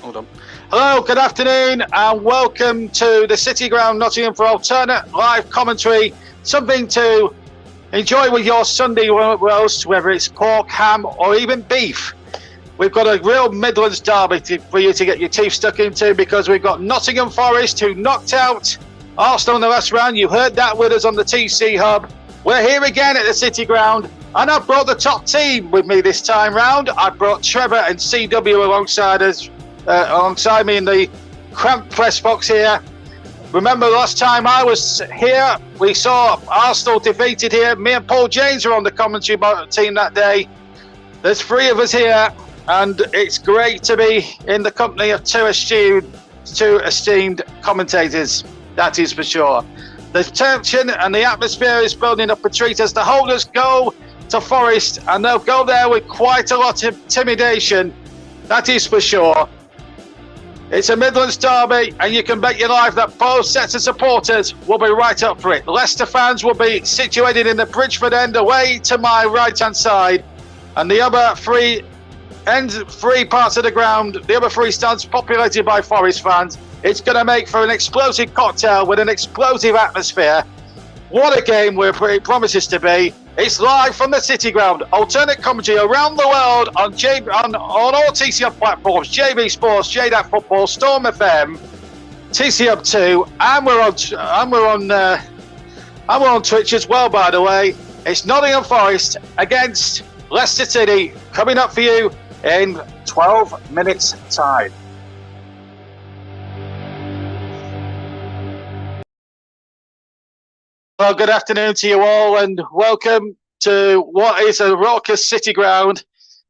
Hold on. Hello, good afternoon, and welcome to the City Ground Nottingham for alternate live commentary. Something to enjoy with your Sunday roast, whether it's pork, ham, or even beef. We've got a real Midlands derby for you to get your teeth stuck into, because we've got Nottingham Forest, who knocked out Arsenal in the last round. You heard that with us on the TC Hub. We're here again at the City Ground, and I've brought the top team with me this time round. I've brought Trevor and CW alongside us. Alongside me in the cramped press box here. Remember last time I was here, we saw Arsenal defeated here. Me and Paul James were on the commentary team that day. There's three of us here, and it's great to be in the company of two esteemed commentators. That is for sure. The tension and the atmosphere is building up a treat as the holders go to Forest, and they'll go there with quite a lot of intimidation. That is for sure. It's a Midlands derby, and you can bet your life that both sets of supporters will be right up for it. Leicester fans will be situated in the Bridgeford end away to my right-hand side, and the other three parts of the ground, the other three stands populated by Forest fans. It's going to make for an explosive cocktail with an explosive atmosphere. What a game it promises to be. It's live from the City Ground. Alternate commentary around the world on all TCUB platforms: JB Sports, JDAT Football, Storm FM, TCUB 2, and we're on Twitch as well, by the way. It's Nottingham Forest against Leicester City, coming up for you in 12 minutes' time. Well, good afternoon to you all, and welcome to what is a raucous City Ground.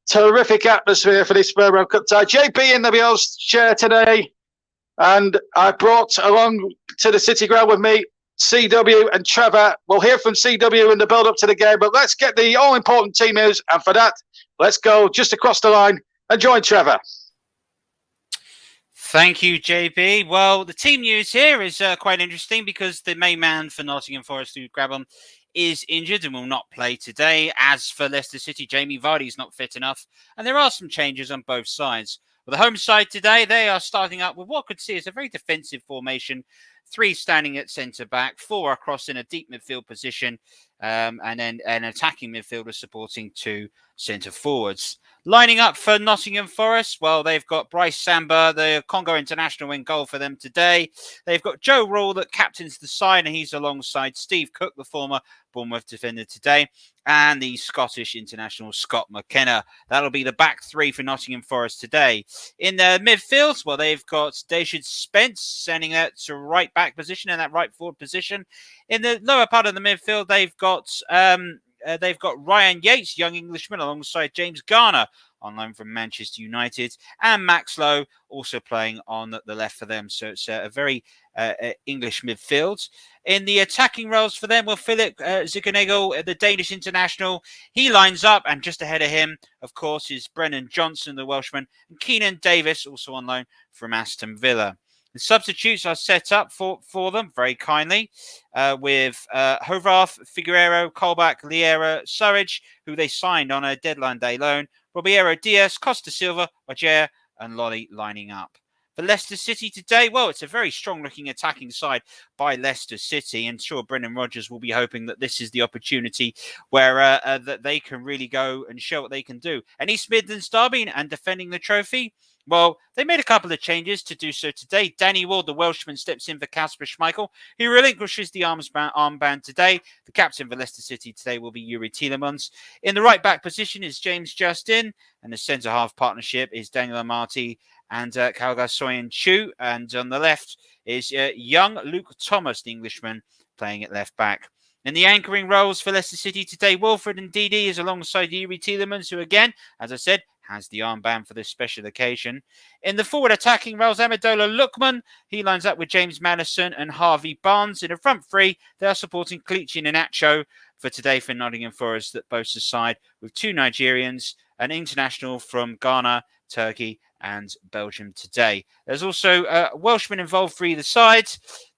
Terrific atmosphere for this Spurrow Cup tie. JP in the Bill's chair today, and I brought along to the City Ground with me CW and Trevor. We'll hear from CW in the build-up to the game, but let's get the all-important team news, and for that, let's go just across the line and join Trevor. Thank you, JB. Well, the team news here is quite interesting, because the main man for Nottingham Forest, who grab on, is injured and will not play today. As for Leicester City, Jamie Vardy's not fit enough, and there are some changes on both sides. Well, the home side today, they are starting up with what could see as a very defensive formation. 3 standing at centre-back, 4 across in a deep midfield position, and then an attacking midfielder supporting 2 centre-forwards. Lining up for Nottingham Forest, well, they've got Bryce Samba, the Congo international, in goal for them today. They've got Joe Rule that captains the side, and he's alongside Steve Cook, the former Bournemouth defender today, and the Scottish international Scott McKenna. That'll be the back 3 for Nottingham Forest today. In the midfield, well, they've got David Spence sending that to right back position, in that right forward position. In the lower part of the midfield, they've got Ryan Yates, young Englishman, alongside James Garner on loan from Manchester United, and Max Lowe also playing on the left for them. So it's a very English midfield. In the attacking roles for them, well, Philip Ziganego, the Danish international, he lines up, and just ahead of him, of course, is Brennan Johnson, the Welshman, and Keenan Davis, also on loan from Aston Villa. The substitutes are set up for them very kindly with Hovarth, Figueroa, Colback, Liera, Surridge, who they signed on a deadline day loan, Robiero Diaz, Costa Silva, Ogier, and Lolly lining up. For Leicester City today, well, it's a very strong-looking attacking side by Leicester City, and sure, Brendan Rodgers will be hoping that this is the opportunity where that they can really go and show what they can do. And East Midlands derby and defending the trophy, well, they made a couple of changes to do so today. Danny Ward, the Welshman, steps in for Kasper Schmeichel, who relinquishes the armband today. The captain for Leicester City today will be Yuri Tielemans. In the right-back position is James Justin, and the centre-half partnership is Daniel Amati and Kalga Soyan Chu. And on the left is young Luke Thomas, the Englishman, playing at left-back. In the anchoring roles for Leicester City today, Wilfred and Ndidi is alongside Yuri Tielemans, who again, as I said, has the armband for this special occasion. In the forward attacking roles, Amendola Lookman, he lines up with James Madison and Harvey Barnes. In the front 3, they are supporting Kelechi Iheanacho for today for Nottingham Forest, that boasts a side with 2 Nigerians, an international from Ghana, Turkey, and Belgium today. There's also Welshmen involved for either side.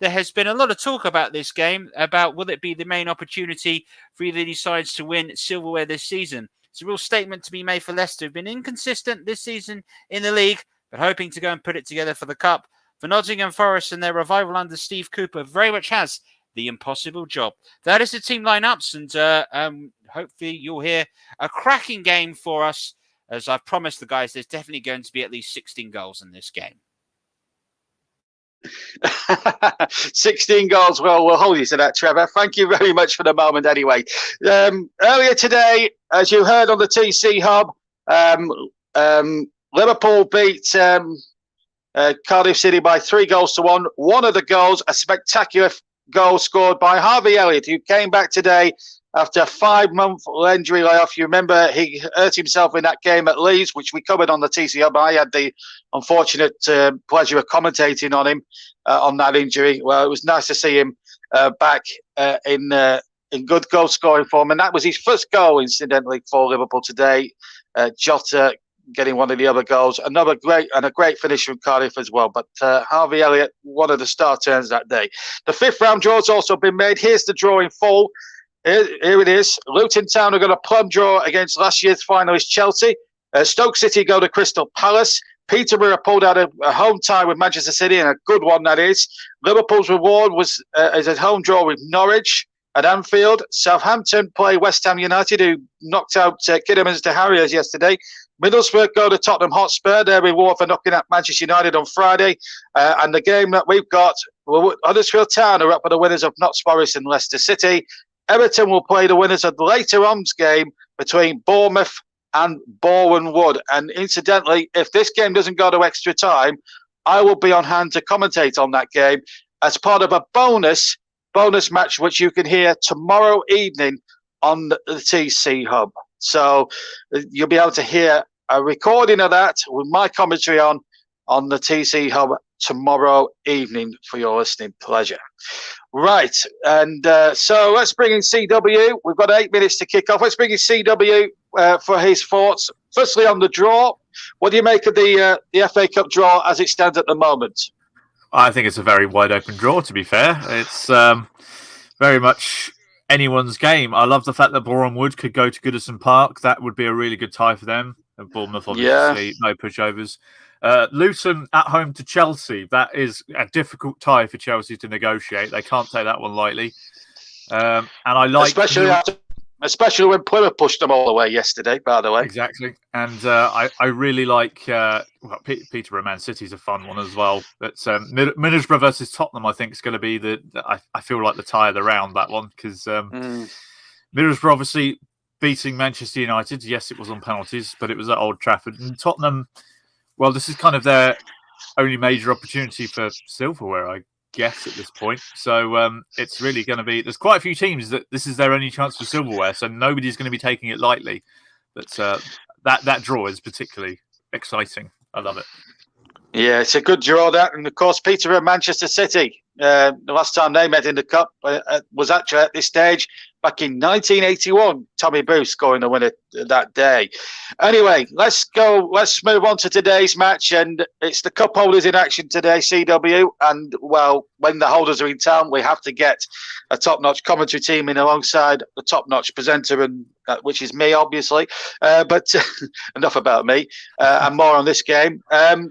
There has been a lot of talk about this game, about will it be the main opportunity for either of these sides to win silverware this season. It's a real statement to be made for Leicester, who've been inconsistent this season in the league, but hoping to go and put it together for the Cup. For Nottingham Forest and their revival under Steve Cooper very much has the impossible job. That is the team lineups, and hopefully you'll hear a cracking game for us. As I've promised the guys, there's definitely going to be at least 16 goals in this game. 16 goals. Well, we'll hold you to that, Trevor. Thank you very much for the moment anyway. Earlier today, as you heard on the TC Hub, Liverpool beat Cardiff City by 3-1. One of the goals, a spectacular goal scored by Harvey Elliott, who came back today after a 5-month injury layoff. You remember he hurt himself in that game at Leeds, which we covered on the TC Hub. I had the unfortunate pleasure of commentating on him on that injury. Well, it was nice to see him back in good goal scoring form, and that was his first goal, incidentally, for Liverpool today. Jota getting one of the other goals, a great finish from Cardiff as well. But Harvey Elliott, one of the star turns that day. The 5th round draw has also been made. Here's the draw in full. Here it is. Luton Town are going to plum draw against last year's finalist Chelsea. Stoke City go to Crystal Palace. Peterborough pulled out a home tie with Manchester City, and a good one that is. Liverpool's reward is a home draw with Norwich at Anfield. Southampton play West Ham United, who knocked out Kidderminster to Harriers yesterday. Middlesbrough go to Tottenham Hotspur, their reward for knocking out Manchester United on Friday. And the game that we've got, Huddersfield Town are up for the winners of Notts Forest and Leicester City. Everton will play the winners of the later on's game between Bournemouth and Bourne Wood. And incidentally, if this game doesn't go to extra time, I will be on hand to commentate on that game as part of a bonus match, which you can hear tomorrow evening on the TC Hub. So you'll be able to hear a recording of that with my commentary on the TC Hub tomorrow evening for your listening pleasure. Right, and so let's bring in CW. We've got 8 minutes to kick off. Let's bring in CW for his thoughts. Firstly, on the draw, what do you make of the FA Cup draw as it stands at the moment? I think it's a very wide open draw, to be fair. It's very much anyone's game. I love the fact that Bourne Wood could go to Goodison Park. That would be a really good tie for them. And Bournemouth, obviously, no pushovers. Luton at home to Chelsea. That is a difficult tie for Chelsea to negotiate. They can't take that one lightly. And I like... Especially when Plymouth pushed them all the way yesterday, by the way. Exactly. And I really like... Peterborough Man City's a fun one as well. But Middlesbrough versus Tottenham, I think, is going to be I feel like the tie of the round, that one. Because Middlesbrough, obviously, beating Manchester United. Yes, it was on penalties, but it was at Old Trafford. And Tottenham, well, this is kind of their only major opportunity for silverware, I guess, at this point. So it's really going to be... There's quite a few teams that this is their only chance for silverware, so nobody's going to be taking it lightly. But that draw is particularly exciting. I love it. Yeah, it's a good draw, that. And, of course, Peterborough, Manchester City. The last time they met in the Cup was actually at this stage back in 1981. Tommy Booth scoring the winner that day. Anyway, let's move on to today's match. And it's the Cup holders in action today, CW. And, well, when the holders are in town, we have to get a top-notch commentary team in alongside the top-notch presenter, and which is me, obviously. But enough about me and more on this game.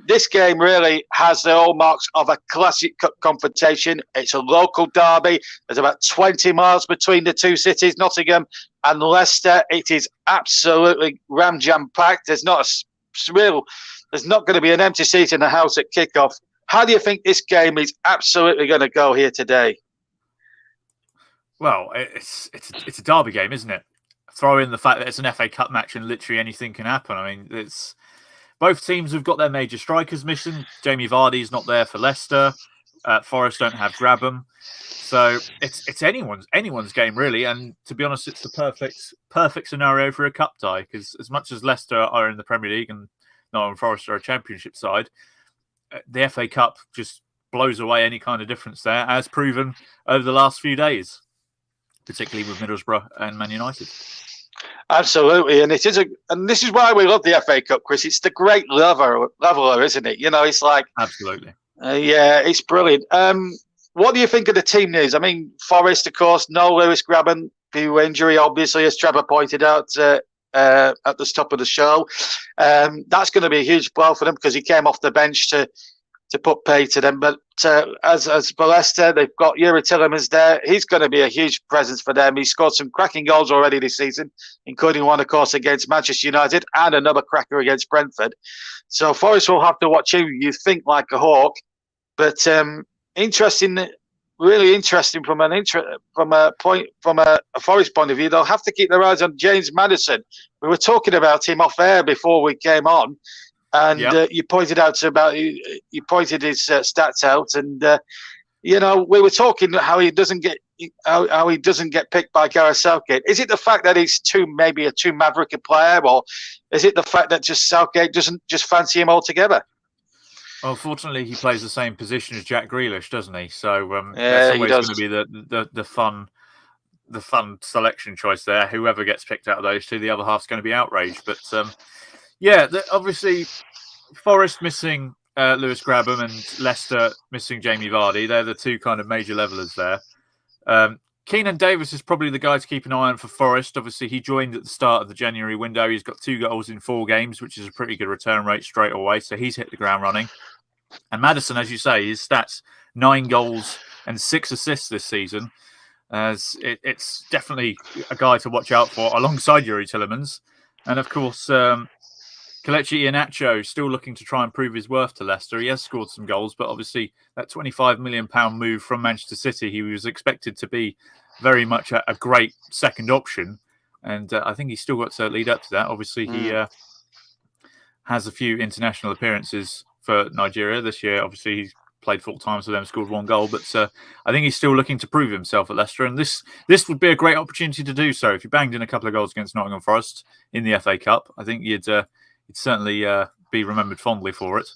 This game really has the hallmarks of a classic Cup confrontation. It's a local derby. There's about 20 miles between the two cities, Nottingham and Leicester. It is absolutely ram-jam packed. There's not going to be an empty seat in the house at kickoff. How do you think this game is absolutely going to go here today? Well, it's a derby game, isn't it? Throw in the fact that it's an FA Cup match and literally anything can happen. I mean, it's both teams have got their major strikers missing. Jamie Vardy's not there for Leicester. Forest don't have Grabham. So it's anyone's game, really. And to be honest, it's the perfect scenario for a cup tie, because as much as Leicester are in the Premier League and Nottingham Forest are a Championship side, the FA Cup just blows away any kind of difference there, as proven over the last few days, particularly with Middlesbrough and Man United. Absolutely, and this is why we love the FA Cup, Chris. It's the great leveler, isn't it? You know, it's like absolutely, yeah, it's brilliant. What do you think of the team news? I mean, Forest, of course, no Lewis Grabham due injury, obviously, as Trevor pointed out at the top of the show. That's going to be a huge blow for them because he came off the bench to put pay to them. But as for Leicester, they've got Yuri Tillemans there. He's going to be a huge presence for them. He scored some cracking goals already this season, including one, of course, against Manchester United and another cracker against Brentford. So Forest will have to watch him. You think like a hawk, but interesting, really interesting from a Forest point of view. They'll have to keep their eyes on James Maddison. We were talking about him off air before we came on. And you pointed out you pointed his stats out, and we were talking how he doesn't get picked by Gareth Southgate. Is it the fact that he's maybe a too maverick a player, or is it the fact that just Southgate doesn't just fancy him altogether? Well, fortunately, he plays the same position as Jack Grealish, doesn't he? So that's always going to be the fun selection choice there. Whoever gets picked out of those two, the other half's going to be outraged. But obviously, Forest missing Lewis Grabham and Leicester missing Jamie Vardy. They're the two kind of major levelers there. Keenan Davis is probably the guy to keep an eye on for Forest. Obviously, he joined at the start of the January window. He's got 2 goals in 4 games, which is a pretty good return rate straight away. So he's hit the ground running. And Maddison, as you say, his stats, 9 goals and 6 assists this season. It's definitely a guy to watch out for alongside Yuri Tillemans. And of course, Kelechi Iheanacho still looking to try and prove his worth to Leicester. He has scored some goals, but obviously that £25 million move from Manchester City, he was expected to be very much a great second option. And I think he's still got to lead up to that. Obviously, he has a few international appearances for Nigeria this year. Obviously, he's played full time for them, scored 1 goal. But I think he's still looking to prove himself at Leicester. And this would be a great opportunity to do so. If you banged in a couple of goals against Nottingham Forest in the FA Cup, I think you'd certainly be remembered fondly for it.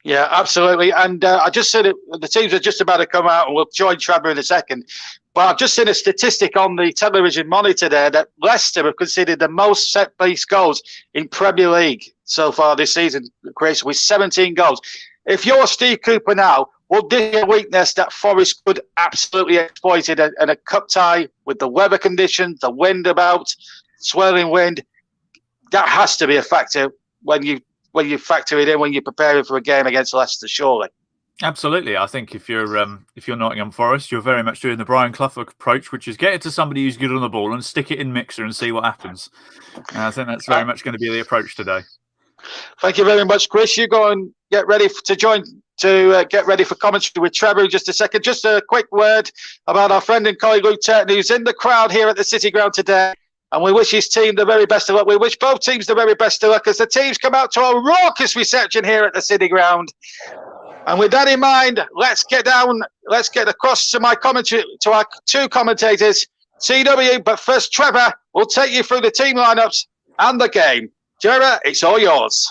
Yeah, absolutely. And I just said the teams are just about to come out, and we'll join Trevor in a second. But I've just seen a statistic on the television monitor there that Leicester have conceded the most set-piece goals in Premier League so far this season, Chris, with 17 goals. If you're Steve Cooper now, will this be a weakness that Forest could absolutely exploit in a cup tie with the weather conditions, the wind about, swirling wind? That has to be a factor when you factor it in when you're preparing for a game against Leicester, surely. Absolutely. I think if you're Nottingham Forest, you're very much doing the Brian Clough approach, which is get it to somebody who's good on the ball and stick it in mixer and see what happens. I think that's very much going to be the approach today. Thank you very much, Chris. You go and get ready get ready for commentary with Trevor in just a second. Just a quick word about our friend and colleague Luke Turton, who's in the crowd here at the City Ground today. And we wish his team the very best of luck. We wish both teams the very best of luck as the teams come out to a raucous reception here at the City Ground. And with that in mind, let's get across to my commentary, to our 2 commentators, CW. But first, Trevor will take you through the team lineups and the game. Trevor, it's all yours.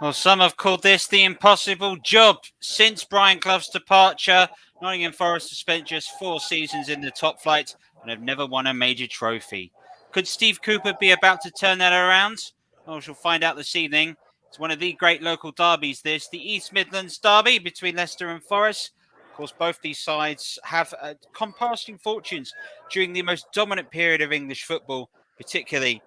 Well, some have called this the impossible job. Since Brian Clough's departure, Nottingham Forest has spent just 4 seasons in the top flight and have never won a major trophy. Could Steve Cooper be about to turn that around? Well, we shall find out this evening. It's one of the great local derbies, this, the East Midlands derby between Leicester and Forest. Of course, both these sides have contrasting fortunes during the most dominant period of English football, particularly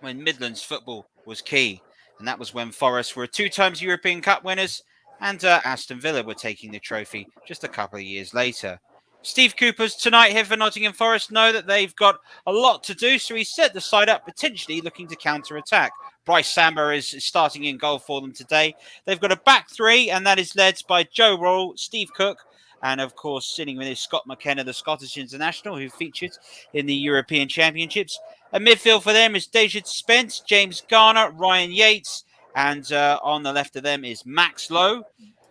when Midlands football was key. And that was when Forest were 2 times European Cup winners and Aston Villa were taking the trophy just a couple of years later. Steve Cooper's tonight here for Nottingham Forest know that they've got a lot to do, so he's set the side up potentially looking to counter-attack. Bryce Samba is starting in goal for them today. They've got a back 3, and that is led by Joe Roll, Steve Cook, and of course sitting with his Scott McKenna, the Scottish international, who featured in the European Championships. A midfield for them is Dejid Spence, James Garner, Ryan Yates, and on the left of them is Max Lowe.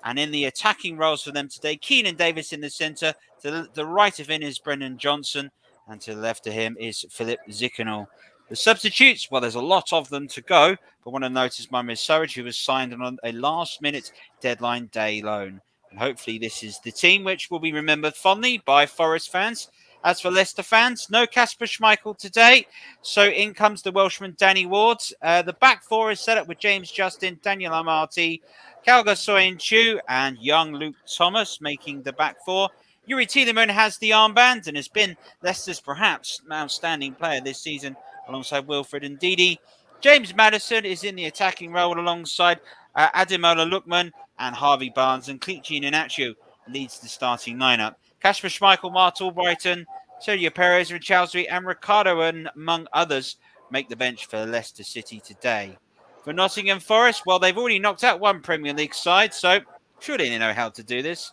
And in the attacking roles for them today, Keenan Davis in the centre. To the right of him is Brendan Johnson. And to the left of him is Philip Zikanal. The substitutes, well, there's a lot of them to go. But want to notice Mohamed Surridge, who was signed on a last-minute deadline day loan. And hopefully this is the team which will be remembered fondly by Forest fans. As for Leicester fans, no Kasper Schmeichel today. So in comes the Welshman Danny Ward. The back 4 is set up with James Justin, Daniel Amarty, Kalga Soyuncu and young Luke Thomas making the back 4. Yuri Tielemans has the armband and has been Leicester's perhaps outstanding player this season alongside Wilfred Ndidi. James Maddison is in the attacking role alongside Ademola Lookman and Harvey Barnes, and Kelechi Iheanacho leads the starting lineup. Kasper Schmeichel, Mart Albrighton, Sergio Perez, Richarlison and Ricardo, and among others, make the bench for Leicester City today. For Nottingham Forest, well, they've already knocked out one Premier League side, so surely they know how to do this.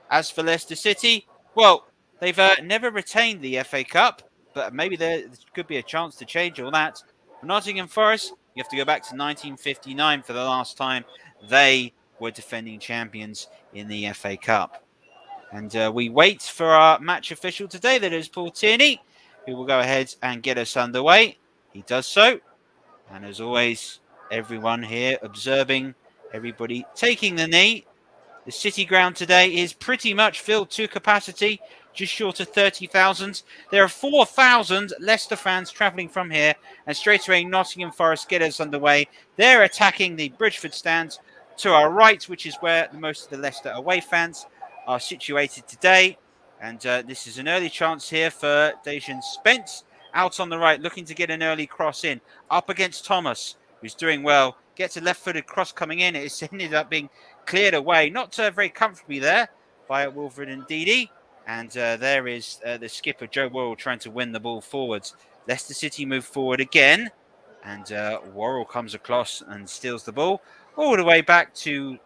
As for Leicester City, well, they've never retained the FA Cup, but maybe there could be a chance to change all that. For Nottingham Forest, you have to go back to 1959 for the last time they were defending champions in the FA Cup. And we wait for our match official today, that is Paul Tierney, who will go ahead and get us underway. He does so. And as always, everyone here observing, everybody taking the knee. The City ground today is pretty much filled to capacity, just short of 30,000. There are 4,000 Leicester fans travelling from here, and straight away Nottingham Forest get us underway. They're attacking the Bridgeford stands to our right, which is where most of the Leicester away fans are situated today. And this is an early chance here for Dejan Spence out on the right, looking to get an early cross in. Up against Thomas, who's doing well. Gets a left-footed cross coming in. It's ended up being cleared away, not very comfortably there by Wilfred Ndidi. And there is the skipper, Joe Worrell, trying to win the ball forwards. Leicester City move forward again. And Worrell comes across and steals the ball all the way back to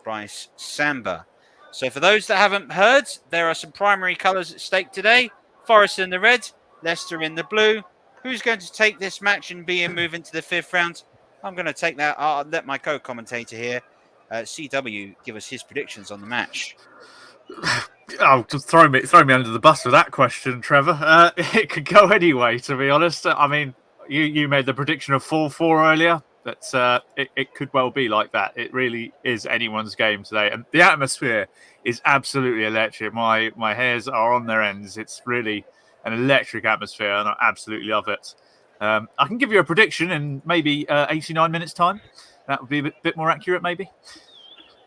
Bryce Samba. So for those that haven't heard, there are some primary colours at stake today. Forest in the red, Leicester in the blue. Who's going to take this match and be in move into the fifth round? I'm going to take that. I'll let my co-commentator here, CW, give us his predictions on the match. Oh, just throw me under the bus with that question, Trevor. It could go anyway, to be honest. I mean, you made the prediction of 4-4 earlier. But it could well be like that. It really is anyone's game today. And the atmosphere is absolutely electric. My hairs are on their ends. It's really an electric atmosphere, and I absolutely love it. I can give you a prediction in maybe 89 minutes' time. That would be a bit more accurate, maybe.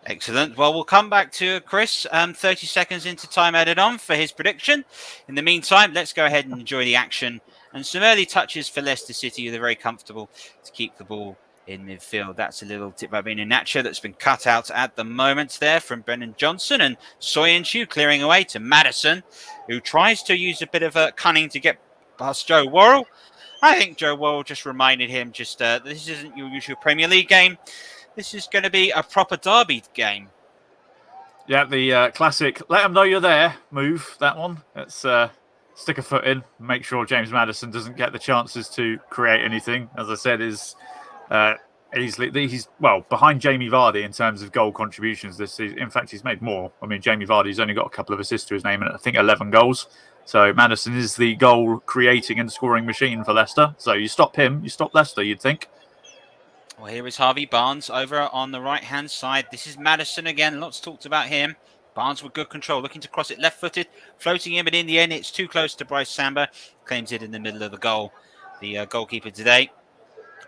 Excellent. Well, we'll come back to Chris 30 seconds into time added on for his prediction. In the meantime, let's go ahead and enjoy the action. And some early touches for Leicester City. They're very comfortable to keep the ball in midfield. That's a little tip by Iheanacho that's been cut out at the moment there from Brennan Johnson, and Soyuncu clearing away to Maddison, who tries to use a bit of a cunning to get past Joe Worrell. I think Joe Worrell just reminded him this isn't your usual Premier League game. This is going to be a proper derby game. Yeah, the classic let them know you're there move, that one. Let's stick a foot in, make sure James Maddison doesn't get the chances to create anything. As I said, he's behind Jamie Vardy in terms of goal contributions this season. In fact, he's made more. I mean, Jamie Vardy's only got a couple of assists to his name, and I think 11 goals. So Maddison is the goal creating and scoring machine for Leicester. So you stop him, you stop Leicester, you'd think. Well, here is Harvey Barnes over on the right-hand side. This is Maddison again. Lots talked about him. Barnes with good control, looking to cross it left-footed, floating in, but in the end, it's too close to Bryce Samba. Claims it in the middle of the goal. The goalkeeper today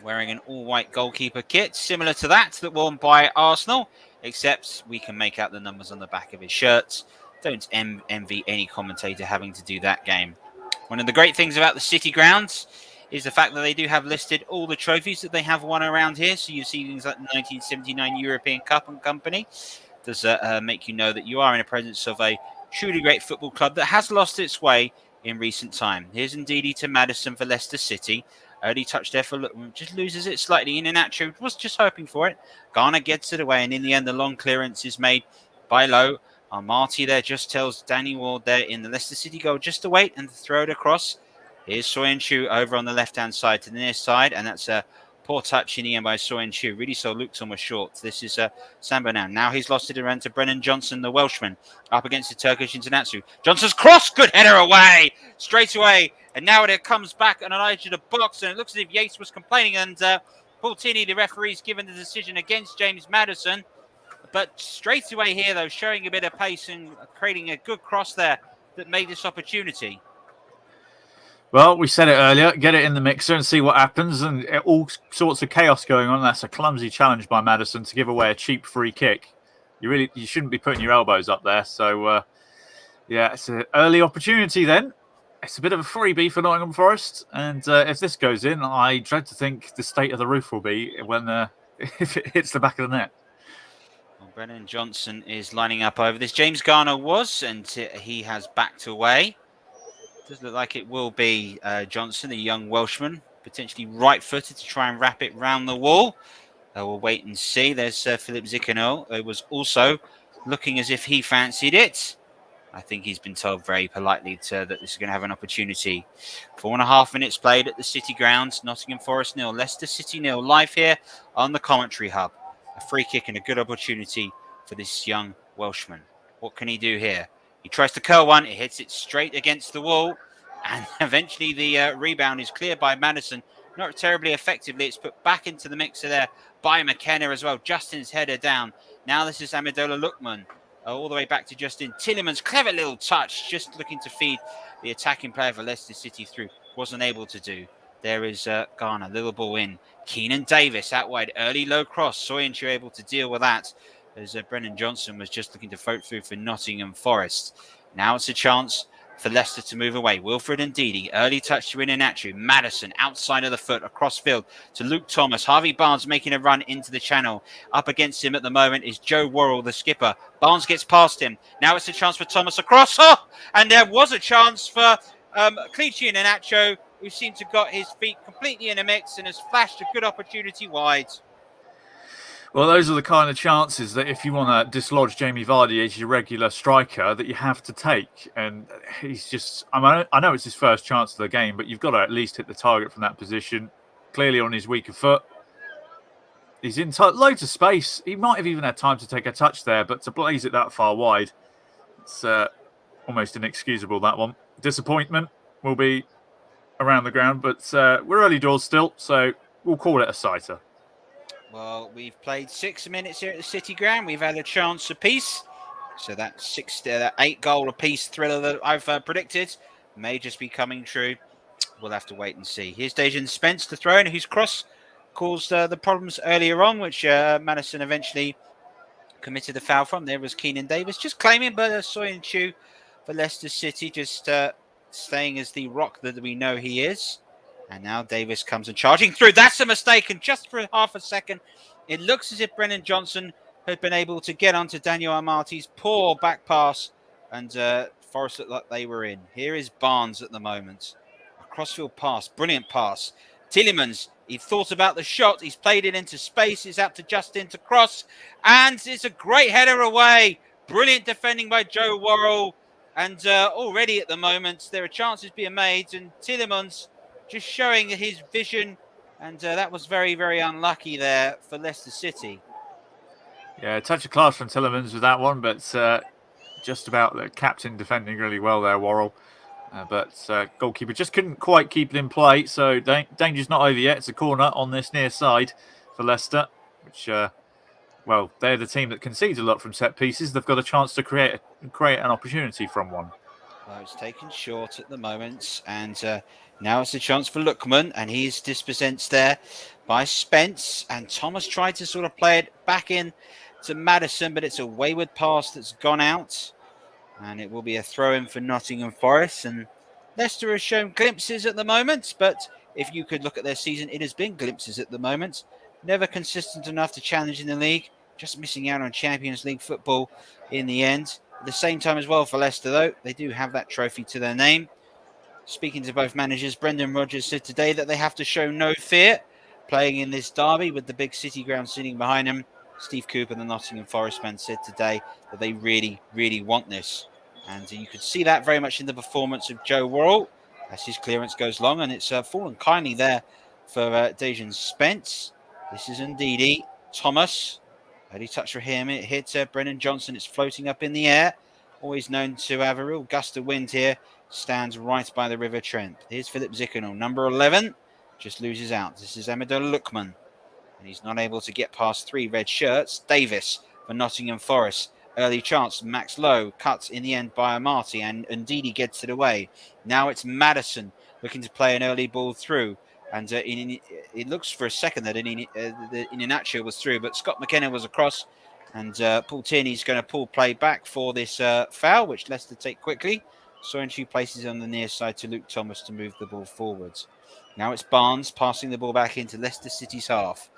wearing an all-white goalkeeper kit, similar to that worn by Arsenal, except we can make out the numbers on the back of his shirts. Don't envy any commentator having to do that game. One of the great things about the City grounds is the fact that they do have listed all the trophies that they have won around here. So you see things like the 1979 European Cup and Company. Does make you know that you are in the presence of a truly great football club that has lost its way in recent time. Here's Ndidi to Maddison for Leicester City. Early touch there for just loses it slightly. Iheanacho was just hoping for it. Garner gets it away, and in the end, the long clearance is made by Lowe. Marty there just tells Danny Ward there in the Leicester City goal just to wait and throw it across. Here's Soyuncu over on the left-hand side to the near side, and that's a poor touch in the end by Soyuncu. Really saw Luton was short. This is Samba now. Now he's lost it around to Brennan Johnson, the Welshman, up against the Turkish International. Johnson's cross, good header away, straight away. And now it comes back and allows you to box, and it looks as if Yates was complaining, and Paul Tierney, the referee's given the decision against James Maddison. But straight away here, though, showing a bit of pace and creating a good cross there that made this opportunity. Well, we said it earlier, get it in the mixer and see what happens, and all sorts of chaos going on. That's a clumsy challenge by Maddison to give away a cheap free kick. You shouldn't be putting your elbows up there. So Yeah, it's an early opportunity then. It's a bit of a freebie for Nottingham Forest. And if this goes in, I dread to think the state of the roof will be when if it hits the back of the net. Well, Brennan Johnson is lining up over this. James Garner was, and he has backed away. Does look like it will be Johnson, the young Welshman, potentially right-footed to try and wrap it round the wall. We'll wait and see. There's Philip Zickenel, who was also looking as if he fancied it. I think he's been told very politely that this is going to have an opportunity. 4.5 minutes played at the City Ground. Nottingham Forest 0, Leicester City 0. Live here on the commentary hub. A free kick and a good opportunity for this young Welshman. What can he do here? He tries to curl one. It hits it straight against the wall. And eventually the rebound is cleared by Madison. Not terribly effectively. It's put back into the mixer there by McKenna as well. Justin's header down. Now this is Amendola Lookman. All the way back to Justin Tillemans. Clever little touch, just looking to feed the attacking player for Leicester City through. Wasn't able to do. There is Garner, little ball in. Keenan Davis out wide, early low cross. Soyuncu able to deal with that as Brennan Johnson was just looking to float through for Nottingham Forest. Now it's a chance for Leicester to move away. Wilfred Ndidi, early touch to Iheanacho. Madison outside of the foot across field to Luke Thomas. Harvey Barnes making a run into the channel. Up against him at the moment is Joe Worrell, the skipper. Barnes gets past him. Now it's a chance for Thomas across. Oh! And there was a chance for Clichy Iheanacho, who seemed to got his feet completely in a mix and has flashed a good opportunity wide. Well, those are the kind of chances that if you want to dislodge Jamie Vardy as your regular striker, that you have to take. And he's just, I know it's his first chance of the game, but you've got to at least hit the target from that position. Clearly on his weaker foot. He's in loads of space. He might have even had time to take a touch there, but to blaze it that far wide, it's almost inexcusable, that one. Disappointment will be around the ground, but we're early doors still, so we'll call it a sighter. Well, we've played 6 minutes here at the City Ground. We've had a chance apiece. So that 8-goal apiece thriller that I've predicted may just be coming true. We'll have to wait and see. Here's Dejan Spence to throw in, whose cross caused the problems earlier on, which Madison eventually committed the foul from. There was Keenan Davis just claiming, but Soyuncu for Leicester City just staying as the rock that we know he is. And now Davis comes and charging through. That's a mistake. And just for half a second, it looks as if Brennan Johnson had been able to get onto Daniel Amati's poor back pass. And Forest looked like they were in. Here is Barnes at the moment. A crossfield pass. Brilliant pass. Tillemans, he thought about the shot. He's played it into space. It's out to Justin to cross. And it's a great header away. Brilliant defending by Joe Worrell. And already at the moment, there are chances being made. And Tillemans just showing his vision, and that was very, very unlucky there for Leicester City. Yeah, a touch of class from Tillemans with that one, but just about the captain defending really well there, Worrell. But goalkeeper just couldn't quite keep it in play, so danger's not over yet. It's a corner on this near side for Leicester, which, well, they're the team that concedes a lot from set pieces. They've got a chance to create an opportunity from one. Well, it's taken short at the moment, and now it's a chance for Lookman, and he's dispossessed there by Spence. And Thomas tried to sort of play it back in to Madison, but it's a wayward pass that's gone out. And it will be a throw-in for Nottingham Forest. And Leicester has shown glimpses at the moment, but if you could look at their season, it has been glimpses at the moment. Never consistent enough to challenge in the league, just missing out on Champions League football in the end. At the same time as well for Leicester, though, they do have that trophy to their name. Speaking to both managers, Brendan Rodgers said today that they have to show no fear playing in this derby with the big City Ground sitting behind them. Steve Cooper, the Nottingham Forest man, said today that they really, really want this. And you could see that very much in the performance of Joe Worrell as his clearance goes long. And it's fallen kindly there for Dejan Spence. This is Ndidi. Thomas. Early touch for him. It hits Brennan Johnson. It's floating up in the air. Always known to have a real gust of wind here. Stands right by the River Trent. Here's Philip Zickenel, number 11. Just loses out. This is Amendola Lookman. And he's not able to get past 3 red shirts. Davis for Nottingham Forest. Early chance. Max Lowe cuts in the end by Amati. And Ndidi gets it away. Now it's Madison looking to play an early ball through. And it looks for a second that Iheanacho was through. But Scott McKenna was across. And Paul Tierney's going to pull play back for this foul, which Leicester take quickly. Sointu places on the near side to Luke Thomas to move the ball forwards. Now it's Barnes passing the ball back into Leicester City's half.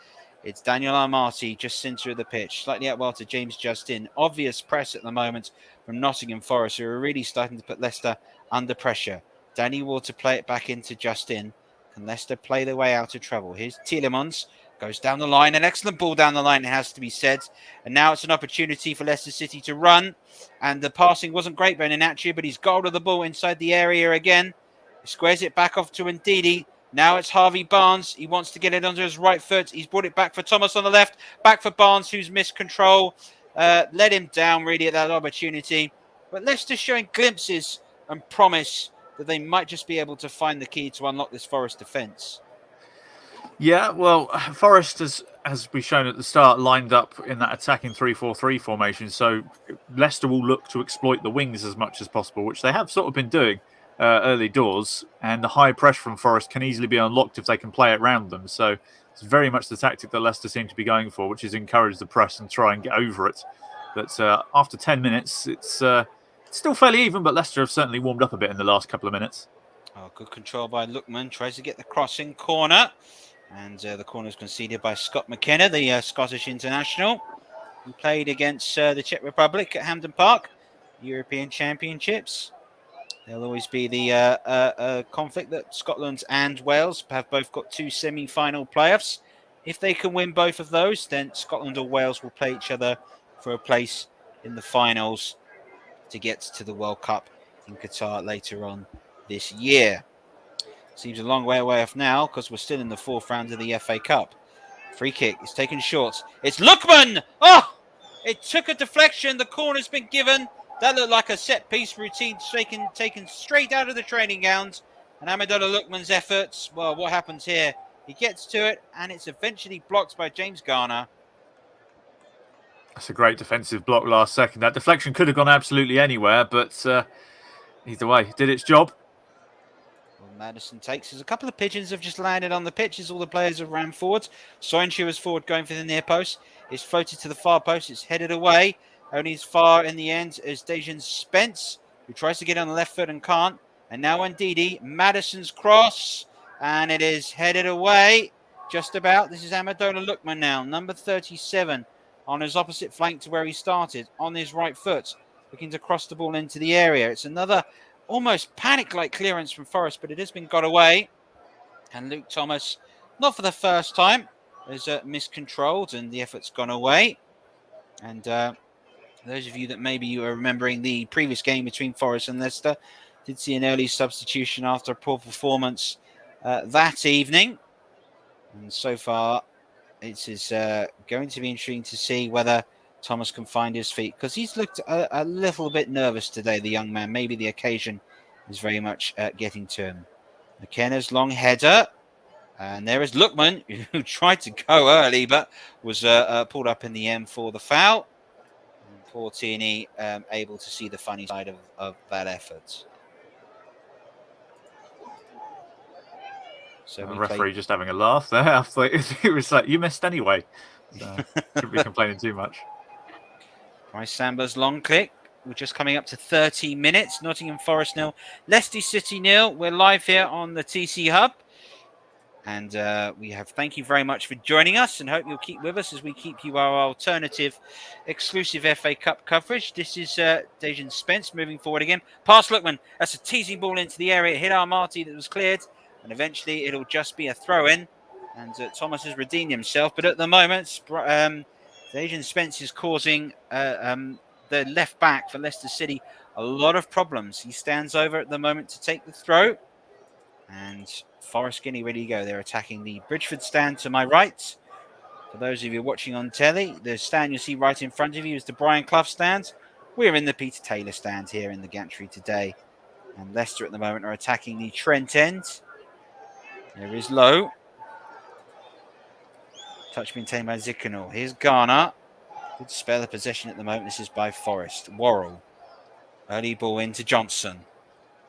It's Daniel Armati just centre of the pitch, slightly out well to James Justin. Obvious press at the moment from Nottingham Forest, who are really starting to put Leicester under pressure. Danny Ward to play it back into Justin. Can Leicester play their way out of trouble? Here's Tielemans. Goes down the line. An excellent ball down the line, it has to be said. And now it's an opportunity for Leicester City to run. And the passing wasn't great by Nenacci, but he's got the ball inside the area again. He squares it back off to Ndidi. Now it's Harvey Barnes. He wants to get it under his right foot. He's brought it back for Thomas on the left. Back for Barnes, who's missed control. Let him down, really, at that opportunity. But Leicester showing glimpses and promise that they might just be able to find the key to unlock this Forest defence. Yeah, well, Forest, as we've shown at the start, lined up in that attacking 3-4-3 formation. So Leicester will look to exploit the wings as much as possible, which they have sort of been doing early doors. And the high pressure from Forest can easily be unlocked if they can play it around them. So it's very much the tactic that Leicester seem to be going for, which is encourage the press and try and get over it. But after 10 minutes, it's still fairly even, but Leicester have certainly warmed up a bit in the last couple of minutes. Oh, good control by Lookman. Tries to get the crossing corner. And the corner is conceded by Scott McKenna, the Scottish international, who played against the Czech Republic at Hampden Park, European Championships. There'll always be the conflict that Scotland and Wales have both got 2 semi-final playoffs. If they can win both of those, then Scotland or Wales will play each other for a place in the finals to get to the World Cup in Qatar later on this year. Seems a long way away off now because we're still in the 4th round of the FA Cup. Free kick is taken short. It's Lookman! Oh! It took a deflection. The corner's been given. That looked like a set-piece routine taken straight out of the training ground. And Amendola Lookman's efforts, well, what happens here? He gets to it, and it's eventually blocked by James Garner. That's a great defensive block last second. That deflection could have gone absolutely anywhere, but either way, did its job. Madison takes. There's a couple of pigeons have just landed on the pitch as all the players have ran forwards. Sointu is forward going for the near post. It's floated to the far post. It's headed away. Only as far in the end as Dejan Spence, who tries to get on the left foot and can't. And now Ndidi. Madison's cross. And it is headed away. Just about. This is Amendola Lookman now. Number 37 on his opposite flank to where he started. On his right foot. Looking to cross the ball into the area. It's another almost panic-like clearance from Forest, but it has been got away. And Luke Thomas, not for the first time, has miscontrolled and the effort's gone away. And those of you that maybe you are remembering the previous game between Forest and Leicester did see an early substitution after a poor performance that evening. And so far, it is going to be interesting to see whether Thomas can find his feet, because he's looked a little bit nervous today, the young man. Maybe the occasion is very much getting to him. McKenna's long header. And there is Lookman, who tried to go early, but was pulled up in the end for the foul. And poor Tierney able to see the funny side of that effort. So the referee just having a laugh there. I thought it was like, you missed anyway. So, shouldn't be complaining too much. Bryce Samba's long click. We're just coming up to 30 minutes. Nottingham Forest 0, Leicester City 0. We're live here on the TC Hub. And thank you very much for joining us, and hope you'll keep with us as we keep you our alternative exclusive FA Cup coverage. This is Dejan Spence moving forward again. Past Lookman. That's a teasing ball into the area. It hit Armati that was cleared. And eventually it'll just be a throw-in. And Thomas has redeemed himself. But at the moment, Dejan Spence is causing the left back for Leicester City a lot of problems. He stands over at the moment to take the throw. And Forest Guinea ready to go. They're attacking the Bridgeford stand to my right. For those of you watching on telly, the stand you see right in front of you is the Brian Clough stand. We're in the Peter Taylor stand here in the gantry today. And Leicester at the moment are attacking the Trent end. There is Lowe. Touch maintained by Zikanor. Here's Garner. Good spell of possession at the moment. This is by Forest. Worrell. Early ball into Johnson.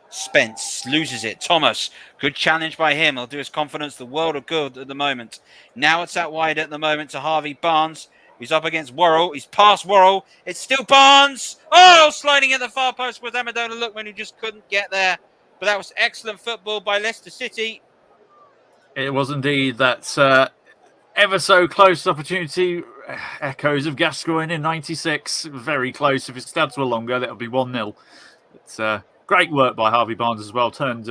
Spence loses it. Thomas. Good challenge by him. He'll do his confidence the world of good at the moment. Now it's out wide at the moment to Harvey Barnes. He's up against Worrell. He's past Worrell. It's still Barnes. Oh, sliding at the far post was Amadona Lookman, who just couldn't get there. But that was excellent football by Leicester City. It was indeed that ever so close opportunity. Echoes of Gascoigne in '96. Very close. If its stats were longer, that would be 1-0. It's great work by Harvey Barnes as well. Turned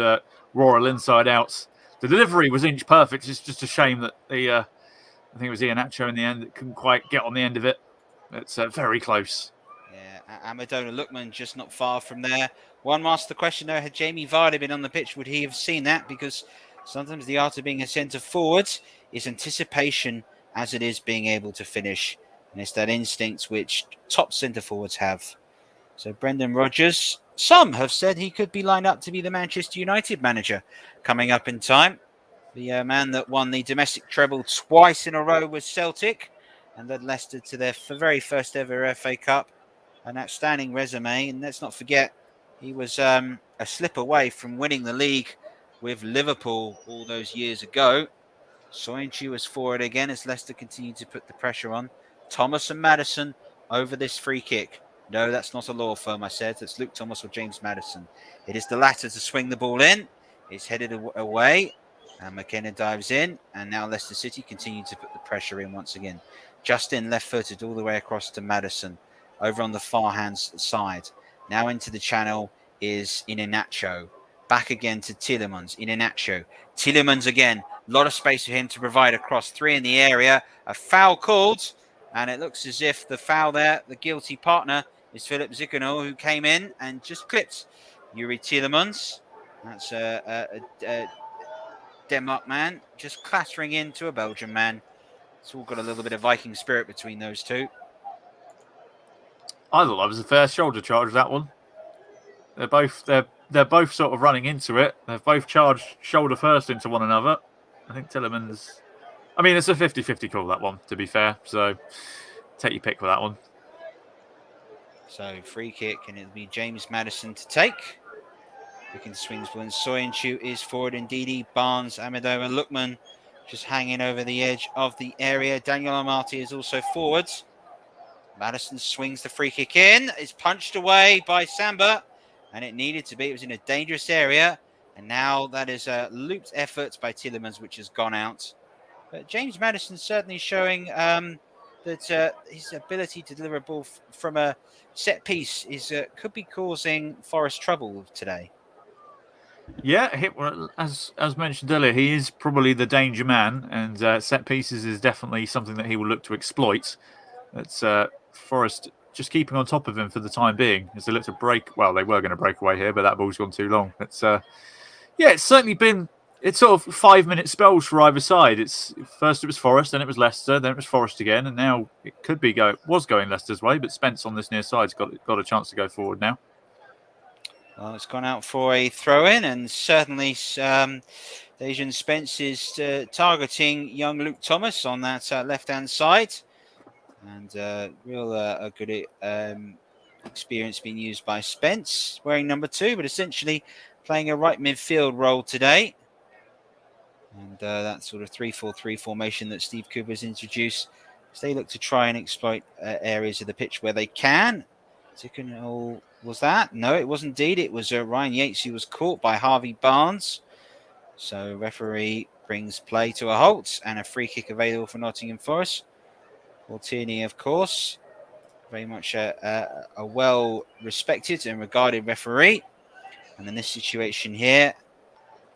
Royal inside out. The delivery was inch perfect. It's just a shame that I think it was Iheanacho in the end that couldn't quite get on the end of it. It's very close. Yeah, Amadona Lookman just not far from there. One master question though, had Jamie Vardy been on the pitch, would he have seen that? Because sometimes the art of being a centre forward is anticipation as it is being able to finish. And it's that instinct which top centre forwards have. So Brendan Rodgers, some have said he could be lined up to be the Manchester United manager coming up in time. The man that won the domestic treble twice in a row with Celtic and led Leicester to their very first ever FA Cup. An outstanding resume. And let's not forget, he was a slip away from winning the league with Liverpool all those years ago. Soyuncu was forward again as Leicester continued to put the pressure on. Thomas and Maddison over this free kick. No, that's not a law firm, I said. That's Luke Thomas or James Maddison. It is the latter to swing the ball in. It's headed away. And McKenna dives in. And now Leicester City continue to put the pressure in once again. Justin left-footed all the way across to Maddison. Over on the far-hand side. Now into the channel is Iheanacho. Back again to Tielemans. Iheanacho. Tielemans again. A lot of space for him to provide across. 3 in the area. A foul called. And it looks as if the foul there, the guilty partner, is Philip Ziganol, who came in and just clipped Yuri Tielemans. That's a Denmark man just clattering into a Belgian man. It's all got a little bit of Viking spirit between those two. I thought that was a fair shoulder charge, that one. They're both sort of running into it. They've both charged shoulder first into one another. I think Tielemans... I mean, it's a 50-50 call, that one, to be fair. So, take your pick for that one. So, free kick, and it'll be James Maddison to take. Looking to swings when Soyuncu is forward. Ndidi, Barnes, Amado, and Lookman just hanging over the edge of the area. Daniel Amati is also forwards. Maddison swings the free kick in. It's punched away by Samba, and it needed to be. It was in a dangerous area, and now that is a looped effort by Tielemans, which has gone out. But James Maddison certainly showing that his ability to deliver a ball from a set piece could be causing Forest trouble today. Yeah, as mentioned earlier, he is probably the danger man, and set pieces is definitely something that he will look to exploit. It's Forest just keeping on top of him for the time being as they look to break. Well, they were going to break away here, but that ball's gone too long. It's it's certainly been. It's sort of 5-minute spells for either side. First it was Forest, then it was Leicester, then it was Forest again, and now it could be was going Leicester's way, but Spence on this near side's got a chance to go forward now. Well, it's gone out for a throw-in, and certainly Dejan Spence is targeting young Luke Thomas on that left-hand side. And a good experience being used by Spence, wearing number 2, but essentially playing a right midfield role today. And that sort of 3-4-3 formation that Steve Cooper's introduced, as they look to try and exploit areas of the pitch where they can. Was that? No, it was indeed. It was Ryan Yates who was caught by Harvey Barnes. So referee brings play to a halt, and a free kick available for Nottingham Forest. Paul Tierney, of course, very much a well-respected and regarded referee. And in this situation here,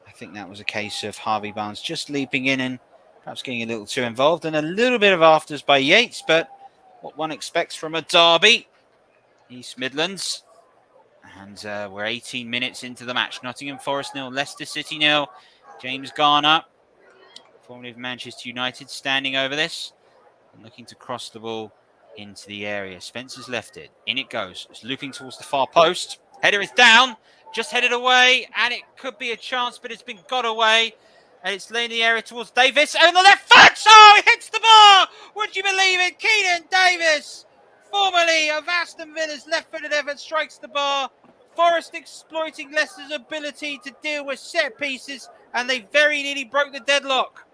I think that was a case of Harvey Barnes just leaping in and perhaps getting a little too involved, and a little bit of afters by Yates, but what one expects from a derby, East Midlands. And we're 18 minutes into the match. Nottingham Forest 0, Leicester City 0. James Garner, formerly of Manchester United, standing over this and looking to cross the ball into the area. Spencer's left it. In it goes. It's looping towards the far post. Header is down. Just headed away, and it could be a chance, but it's been got away. And it's laying the area towards Davis. On the left foot! Oh, he hits the bar! Would you believe it? Keenan Davis, formerly of Aston Villa's left-footed effort, strikes the bar. Forest exploiting Leicester's ability to deal with set pieces, and they very nearly broke the deadlock.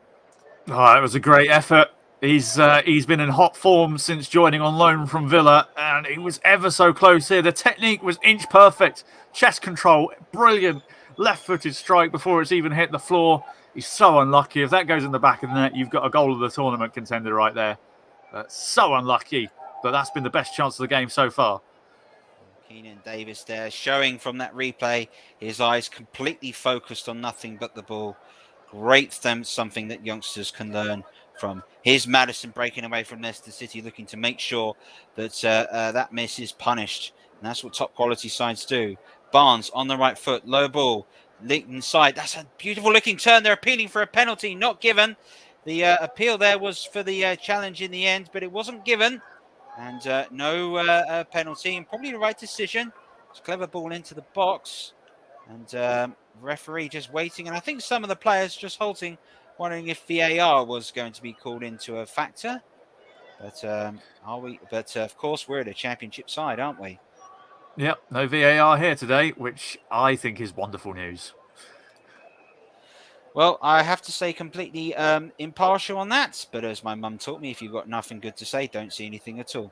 Oh, it was a great effort. He's been in hot form since joining on loan from Villa, and he was ever so close here. The technique was inch perfect, chest control, brilliant, left-footed strike before it's even hit the floor. He's so unlucky. If that goes in the back of the net, you've got a goal of the tournament contender right there. So unlucky, but that's been the best chance of the game so far. Keenan Davis there, showing from that replay, his eyes completely focused on nothing but the ball. Great something that youngsters can learn from. Here's Maddison breaking away from Leicester City, looking to make sure that that miss is punished. And that's what top quality sides do. Barnes on the right foot, low ball, linked inside. That's a beautiful looking turn. They're appealing for a penalty, not given. The appeal there was for the challenge in the end, but it wasn't given. And no penalty, and probably the right decision. It's a clever ball into the box. And referee just waiting. And I think some of the players just halting, wondering if VAR was going to be called into a factor. But are we? But of course, we're at a championship side, aren't we? Yep, no VAR here today, which I think is wonderful news. Well, I have to say completely impartial on that. But as my mum taught me, if you've got nothing good to say, don't see anything at all.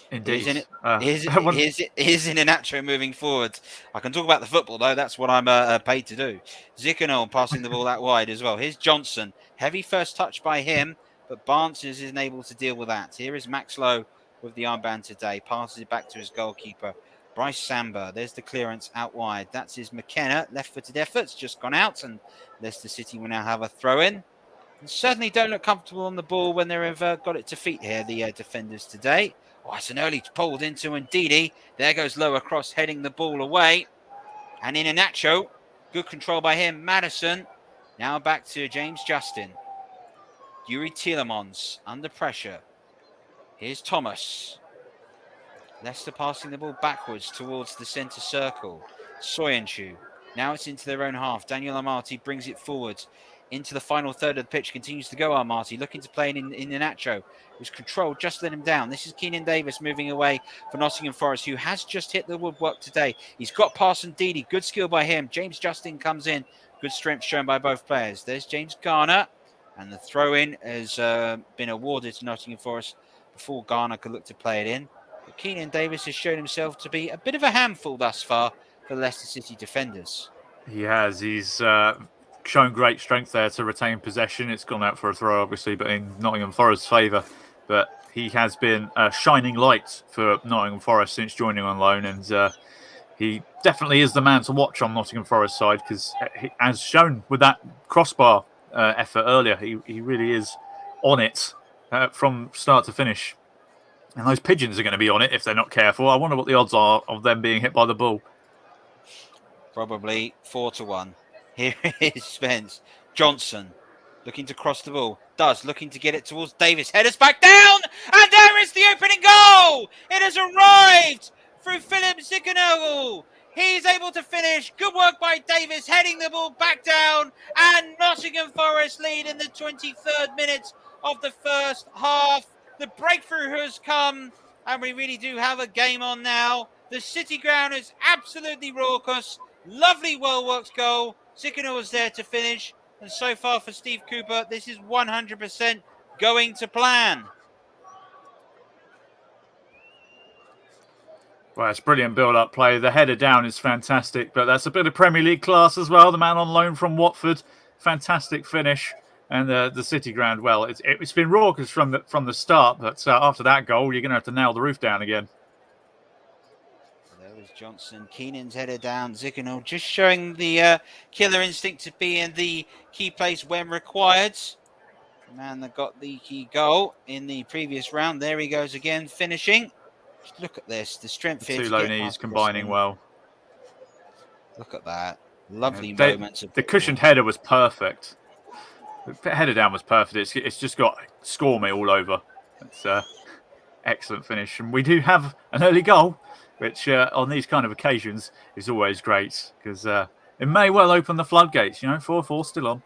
Indeed. Here's Iheanacho moving forward. I can talk about the football, though. That's what I'm paid to do. Zikanol passing the ball that wide as well. Here's Johnson. Heavy first touch by him, but Barnes isn't able to deal with that. Here is Max Lowe with the armband today. Passes it back to his goalkeeper, Bryce Samba. There's the clearance out wide. That's his McKenna. Left-footed efforts just gone out, and Leicester City will now have a throw-in. And certainly don't look comfortable on the ball when they've got it to feet here, the defenders today. Oh, it's an early pulled into Ndidi. There goes Lowe across, heading the ball away. And Iheanacho, good control by him. Maddison, now back to James Justin. Yuri Tielemans, under pressure. Here's Thomas. Leicester passing the ball backwards towards the centre circle. Soyuncu, now it's into their own half. Daniel Amati brings it forward into the final third of the pitch. Continues to go Amati, looking to play in Iheanacho, who's controlled, just let him down. This is Keenan Davis moving away for Nottingham Forest, who has just hit the woodwork today. He's got past Ndidi, good skill by him. James Justin comes in, good strength shown by both players. There's James Garner, and the throw-in has been awarded to Nottingham Forest before Garner could look to play it in. But Keenan Davis has shown himself to be a bit of a handful thus far for the Leicester City defenders. He has. He's shown great strength there to retain possession. It's gone out for a throw, obviously, but in Nottingham Forest's favour. But he has been a shining light for Nottingham Forest since joining on loan, and he definitely is the man to watch on Nottingham Forest side, because as shown with that crossbar effort earlier, he really is on it from start to finish. And those pigeons are going to be on it if they're not careful. I wonder what the odds are of them being hit by the ball. Probably 4-1. Here is Spence. Johnson looking to cross the ball. Looking to get it towards Davis. Headers back down. And there is the opening goal. It has arrived through Philip Zikanoglu. He's able to finish. Good work by Davis, heading the ball back down. And Nottingham Forest lead in the 23rd minute of the first half. The breakthrough has come, and we really do have a game on now. The City ground is absolutely raucous. Lovely, well-worked goal. Zikanoglu was there to finish. And so far for Steve Cooper, this is 100% going to plan. Well, it's brilliant build-up play. The header down is fantastic, but that's a bit of Premier League class as well. The man on loan from Watford, fantastic finish. And the City ground, well, it's been raucous from the start, but after that goal, you're going to have to nail the roof down again. There was Johnson. Keenan's header down. Zikanoglu just showing the killer instinct to be in the key place when required. The man that got the key goal in the previous round. There he goes again, finishing. Just look at this. The strength here. Two low knees combining well. Look at that. Lovely moments. The cushioned header was perfect. The header down was perfect. It's just got score me all over. It's excellent finish. And we do have an early goal, which on these kind of occasions is always great, because it may well open the floodgates. 4-4 still on.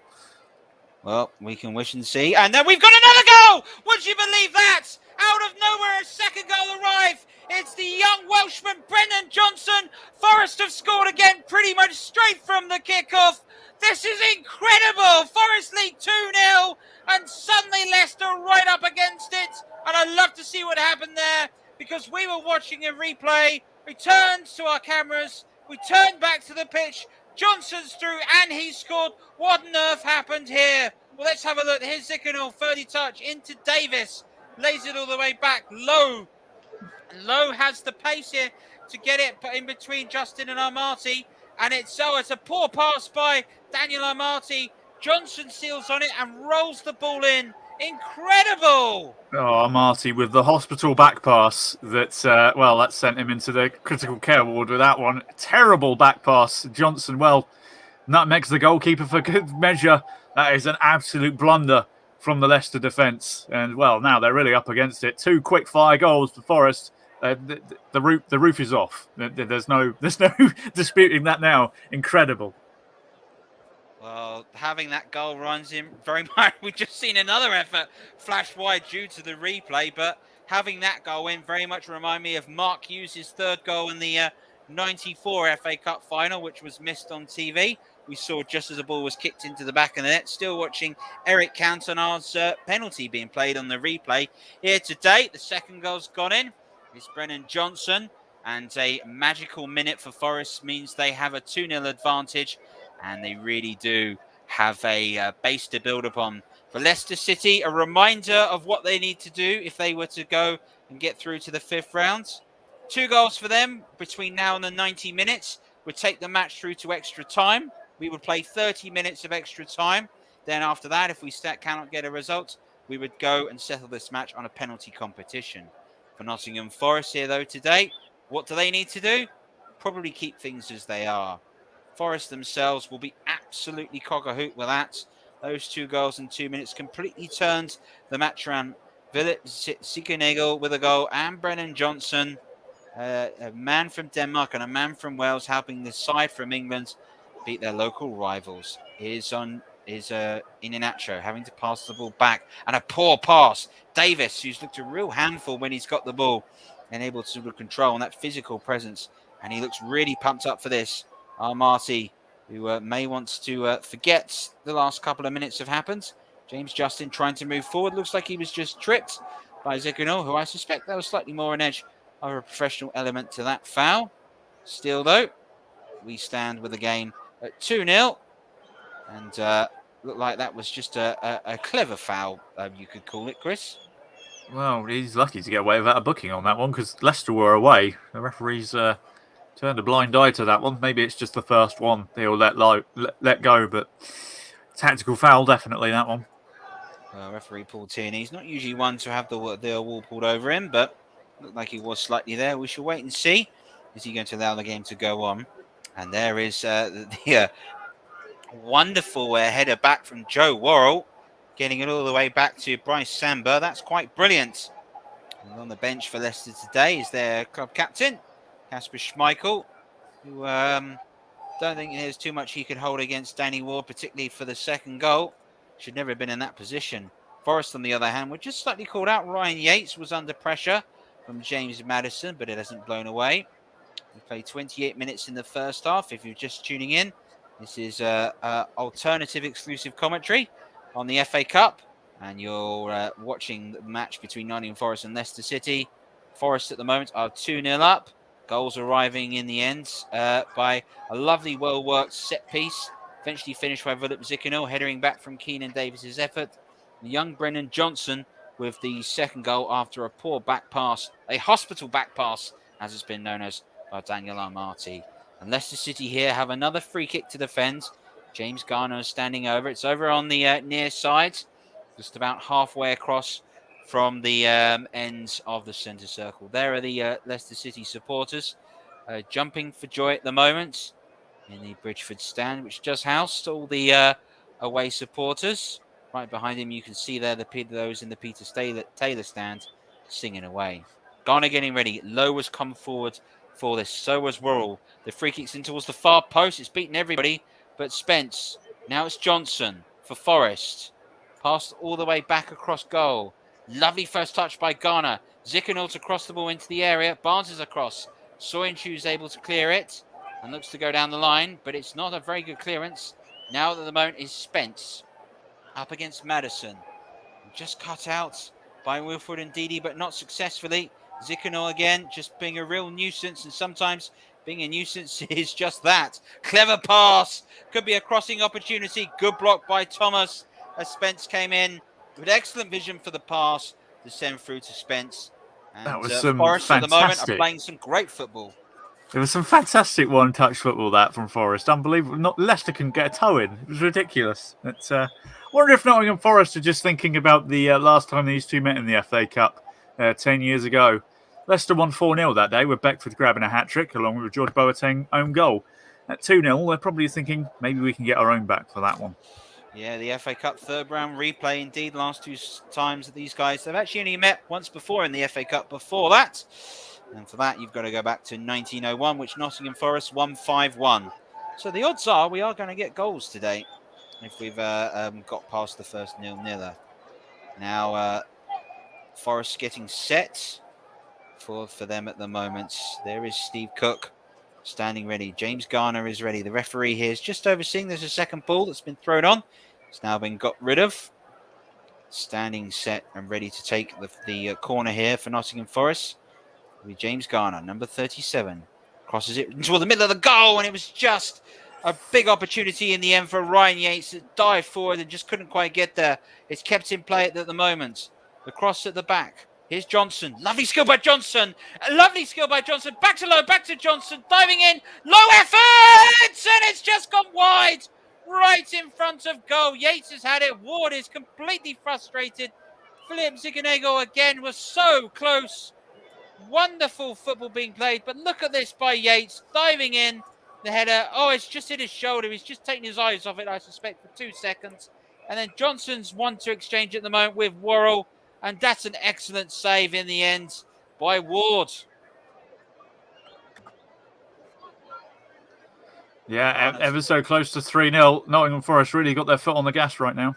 Well, we can wish and see. And then we've got another goal! Would you believe that? Out of nowhere, a second goal arrived. It's the young Welshman, Brendan Johnson. Forest have scored again pretty much straight from the kickoff. This is incredible. Forest lead 2-0. And suddenly Leicester I'd love to see what happened there because we were watching a replay. We turned to our cameras. We turned back to the pitch. Johnson's through and he scored. What on earth happened here? Well, let's have a look. Here's Zickenall, 30 touch into Davis. Lays it all the way back. Lowe has the pace here to get it in between Justin and Armati. And it's a poor pass by Daniel Armati. Johnson seals on it and rolls the ball in. Incredible! Oh, Marty with the hospital back pass that sent him into the critical care ward with that one. Terrible back pass. Johnson, nutmegs the goalkeeper for good measure. That is an absolute blunder from the Leicester defence. And, now they're really up against it. 2 quick fire goals for Forest. The roof is off. There's no disputing that now. Incredible. Well, having that goal runs him very much. We've just seen another effort flash wide due to the replay, but having that goal in very much remind me of Mark Hughes' third goal in the 94 FA Cup final, which was missed on TV. We saw just as the ball was kicked into the back of the net. Still watching Eric Cantona's penalty being played on the replay. Here to date, the second goal's gone in. It's Brennan Johnson, and a magical minute for Forest means they have a 2-0 advantage. And they really do have a base to build upon. For Leicester City, a reminder of what they need to do if they were to go and get through to the 5th round. 2 goals for them between now and the 90 minutes would take the match through to extra time. We would play 30 minutes of extra time. Then after that, if we cannot get a result, we would go and settle this match on a penalty competition. For Nottingham Forest here, though, today, what do they need to do? Probably keep things as they are. Forest themselves will be absolutely cock-a-hoot with that. Those 2 goals in 2 minutes completely turned the match around. Philip Zickenall with a goal and Brennan Johnson, a man from Denmark and a man from Wales, helping the side from England beat their local rivals. Is Iheanacho having to pass the ball back, and a poor pass. Davis, who's looked a real handful when he's got the ball and able to control and that physical presence, and he looks really pumped up for this. Armati, who may want to forget the last couple of minutes have happened. James Justin trying to move forward. Looks like he was just tripped by Zickenall, who I suspect there was slightly more an edge of a professional element to that foul. Still, though, we stand with the game at 2-0. And looked like that was just a clever foul, you could call it, Chris. Well, he's lucky to get away without a booking on that one because Leicester were away. The referees turned a blind eye to that one. Maybe it's just the first one they'll let go, but tactical foul, definitely that one. Referee Paul Tierney, he's not usually one to have the wall pulled over him, but looked like he was slightly there. We shall wait and see. Is he going to allow the game to go on? And there is the wonderful header back from Joe Worrell, getting it all the way back to Bryce Samba. That's quite brilliant. And on the bench for Leicester today is their club captain, Kasper Schmeichel, who don't think there's too much he could hold against Danny Ward, particularly for the second goal. Should never have been in that position. Forest, on the other hand, were just slightly called out. Ryan Yates was under pressure from James Maddison, but it hasn't blown away. We played 28 minutes in the first half. If you're just tuning in, this is alternative exclusive commentary on the FA Cup, and you're watching the match between Nottingham Forest and Leicester City. Forest at the moment are 2-0 up. Goals arriving in the end by a lovely, well-worked set piece. Eventually finished by Philip Zickenall, headering back from Keenan Davis's effort. The young Brennan Johnson with the second goal after a poor back pass, a hospital back pass, as it's been known as, by Daniel Armati. And Leicester City here have another free kick to defend. James Garner is standing over. It's over on the near side, just about halfway across from the ends of the centre circle. There are the Leicester City supporters jumping for joy at the moment in the Bridgeford stand, which just housed all the away supporters. Right behind him, you can see there those in the Peter Taylor stand singing away. Garner getting ready. Lowe has come forward for this. So was Worrell. The free kick's in towards the far post. It's beaten everybody but Spence. Now it's Johnson for Forest. Passed all the way back across goal. Lovely first touch by Garner. Zickenall to cross the ball into the area. Barnes is across. Soyuncu's able to clear it and looks to go down the line, but it's not a very good clearance. Now at the moment is Spence up against Maddison. Just cut out by Wilfred and Didi, but not successfully. Zickenor again, just being a real nuisance, and sometimes being a nuisance is just that. Clever pass. Could be a crossing opportunity. Good block by Thomas as Spence came in with excellent vision for the pass to send through to Spence. And That was some Forest at the moment are fantastic. playing some great football. It was some fantastic one-touch football that from Forest. Unbelievable. Not Leicester can get a toe in. It was ridiculous. It's wonder if Nottingham Forest are just thinking about the last time these two met in the FA Cup 10 years ago. Leicester won 4-0 that day with Beckford grabbing a hat-trick along with George Boateng own goal. At 2-0, they're probably thinking maybe we can get our own back for that one. Yeah, the FA Cup third round replay indeed. Last two times that these guys have actually only met once before in the FA Cup before that. And for that, you've got to go back to 1901, which Nottingham Forest won 5-1. So the odds are we are going to get goals today if we've got past the first nil-niller. Now, Forest getting set for them at the moment. There is Steve Cook standing ready. James Garner is ready. The referee here is just overseeing. There's a second ball that's been thrown on. It's now been got rid of. Standing set and ready to take the corner here for Nottingham Forest. With James Garner, number 37. Crosses it into the middle of the goal, and it was just a big opportunity in the end for Ryan Yates that dived forward and just couldn't quite get there. It's kept in play at the moment. The cross at the back. Here's Johnson. Lovely skill by Johnson. A lovely skill by Johnson. Back to low, back to Johnson. Diving in. Low effort! And it's just gone wide. Right in front of goal. Yates has had it. Ward is completely frustrated. Philip Ziganego again was so close. Wonderful football being played. But look at this by Yates. Diving in. The header. Oh, it's just hit his shoulder. He's just taking his eyes off it, I suspect, for 2 seconds. And then Johnson's 1-2 exchange at the moment with Worrell. And that's an excellent save in the end by Ward. Yeah, ever so close to 3-0. Nottingham Forest really got their foot on the gas right now.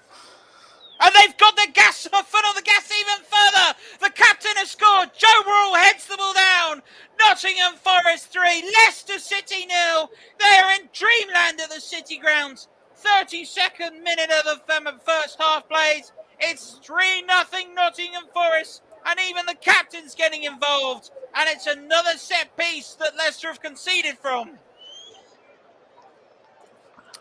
And they've got their foot on the gas even further. The captain has scored. Joe Worrell heads the ball down. Nottingham Forest 3, Leicester City 0. They're in dreamland at the City Ground. 32nd minute of the first half played. It's 3-0 Nottingham Forest, and even the captain's getting involved. And it's another set piece that Leicester have conceded from.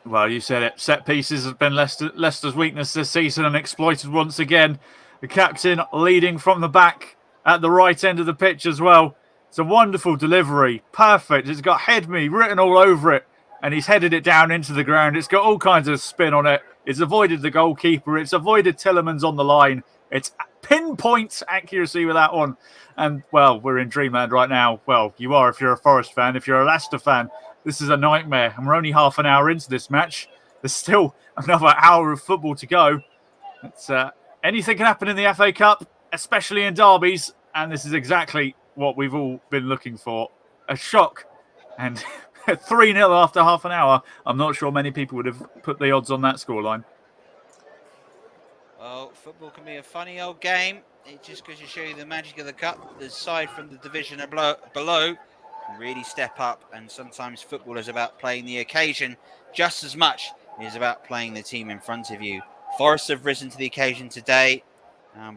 Well, you said it. Set pieces have been Leicester's weakness this season and exploited once again. The captain leading from the back at the right end of the pitch as well. It's a wonderful delivery. Perfect. It's got "head me" written all over it. And he's headed it down into the ground. It's got all kinds of spin on it. It's avoided the goalkeeper. It's avoided Tillemans on the line. It's pinpoint accuracy with that one. And, well, we're in dreamland right now. Well, you are if you're a Forest fan. If you're a Leicester fan, this is a nightmare. And we're only half an hour into this match. There's still another hour of football to go. It's, anything can happen in the FA Cup, especially in derbies. And this is exactly what we've all been looking for. A shock. And 3-0 after half an hour. I'm not sure many people would have put the odds on that scoreline. Well, football can be a funny old game. It just goes to show you the magic of the cup. The side from the division below can really step up. And sometimes football is about playing the occasion just as much as about playing the team in front of you. Forest have risen to the occasion today.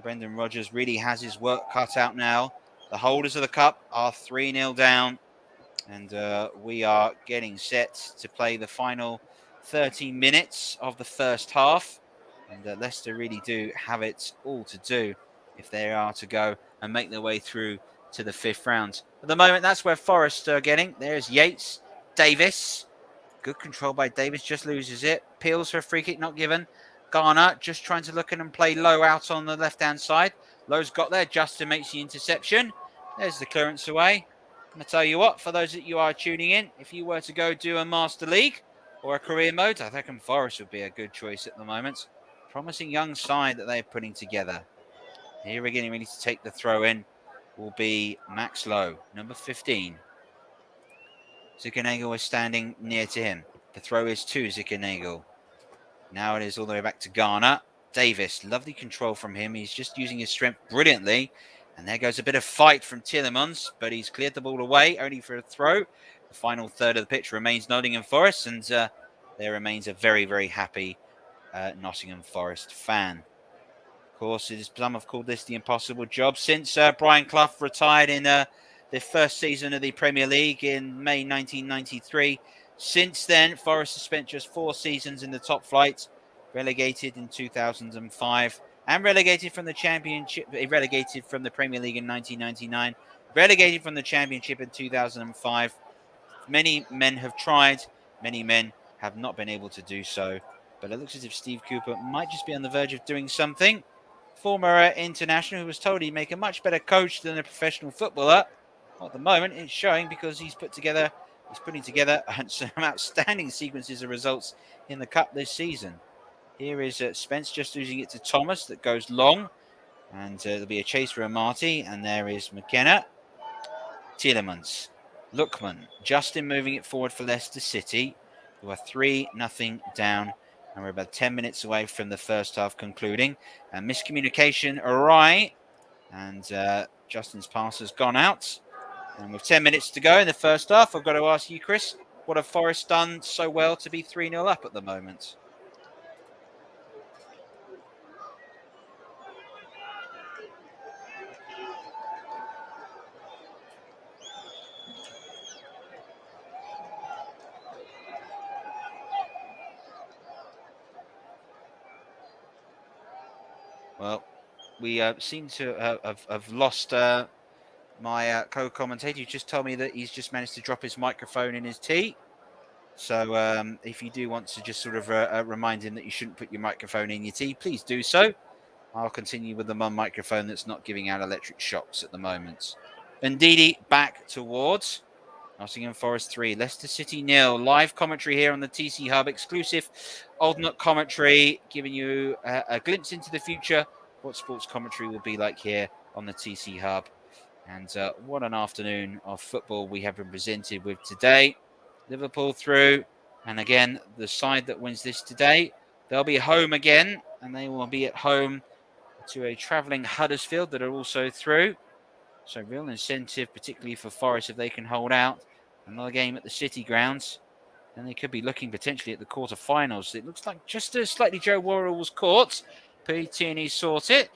Brendan Rodgers really has his work cut out now. The holders of the cup are 3-0 down. And we are getting set to play the final 30 minutes of the first half. And Leicester really do have it all to do if they are to go and make their way through to the fifth round. At the moment, that's where Forest are getting. There's Yates, Davis. Good control by Davis, just loses it. Peels for a free kick, not given. Garner just trying to look in and play Low out on the left-hand side. Low's got there. Justin makes the interception. There's the clearance away. And I tell you what, for those that you are tuning in, if you were to go do a Master League or a career mode, I think Forest would be a good choice at the moment. Promising young side that they're putting together. Here we're getting ready to take the throw in will be Max Lowe, number 15. Ziganego is standing near to him. The throw is to Ziganego. Now it is all the way back to Garner. Davis, lovely control from him. He's just using his strength brilliantly. And there goes a bit of fight from Tillemans, but he's cleared the ball away, only for a throw. The final third of the pitch remains Nottingham Forest, and there remains a very, very happy Nottingham Forest fan. course, some have called this the impossible job. Since Brian Clough retired in the first season of the Premier League in May 1993, since then, Forest has spent just 4 seasons in the top flight, relegated in 2005, and relegated from the Championship, relegated from the Premier League in 1999, relegated from the Championship in 2005. Many men have tried, many men have not been able to do so, but it looks as if Steve Cooper might just be on the verge of doing something. Former international who was told he'd make a much better coach than a professional footballer. Well, at the moment, it's showing because he's putting together some outstanding sequences of results in the cup this season. Here is Spence just losing it to Thomas that goes long, and there'll be a chase for Amati, and there is McKenna, Tielemans, Lookman, Justin moving it forward for Leicester City, who are 3-0 down, and we're about 10 minutes away from the first half concluding. And miscommunication awry, and Justin's pass has gone out. And with 10 minutes to go in the first half, I've got to ask you, Chris, what have Forest done so well to be 3-0 up at the moment? Well, we seem to have lost my co-commentator. Who just told me that he's just managed to drop his microphone in his tea. So if you do want to just sort of remind him that you shouldn't put your microphone in your tea, please do so. I'll continue with the microphone that's not giving out electric shocks at the moment. Ndidi back towards Nottingham Forest 3, Leicester City 0. Live commentary here on the TC Hub, exclusive Old Nut commentary, giving you a glimpse into the future, what sports commentary will be like here on the TC Hub. And what an afternoon of football we have been presented with today. Liverpool through, and again, the side that wins this today, they'll be home again, and they will be at home to a travelling Huddersfield that are also through. So real incentive, particularly for Forest, if they can hold out. Another game at the City grounds, and they could be looking potentially at the quarter-finals. It looks like just as slightly Joe Worrell was caught. P. Tierney sought it.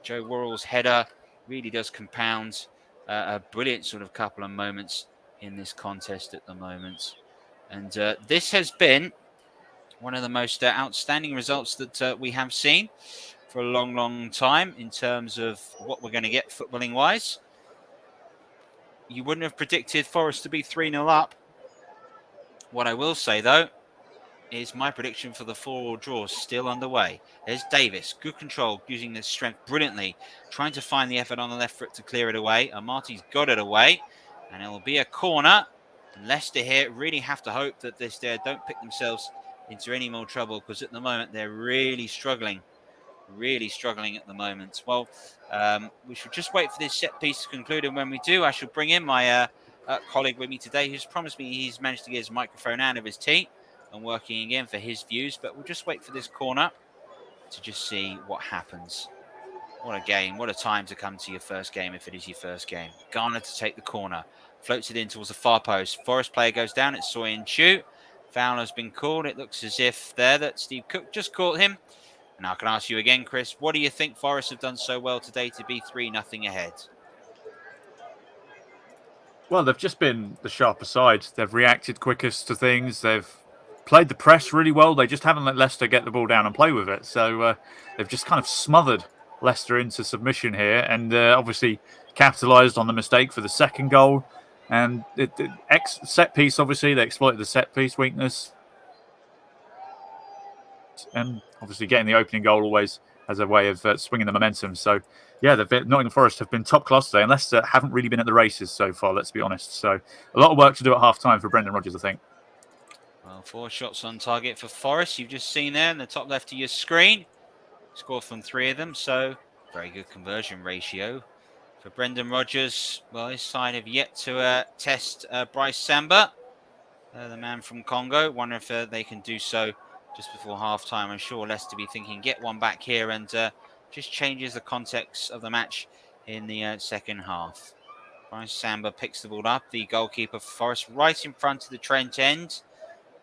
Joe Worrell's header really does compound a brilliant sort of couple of moments in this contest at the moment. And this has been one of the most outstanding results that we have seen for a long, long time in terms of what we're going to get footballing-wise. You wouldn't have predicted Forest to be 3-0 up. What I will say, though, is my prediction for the 4-4 draw is still underway. There's Davis, good control, using his strength brilliantly, trying to find the effort on the left foot to clear it away. Amati's got it away, and it will be a corner. And Leicester here really have to hope that this don't pick themselves into any more trouble, because at the moment they're really struggling at the moment. Well, we should just wait for this set piece to conclude, and when we do, I shall bring in my colleague with me today, who's promised me he's managed to get his microphone out of his tea and working again for his views. But we'll just wait for this corner to just see what happens. What a game, what a time to come to your first game, if it is your first game. Garner to take the corner, floats it in towards the far post. Forest player goes down, it's Soy Chu. Foul has been called. It looks as if there that Steve Cook just caught him. Now I can ask you again, Chris, what do you think Forest have done so well today to be 3-0 ahead? Well, they've just been the sharper side. They've reacted quickest to things. They've played the press really well. They just haven't let Leicester get the ball down and play with it. So they've just kind of smothered Leicester into submission here, and obviously capitalised on the mistake for the second goal. And set piece, obviously, they exploited the set piece weakness. And obviously getting the opening goal always has a way of swinging the momentum. So, yeah, Nottingham Forest have been top class today, and Leicester haven't really been at the races so far, let's be honest. So, a lot of work to do at half-time for Brendan Rodgers, I think. Well, 4 shots on target for Forest. You've just seen there in the top left of your screen. Scored from 3 of them, so very good conversion ratio for Brendan Rodgers. Well, his side have yet to test Bryce Samba, the man from Congo. Wonder if they can do so just before half-time. I'm sure Leicester be thinking, get one back here, and just changes the context of the match in the second half. Bryce Samba picks the ball up, the goalkeeper for Forest, right in front of the Trent end.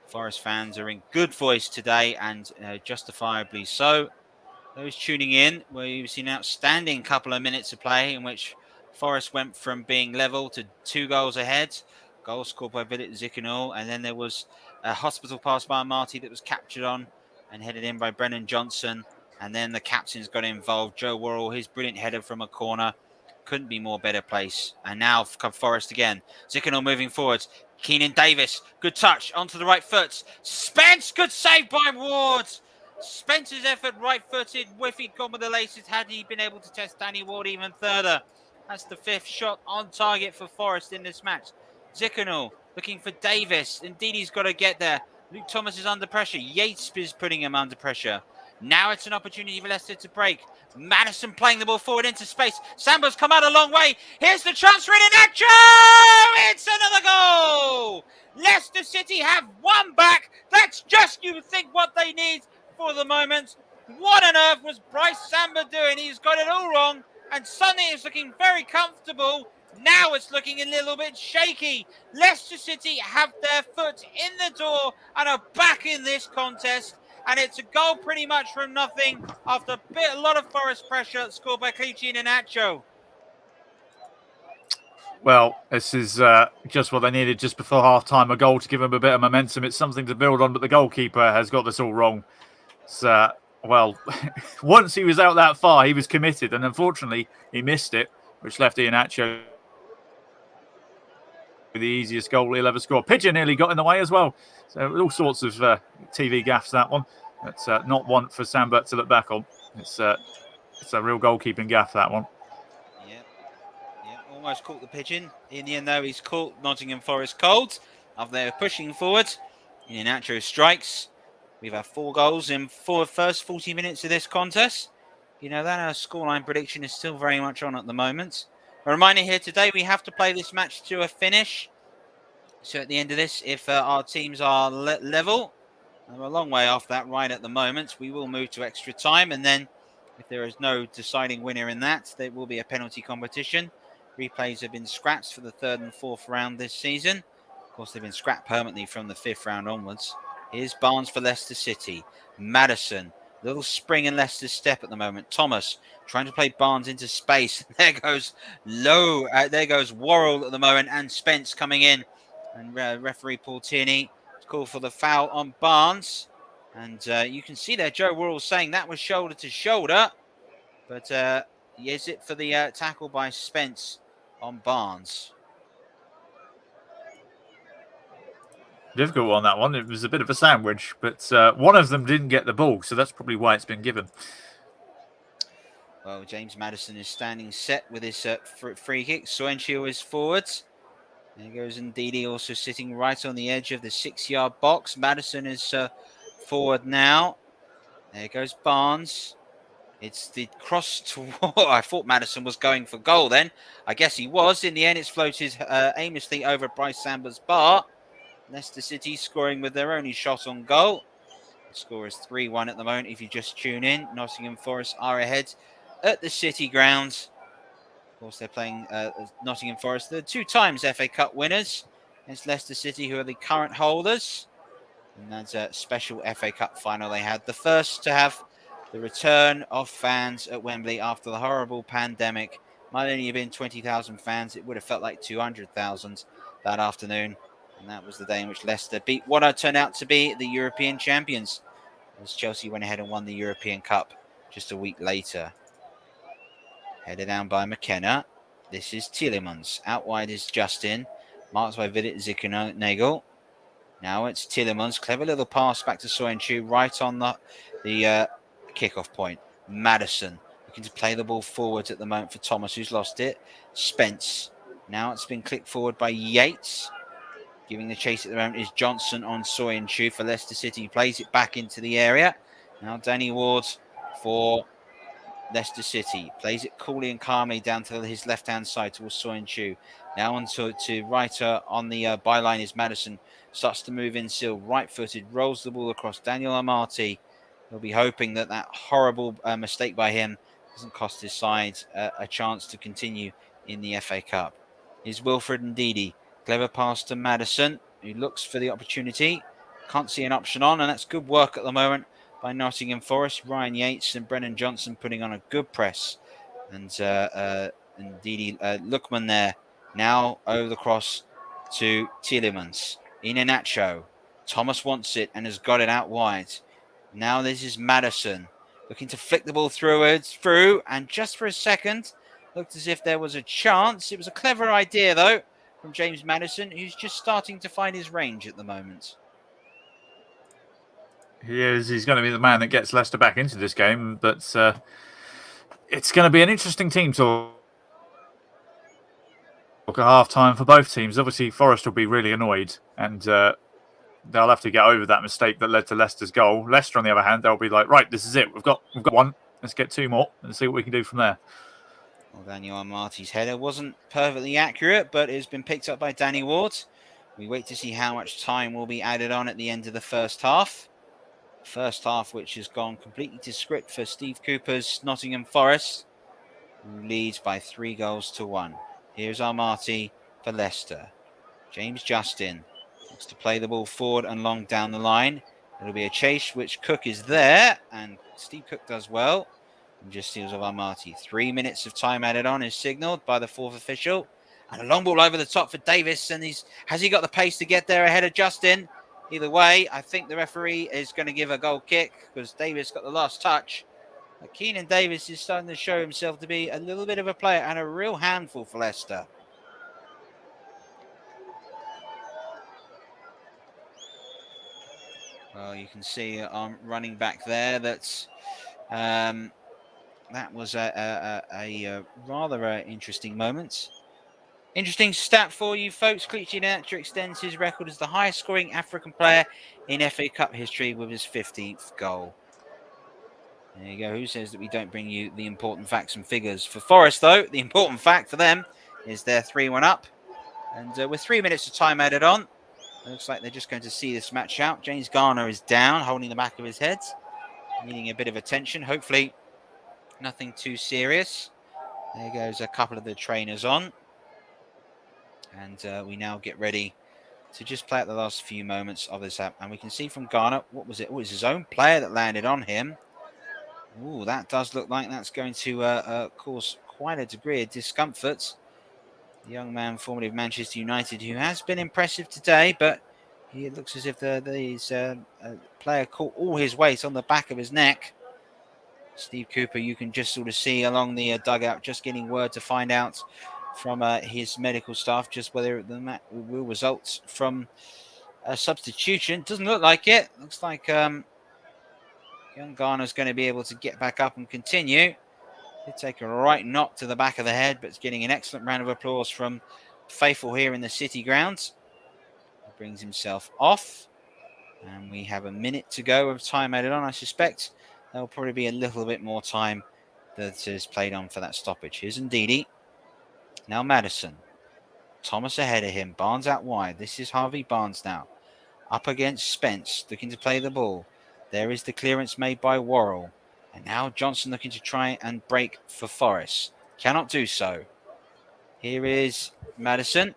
Forest fans are in good voice today, and justifiably so. Those tuning in, we've seen an outstanding couple of minutes of play in which Forest went from being level to 2 goals ahead. Goal scored by Vidit Zikanul, and then there was a hospital pass by Marty that was captured on and headed in by Brennan Johnson. And then the captains got involved. Joe Worrell, his brilliant header from a corner. Couldn't be more better place. And now come Forest again. Zikanul moving forwards. Keenan Davis, good touch onto the right foot. Spence, good save by Ward. Spencer's effort, right-footed. If he'd gone with the laces, had he been able to test Danny Ward even further. That's the 5th shot on target for Forest in this match. Zikanul looking for Davis. Indeed, he's got to get there. Luke Thomas is under pressure. Yates is putting him under pressure. Now it's an opportunity for Leicester to break. Madison playing the ball forward into space. Sambo's come out a long way. Here's the chance for Iheanacho! It's another goal! Leicester City have one back. That's just, you think, what they need for the moment. What on earth was Bryce Samba doing? He's got it all wrong. And suddenly it's looking very comfortable. Now it's looking a little bit shaky. Leicester City have their foot in the door and are back in this contest. And it's a goal pretty much from nothing after a lot of Forest pressure scored by Clichy and Nacho. Well, this is just what they needed just before half-time, a goal to give them a bit of momentum. It's something to build on, but the goalkeeper has got this all wrong. So, well, once he was out that far, he was committed, and unfortunately, he missed it, which left Iheanacho the easiest goal he'll ever score. Pigeon nearly got in the way as well. So all sorts of TV gaffes, that one. That's not one for Samba to look back on. It's a real goalkeeping gaff, that one. Yeah, almost caught the pigeon. In the end, though, he's caught Nottingham Forest cold. After they're pushing forward, Iheanacho strikes. We've had 4 goals in the first 40 minutes of this contest. You know, that our scoreline prediction is still very much on at the moment. A reminder here today, we have to play this match to a finish. So at the end of this, if our teams are level, and we're a long way off that right at the moment, we will move to extra time. And then if there is no deciding winner in that, there will be a penalty competition. Replays have been scrapped for the 3rd and 4th round this season. Of course, they've been scrapped permanently from the 5th round onwards. Here's Barnes for Leicester City. Madison. Little spring in Leicester's step at the moment. Thomas trying to play Barnes into space. There goes there goes Worrell at the moment, and Spence coming in. And referee Paul Tierney called for the foul on Barnes. And you can see there Joe Worrell saying that was shoulder to shoulder. But is it for the tackle by Spence on Barnes? Difficult on that one. It was a bit of a sandwich, but one of them didn't get the ball, so that's probably why it's been given. Well, James Madison is standing set with his free kick. Soenchio is forwards. There goes Ndidi also sitting right on the edge of the 6-yard box. Madison is forward now. There goes Barnes. It's the cross to... I thought Madison was going for goal then. I guess he was. In the end, it's floated aimlessly over Bryce Samba's bar. Leicester City scoring with their only shot on goal. The score is 3-1 at the moment if you just tune in. Nottingham Forest are ahead at the City grounds. Of course, they're playing Nottingham Forest. They're 2 times FA Cup winners. It's Leicester City who are the current holders. And that's a special FA Cup final they had. The first to have the return of fans at Wembley after the horrible pandemic. Might only have been 20,000 fans. It would have felt like 200,000 that afternoon. And that was the day in which Leicester beat what turned out to be the European champions, as Chelsea went ahead and won the European Cup just a week later. Headed down by McKenna. This is Tielemans. Out wide is Justin. Marked by Vidit Zikanul. Now it's Tielemans. Clever little pass back to Soenchio right on the kickoff point. Madison looking to play the ball forward at the moment for Thomas, who's lost it. Spence. Now it's been clicked forward by Yates. Giving the chase at the moment is Johnson on Soenchio for Leicester City. He plays it back into the area. Now Danny Ward for Leicester City. Plays it coolly and calmly down to his left-hand side towards Soenchio. Now on to Reiter on the byline is Madison. Starts to move in still. Right-footed. Rolls the ball across. Daniel Amati. He'll be hoping that horrible mistake by him doesn't cost his side a chance to continue in the FA Cup. Here's Wilfred Ndidi. Clever pass to Madison, who looks for the opportunity. Can't see an option on, and that's good work at the moment by Nottingham Forest. Ryan Yates and Brennan Johnson putting on a good press. And Didi Lookman there. Now over the cross to Tielemans. Iheanacho. Thomas wants it and has got it out wide. Now this is Madison looking to flick the ball through, and just for a second looked as if there was a chance. It was a clever idea though from James Madison, who's just starting to find his range at the moment. He is. He's going to be the man that gets Leicester back into this game, but it's going to be an interesting team talk at half time for both teams. Obviously, Forest will be really annoyed, and they'll have to get over that mistake that led to Leicester's goal. Leicester, on the other hand, they'll be like, right, this is it. We've got one. Let's get two more and see what we can do from there. Well, Daniel Amati's header wasn't perfectly accurate, but it's been picked up by Danny Ward. We wait to see how much time will be added on at the end of the first half. First half, which has gone completely to script for Steve Cooper's Nottingham Forest, who leads by 3-1. Here's Amati for Leicester. James Justin looks to play the ball forward and long down the line. It'll be a chase, which Cook is there, and Steve Cook does well. And just steals of Amati. 3 minutes of time added on is signalled by the fourth official. And a long ball over the top for Davis. And has he got the pace to get there ahead of Justin? Either way, I think the referee is going to give a goal kick because Davis got the last touch. But Keenan Davis is starting to show himself to be a little bit of a player and a real handful for Leicester. Well, you can see running back there that was a rather interesting moment. Interesting stat for you folks. Clichy Iheanacho extends his record as the highest scoring African player in FA Cup history with his 15th goal. There you go. Who says that we don't bring you the important facts and figures? For Forest, though, the important fact for them is they're 3-1 up. And with 3 minutes of time added on, it looks like they're just going to see this match out. James Garner is down, holding the back of his head, needing a bit of attention. Hopefully, nothing too serious. There goes a couple of the trainers on. And we now get ready to just play out the last few moments of this app. And we can see from Garner, what was it? Oh, it's his own player that landed on him. Oh, that does look like that's going to cause quite a degree of discomfort. The young man formerly of Manchester United, who has been impressive today, but it looks as if the player caught all his weight on the back of his neck. Steve Cooper, you can just sort of see along the dugout, just getting word to find out from his medical staff just whether the match will result from a substitution. Doesn't look like it. Looks like young Garner's going to be able to get back up and continue. Did take a right knock to the back of the head, but it's getting an excellent round of applause from faithful here in the City grounds. He brings himself off, and we have a minute to go of time added on. I suspect there'll probably be a little bit more time that is played on for that stoppage. Here's Ndidi. Now Madison. Thomas ahead of him. Barnes out wide. This is Harvey Barnes now. Up against Spence, looking to play the ball. There is the clearance made by Worrell. And now Johnson looking to try and break for Forest. Cannot do so. Here is Madison.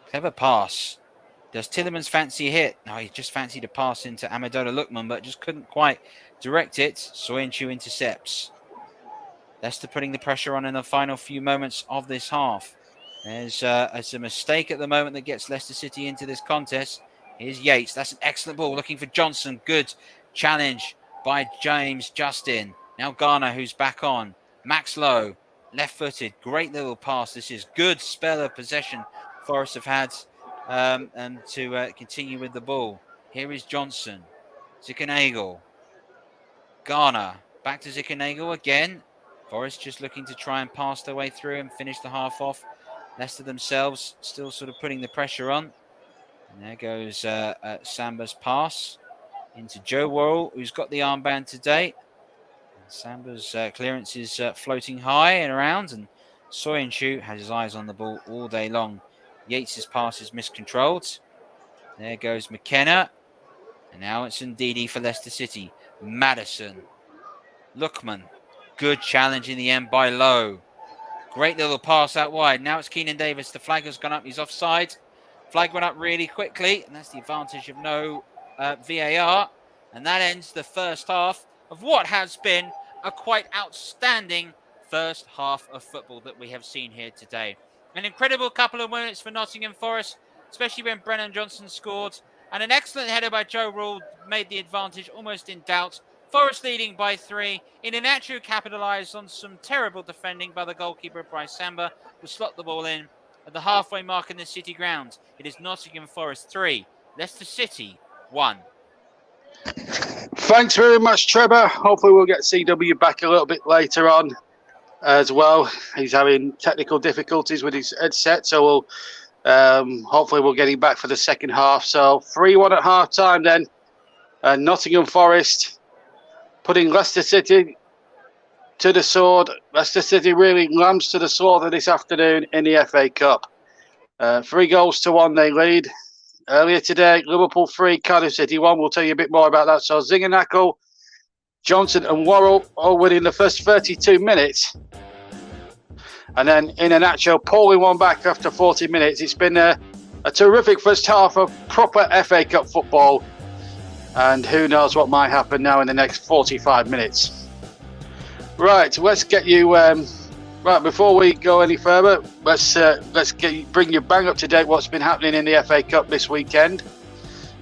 Clever pass. Does Tielemans fancy a hit? No, he just fancied a pass into Amadou Lookman, but just couldn't quite direct it. Soyuncu intercepts. Leicester putting the pressure on in the final few moments of this half. There's a mistake at the moment that gets Leicester City into this contest. Here's Yates. That's an excellent ball. Looking for Johnson. Good challenge by James Justin. Now Garner, who's back on. Max Lowe, left-footed. Great little pass. This is good spell of possession Forest have had and to continue with the ball. Here is Johnson. Zickernagel. Garner. Back to Zickernagel again. Forest just looking to try and pass their way through and finish the half off. Leicester themselves still sort of putting the pressure on. And there goes Samba's pass into Joe Worrell, who's got the armband today. And Samba's clearance is floating high and around, and Soyuncu has his eyes on the ball all day long. Yates' pass is miscontrolled. There goes McKenna. And now it's Ndidi for Leicester City. Madison. Lookman. Good challenge in the end by Lowe. Great little pass out wide. Now it's Keenan Davis. The flag has gone up. He's offside. Flag went up really quickly, and that's the advantage of no VAR. And that ends the first half of what has been a quite outstanding first half of football that we have seen here today. An incredible couple of minutes for Nottingham Forest, especially when Brennan Johnson scored. And an excellent header by Joe Rule made the advantage almost in doubt. Forest leading by 3. Iheanacho capitalised on some terrible defending by the goalkeeper Bryce Samba, who slot the ball in at the halfway mark in the City ground. It is Nottingham Forest 3, Leicester City 1. Thanks very much, Trevor. Hopefully we'll get CW back a little bit later on as well. He's having technical difficulties with his headset, so we'll hopefully we'll get him back for the second half. So 3-1 at half time then. Nottingham Forest putting Leicester City to the sword. Leicester City really lambs to the slaughter this afternoon in the FA Cup. 3-1 they lead. Earlier today, Liverpool 3, Cardiff City 1. We'll tell you a bit more about that. So Iheanacho, Johnson and Worrell all within the first 32 minutes. And then Iheanacho pulling one back after 40 minutes. It's been a terrific first half of proper FA Cup football. And who knows what might happen now in the next 45 minutes. Right, let's get you... Right, before we go any further, let's bring you bang up to date what's been happening in the FA Cup this weekend.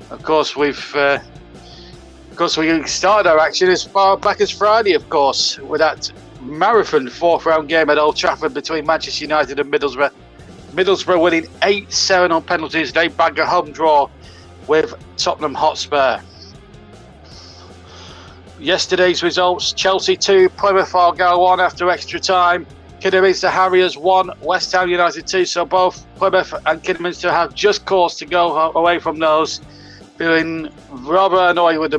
Of course, we started our action as far back as Friday, of course, with that marathon fourth round game at Old Trafford between Manchester United and Middlesbrough. Middlesbrough winning 8-7 on penalties. They bagged a home draw with Tottenham Hotspur. Yesterday's results: Chelsea 2, Plymouth Argyle 1 after extra time. Kidderminster Harriers 1, West Ham United 2. So both Plymouth and Kidderminster have just cause to go away from those, feeling rather annoyed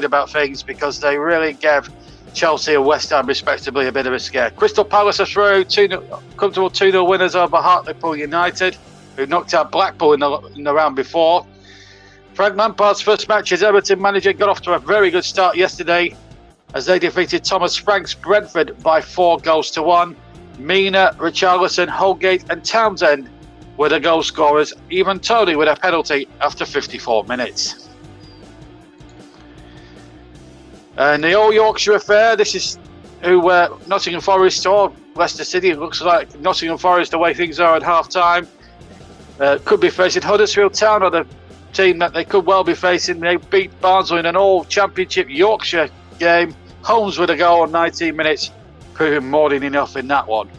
about things because they really gave Chelsea and West Ham respectively a bit of a scare. Crystal Palace are through, comfortable 2-0 winners over Hartlepool United, who knocked out Blackpool in the round before. Frank Lampard's first match as Everton manager got off to a very good start yesterday as they defeated Thomas Frank's Brentford by 4-1. Mina, Richarlison, Holgate and Townsend were the goal scorers, even Tony with a penalty after 54 minutes. And the All Yorkshire affair, this is who Nottingham Forest or Leicester City, it looks like Nottingham Forest the way things are at half-time, could be facing Huddersfield Town, or the team that they could well be facing. They beat Barnsley in an all-championship Yorkshire game. Holmes with a goal on 19 minutes, proving more than enough in that one.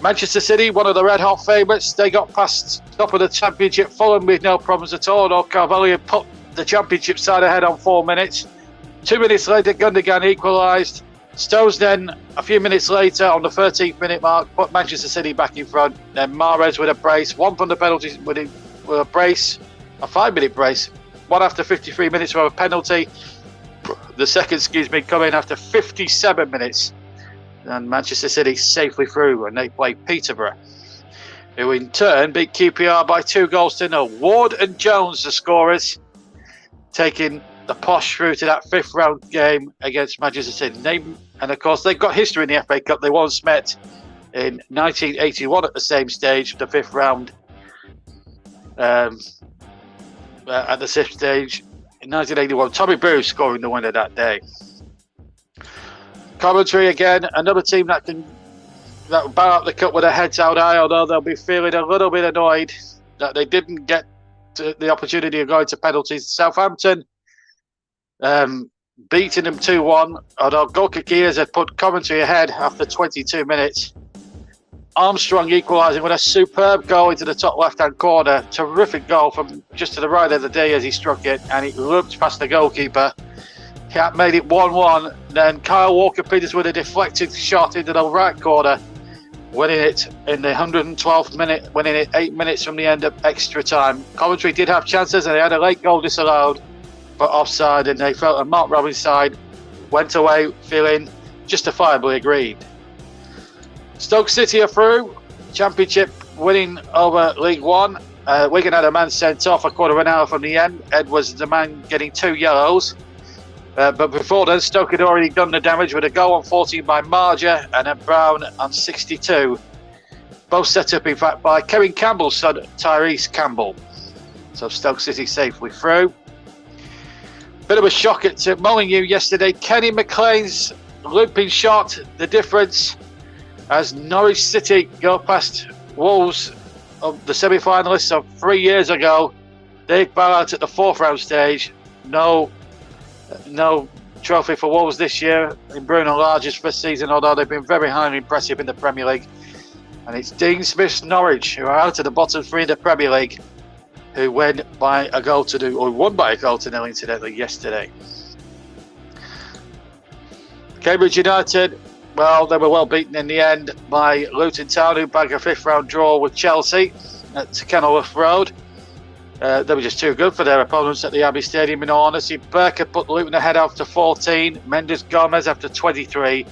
Manchester City, one of the red-hot favourites, they got past top of the championship Fulham with no problems at all. Or Carvalho put the championship side ahead on 4 minutes. 2 minutes later, Gundogan equalised. Stones then, a few minutes later, on the 13th minute mark, put Manchester City back in front. Then Mahrez with a brace, one from the penalties with a brace, a 5-minute brace, one after 53 minutes for a penalty. The second, coming after 57 minutes. And Manchester City safely through, and they play Peterborough, who in turn beat QPR by 2-0. Ward and Jones, the scorers, taking the posh through to that fifth round game against Manchester City. And of course, they've got history in the FA Cup. They once met in 1981 at the same stage, the fifth round. At the sixth stage in 1981, Tommy Bruce scoring the winner that day. Coventry again, another team that will bow out the cup with their heads held high, although they'll be feeling a little bit annoyed that they didn't get the opportunity of going to penalties. Southampton beating them 2-1, although Gorka Gears had put Coventry ahead after 22 minutes. Armstrong equalising with a superb goal into the top left-hand corner. Terrific goal from just to the right of the day as he struck it, and it looked past the goalkeeper. Cat made it 1-1. Then Kyle Walker-Peters with a deflected shot into the right corner, winning it in the 112th minute, winning it 8 minutes from the end of extra time. Coventry did have chances, and they had a late goal disallowed for offside, and they felt that Mark Robbins' side went away feeling justifiably aggrieved. Stoke City are through, championship winning over League One. Wigan had a man sent off a quarter of an hour from the end. Ed was the man getting 2 yellows. But before then, Stoke had already done the damage with a goal on 14 by Marger and a Brown on 62. Both set up, in fact, by Kevin Campbell's son, Tyrese Campbell. So Stoke City safely through. Bit of a shock at Molineux yesterday. Kenny McLean's looping shot, the difference as Norwich City go past Wolves of the semi-finalists of 3 years ago. They bow out at the fourth round stage. No trophy for Wolves this year in Bruno Lage's first season, although they've been very highly impressive in the Premier League. And it's Dean Smith's Norwich, who are out of the bottom three in the Premier League, who won by a goal to nil, incidentally, yesterday. Cambridge United, well, they were well beaten in the end by Luton Town, who bagged a fifth round draw with Chelsea at Kenilworth Road. They were just too good for their opponents at the Abbey Stadium, in all honesty. Burker put Luton ahead after 14, Mendes Gomez after 23,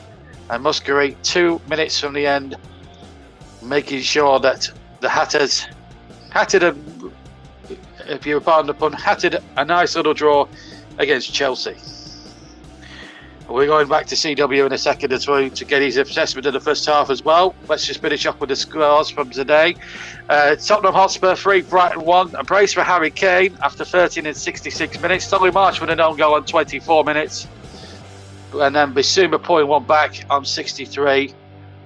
and Muskerry 2 minutes from the end, making sure that the Hatters hatted if you pardon the pun, hatted a nice little draw against Chelsea. We're going back to CW in a second as well to get his assessment of the first half as well. Let's just finish off with the scores from today. Tottenham Hotspur 3, Brighton 1. A brace for Harry Kane after 13 and 66 minutes. Solly March with an own goal on 24 minutes. And then Bissouma pulling one back on 63.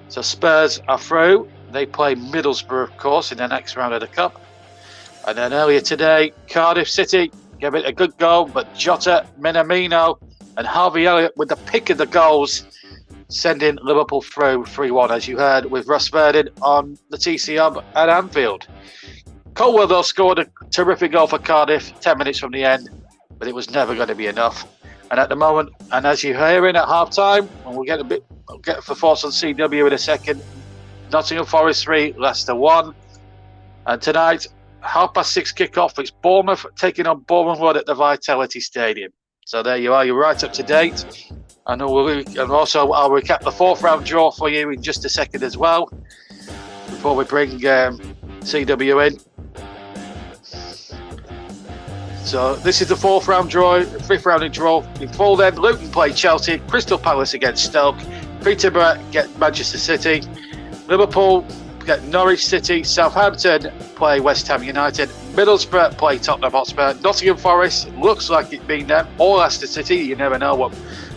So Spurs are through. They play Middlesbrough, of course, in the next round of the Cup. And then earlier today, Cardiff City gave it a good goal, but Jota, Minamino and Harvey Elliott with the pick of the goals, sending Liverpool through 3-1, as you heard, with Ross Verdon on the TC Hub at Anfield. Colwell, though, scored a terrific goal for Cardiff 10 minutes from the end, but it was never going to be enough. And at the moment, and as you're hearing at half-time, and we'll get the thoughts on CW in a second, Nottingham Forest 3, Leicester 1. And tonight, 6:30 kick-off, it's Bournemouth taking on Bournemouth Wood at the Vitality Stadium. So there you are, you're right up to date. And also I'll recap the fourth round draw for you in just a second as well, before we bring CW in. So this is the fifth round draw. Before then, Luton play Chelsea, Crystal Palace against Stoke, Peterborough get Manchester City, Liverpool get Norwich City, Southampton play West Ham United, Middlesbrough play Tottenham Hotspur, Nottingham Forest looks like it's been them, or Leicester City. You never know what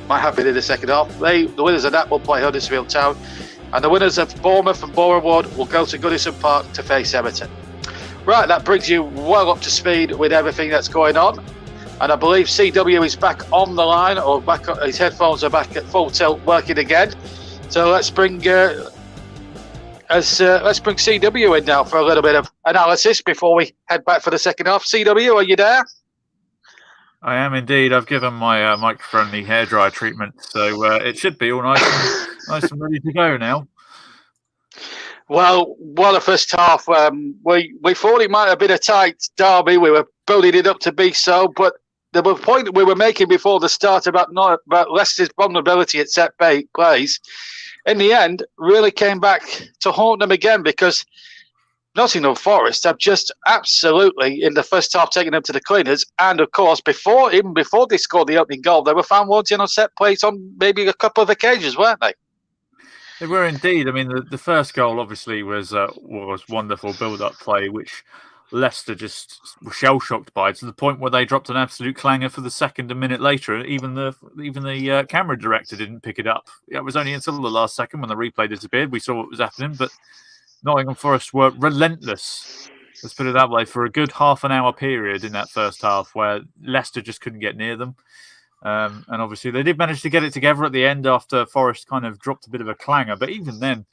might happen in the second half. The winners of that will play Huddersfield Town, and the winners of Bournemouth and Boreham Wood will go to Goodison Park to face Everton. Right, that brings you well up to speed with everything that's going on, and I believe CW is back on the line, or his headphones are back at full tilt working again. So let's bring CW in now for a little bit of analysis before we head back for the second half. CW, are you there? I am indeed. I've given my microphone the hairdryer treatment, so it should be all nice and ready to go now. Well, the first half, we thought it might have been a tight derby. We were building it up to be so, but the point that we were making before the start about Leicester's vulnerability at set plays, in the end, really came back to haunt them again, because Nottingham Forest have just absolutely, in the first half, taken them to the cleaners. And, of course, even before they scored the opening goal, they were found wanting on set plays on maybe a couple of occasions, weren't they? They were indeed. I mean, the first goal, obviously, was wonderful build-up play, which Leicester just were shell-shocked by, to the point where they dropped an absolute clanger for the second a minute later. Even the camera director didn't pick it up. It was only until the last second, when the replay disappeared, we saw what was happening. But Nottingham Forest were relentless, let's put it that way, for a good half an hour period in that first half, where Leicester just couldn't get near them. And obviously they did manage to get it together at the end after Forest kind of dropped a bit of a clanger. But even then,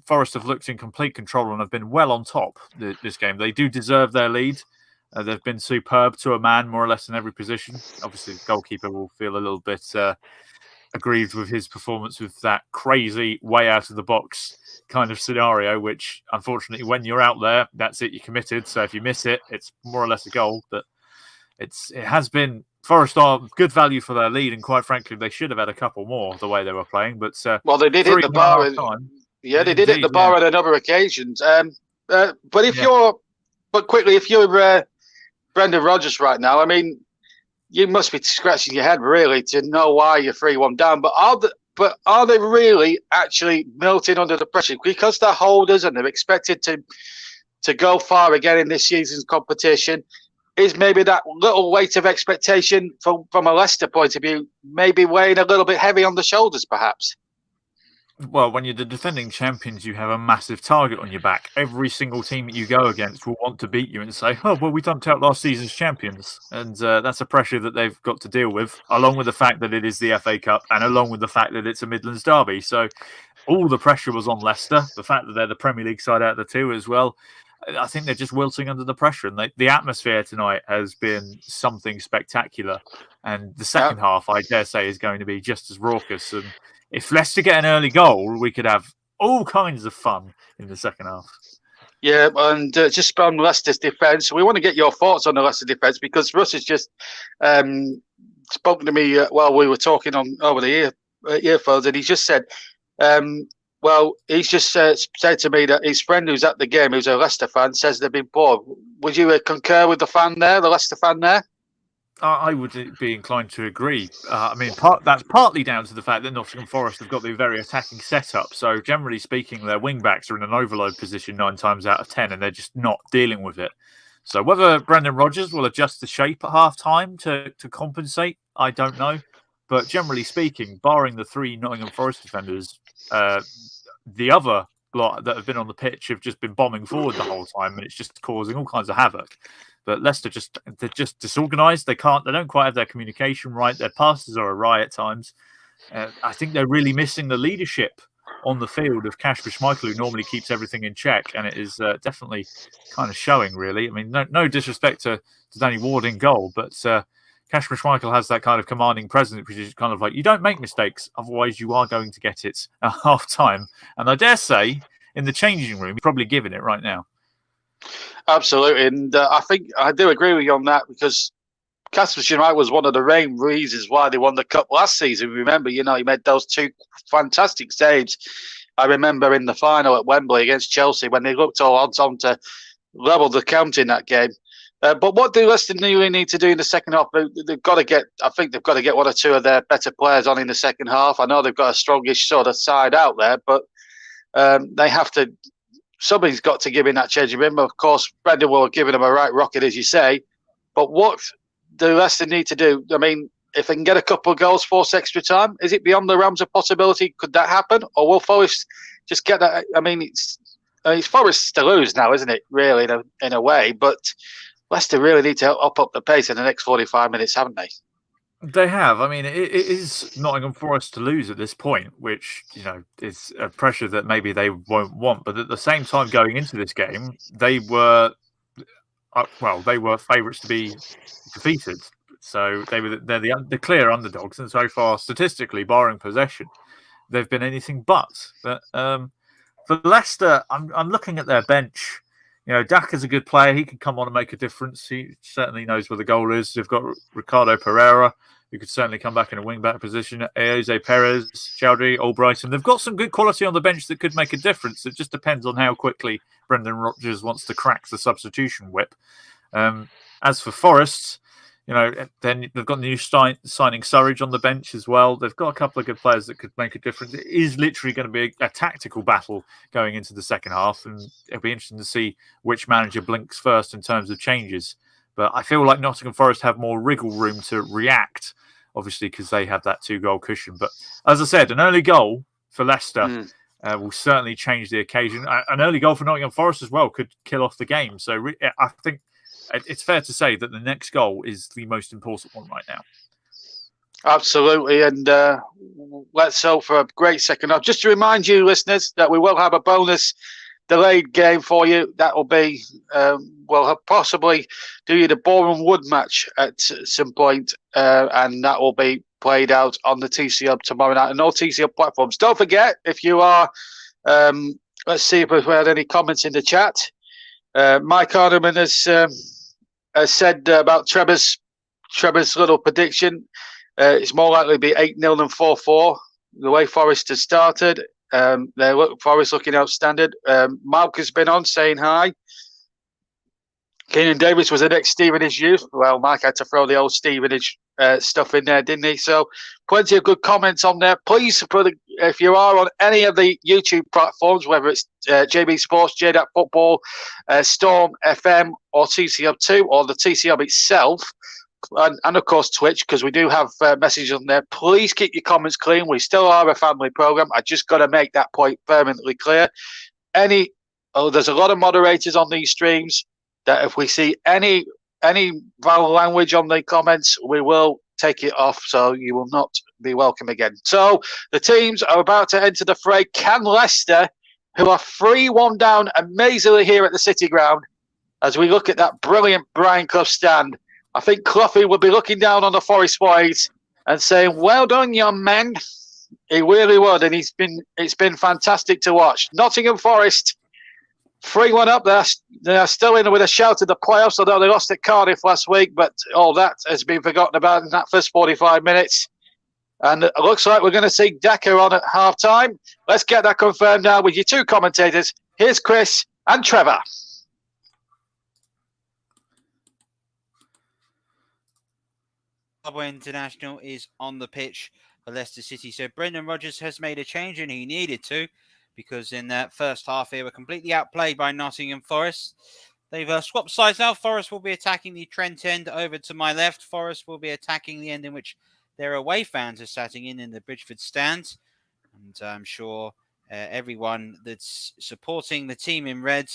Forest have looked in complete control and have been well on top this game. They do deserve their lead. They've been superb to a man, more or less, in every position. Obviously, the goalkeeper will feel a little bit aggrieved with his performance with that crazy way out of the box kind of scenario, which, unfortunately, when you're out there, that's it, you're committed. So if you miss it, it's more or less a goal. But it has been... Forest are good value for their lead, and quite frankly, they should have had a couple more the way they were playing. But they did hit the bar. Yeah, they did hit the bar on another occasions. But if you're Brendan Rodgers right now, I mean, you must be scratching your head really to know why you're 3-1 down. But are they really actually melting under the pressure, because they're holders and they're expected to go far again in this season's competition? is maybe that little weight of expectation from a Leicester point of view, maybe weighing a little bit heavy on the shoulders, perhaps? Well, when you're the defending champions, you have a massive target on your back. Every single team that you go against will want to beat you and say, oh, well, we dumped out last season's champions. And that's a pressure that they've got to deal with, along with the fact that it is the FA Cup and along with the fact that it's a Midlands derby. So all the pressure was on Leicester. The fact that they're the Premier League side out of the two as well. I think they're just wilting under the pressure. And the atmosphere tonight has been something spectacular. And the second half, I dare say, is going to be just as raucous. And if Leicester get an early goal, we could have all kinds of fun in the second half. Yeah, and just on Leicester's defence, we want to get your thoughts on the Leicester defence, because Russ has just spoken to me while we were talking over the earphones, and he's just said, he's just said to me that his friend who's at the game, who's a Leicester fan, says they've been poor. Would you concur with the Leicester fan there? I would be inclined to agree. That's partly down to the fact that Nottingham Forest have got the very attacking setup. So generally speaking, their wing-backs are in an overload position 9 times out of 10, and they're just not dealing with it. So whether Brendan Rodgers will adjust the shape at half-time to compensate, I don't know. But generally speaking, barring the 3 Nottingham Forest defenders, the other lot that have been on the pitch have just been bombing forward the whole time, and it's just causing all kinds of havoc. But Leicester they're just disorganised. They don't quite have their communication right. Their passes are awry at times. I think they're really missing the leadership on the field of Kasper Schmeichel, who normally keeps everything in check, and it is definitely kind of showing. Really, I mean, no disrespect to Danny Ward in goal, but Kasper Schmeichel has that kind of commanding presence, which is kind of like, you don't make mistakes, otherwise you are going to get it at half time. And I dare say, in the changing room, he's probably giving it right now. Absolutely, and I think I do agree with you on that, because Kasper Schmeichel was one of the main reasons why they won the cup last season. Remember, he made those 2 fantastic saves. I remember in the final at Wembley against Chelsea when they looked all odds on to level the count in that game. But what do Leicester really need to do in the second half? They've got to get 1 or 2 of their better players on in the second half. I know they've got a strongish sort of side out there, but they have to. Somebody's got to give in that changing room. Of course, Brendan will have given them a right rocket, as you say. But what do Leicester need to do? I mean, if they can get a couple of goals, force extra time, is it beyond the realms of possibility? Could that happen? Or will Forest just get that? I mean, it's Forest to lose now, isn't it, really, in a way? But Leicester really need to up the pace in the next 45 minutes, haven't they? They have. I mean, it is Nottingham Forest to lose at this point, which, is a pressure that maybe they won't want. But at the same time, going into this game, they were favourites to be defeated. So they're the clear underdogs. And so far, statistically, barring possession, they've been anything but. But for Leicester, I'm looking at their bench. Daka's a good player. He can come on and make a difference. He certainly knows where the goal is. They've got Ricardo Pereira, who could certainly come back in a wing-back position. Jose Perez, Chowdhury, Albrighton. They've got some good quality on the bench that could make a difference. It just depends on how quickly Brendan Rodgers wants to crack the substitution whip. As for Forest, then they've got the new signing Surridge on the bench as well. They've got a couple of good players that could make a difference. It is literally going to be a tactical battle going into the second half, and it'll be interesting to see which manager blinks first in terms of changes. But I feel like Nottingham Forest have more wriggle room to react, obviously, because they have that 2-goal cushion. But as I said, an early goal for Leicester will certainly change the occasion. An early goal for Nottingham Forest as well could kill off the game. So I think it's fair to say that the next goal is the most important one right now. Absolutely, and let's hope for a great second half. Just to remind you, listeners, that we will have a bonus delayed game for you. That will be, we'll possibly do you the Boreham Wood match at some point, and that will be played out on the TC Hub tomorrow night and all TC Hub platforms. Don't forget, if you are, let's see if we've had any comments in the chat. Mike Hardeman has said about Trevor's little prediction. It's more likely to be 8-0 than 4-4. The way Forest has started, Forest looking outstanding. Mark has been on saying hi. Keenan Davis was the next Stevenage youth. Well, Mike had to throw the old Stevenage stuff in there, didn't he? So, plenty of good comments on there. Please, if you are on any of the YouTube platforms, whether it's JB Sports, JDAT Football, Storm FM, or TCM2, or the TCM itself, and of course Twitch, because we do have messages on there. Please keep your comments clean. We still are a family program. I just got to make that point permanently clear. There's a lot of moderators on these streams that if we see any foul language on the comments, we will take it off, so you will not be welcome again. So the teams are about to enter the fray. Can Leicester, who are 3-1 down amazingly here at the City Ground, as we look at that brilliant Brian Clough stand, I think Cloughie will be looking down on the Forest boys and saying, "Well done, young men." He really would, and it's been fantastic to watch. Nottingham Forest 3-1 up there. They're still in with a shout at the playoffs, although they lost at Cardiff last week, but all that has been forgotten about in that first 45 minutes. And it looks like we're going to see Decker on at half-time. Let's get that confirmed now with your two commentators. Here's Chris and Trevor. Zimbabwe International is on the pitch for Leicester City. So Brendan Rodgers has made a change, and he needed to, because in that first half they were completely outplayed by Nottingham Forest. They've swapped sides now. Forest will be attacking the Trent end over to my left. Forest will be attacking the end in which their away fans are sitting in the Bridgeford stand. And I'm sure everyone that's supporting the team in red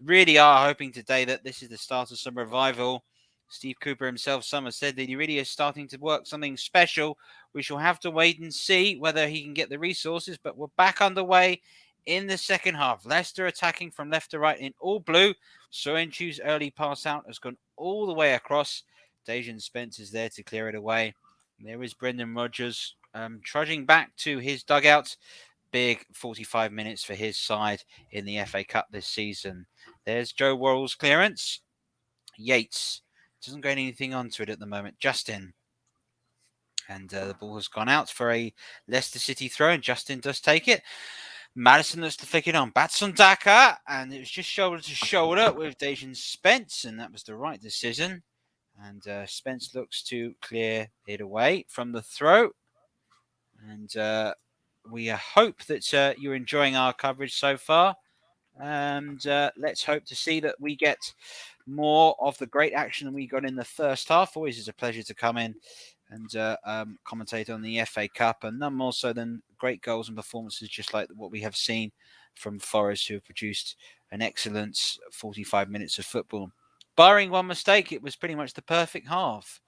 really are hoping today that this is the start of some revival. Steve Cooper himself, some have said that he really is starting to work something special. We shall have to wait and see whether he can get the resources, but we're back underway in the second half. Leicester attacking from left to right in all blue. Sorenchu's early pass out has gone all the way across. Dejan Spence is there to clear it away. And there is Brendan Rodgers trudging back to his dugout. Big 45 minutes for his side in the FA Cup this season. There's Joe Worrell's clearance. Yates doesn't get anything onto it at the moment. Justin. And the ball has gone out for a Leicester City throw, and Justin does take it. Madison looks to flick it on. Batson Daka, and it was just shoulder to shoulder with Dejan Spence, and that was the right decision. And Spence looks to clear it away from the throw. And we hope that you're enjoying our coverage so far. And let's hope to see that we get more of the great action than we got in the first half. Always is a pleasure to come in and commentate on the FA Cup, and none more so than great goals and performances just like what we have seen from Forest, who have produced an excellent 45 minutes of football. Barring one mistake, it was pretty much the perfect half.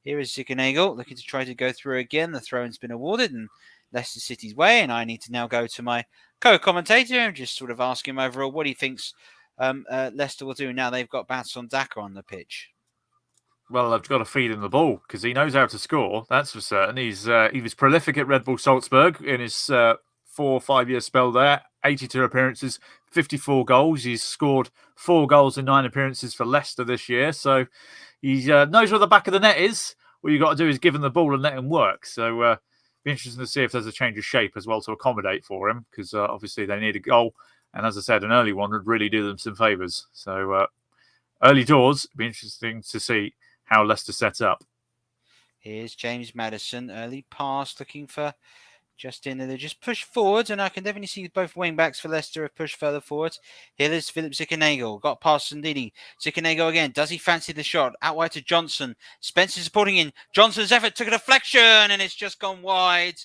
Here is Ziganagel looking to try to go through again. The throw-in's been awarded and Leicester City's way, and I need to now go to my co-commentator and just sort of ask him overall what he thinks Leicester will do now they've got Batson Daka on the pitch. Well, I've got to feed him the ball because he knows how to score. That's for certain. He was prolific at Red Bull Salzburg in his 4 or 5 year spell there. 82 appearances, 54 goals. He's scored 4 goals in 9 appearances for Leicester this year. So he knows where the back of the net is. All you got to do is give him the ball and let him work. So be interesting to see if there's a change of shape as well to accommodate for him, because obviously they need a goal. And as I said, an early one would really do them some favours. So early doors, be interesting to see how Leicester sets up. Here's James Maddison, early pass, looking for Justin. They just push forward, and I can definitely see both wing backs for Leicester have pushed further forward. Here is Philip Ziganagel, got past Sandini. Ziganagel again, does he fancy the shot? Out wide to Johnson. Spencer supporting in. Johnson's effort took a deflection, and it's just gone wide.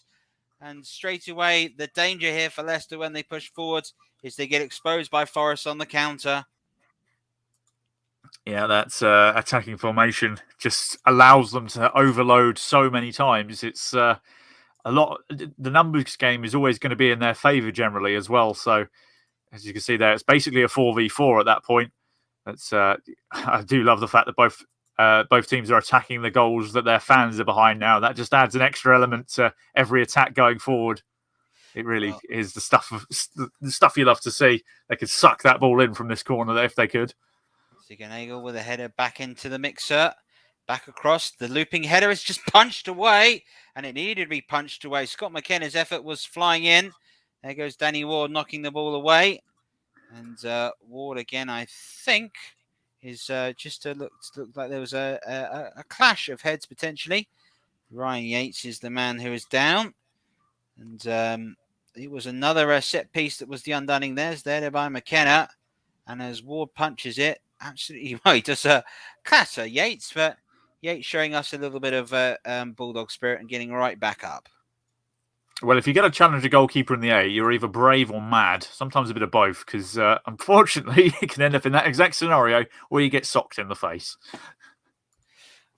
And straight away, the danger here for Leicester when they push forward is they get exposed by Forest on the counter. Yeah, that's attacking formation just allows them to overload so many times. It's a lot. The numbers game is always going to be in their favour generally as well. So as you can see there, it's basically a 4v4 at that point. That's I do love the fact that both teams are attacking the goals that their fans are behind now. That just adds an extra element to every attack going forward. It really is the stuff you love to see. They could suck that ball in from this corner if they could. Ziganagel with a header back into the mixer. Back across. The looping header is just punched away. And it needed to be punched away. Scott McKenna's effort was flying in. There goes Danny Ward knocking the ball away. And Ward again, I think, is just looked like there was a clash of heads potentially. Ryan Yates is the man who is down, and it was another set piece that was the undunning. There's there by McKenna, and as Ward punches it, absolutely well, he does a clatter Yates, but Yates showing us a little bit of bulldog spirit and getting right back up. Well, if you get a challenge a goalkeeper in the A, you're either brave or mad. Sometimes a bit of both, because unfortunately, it can end up in that exact scenario where you get socked in the face.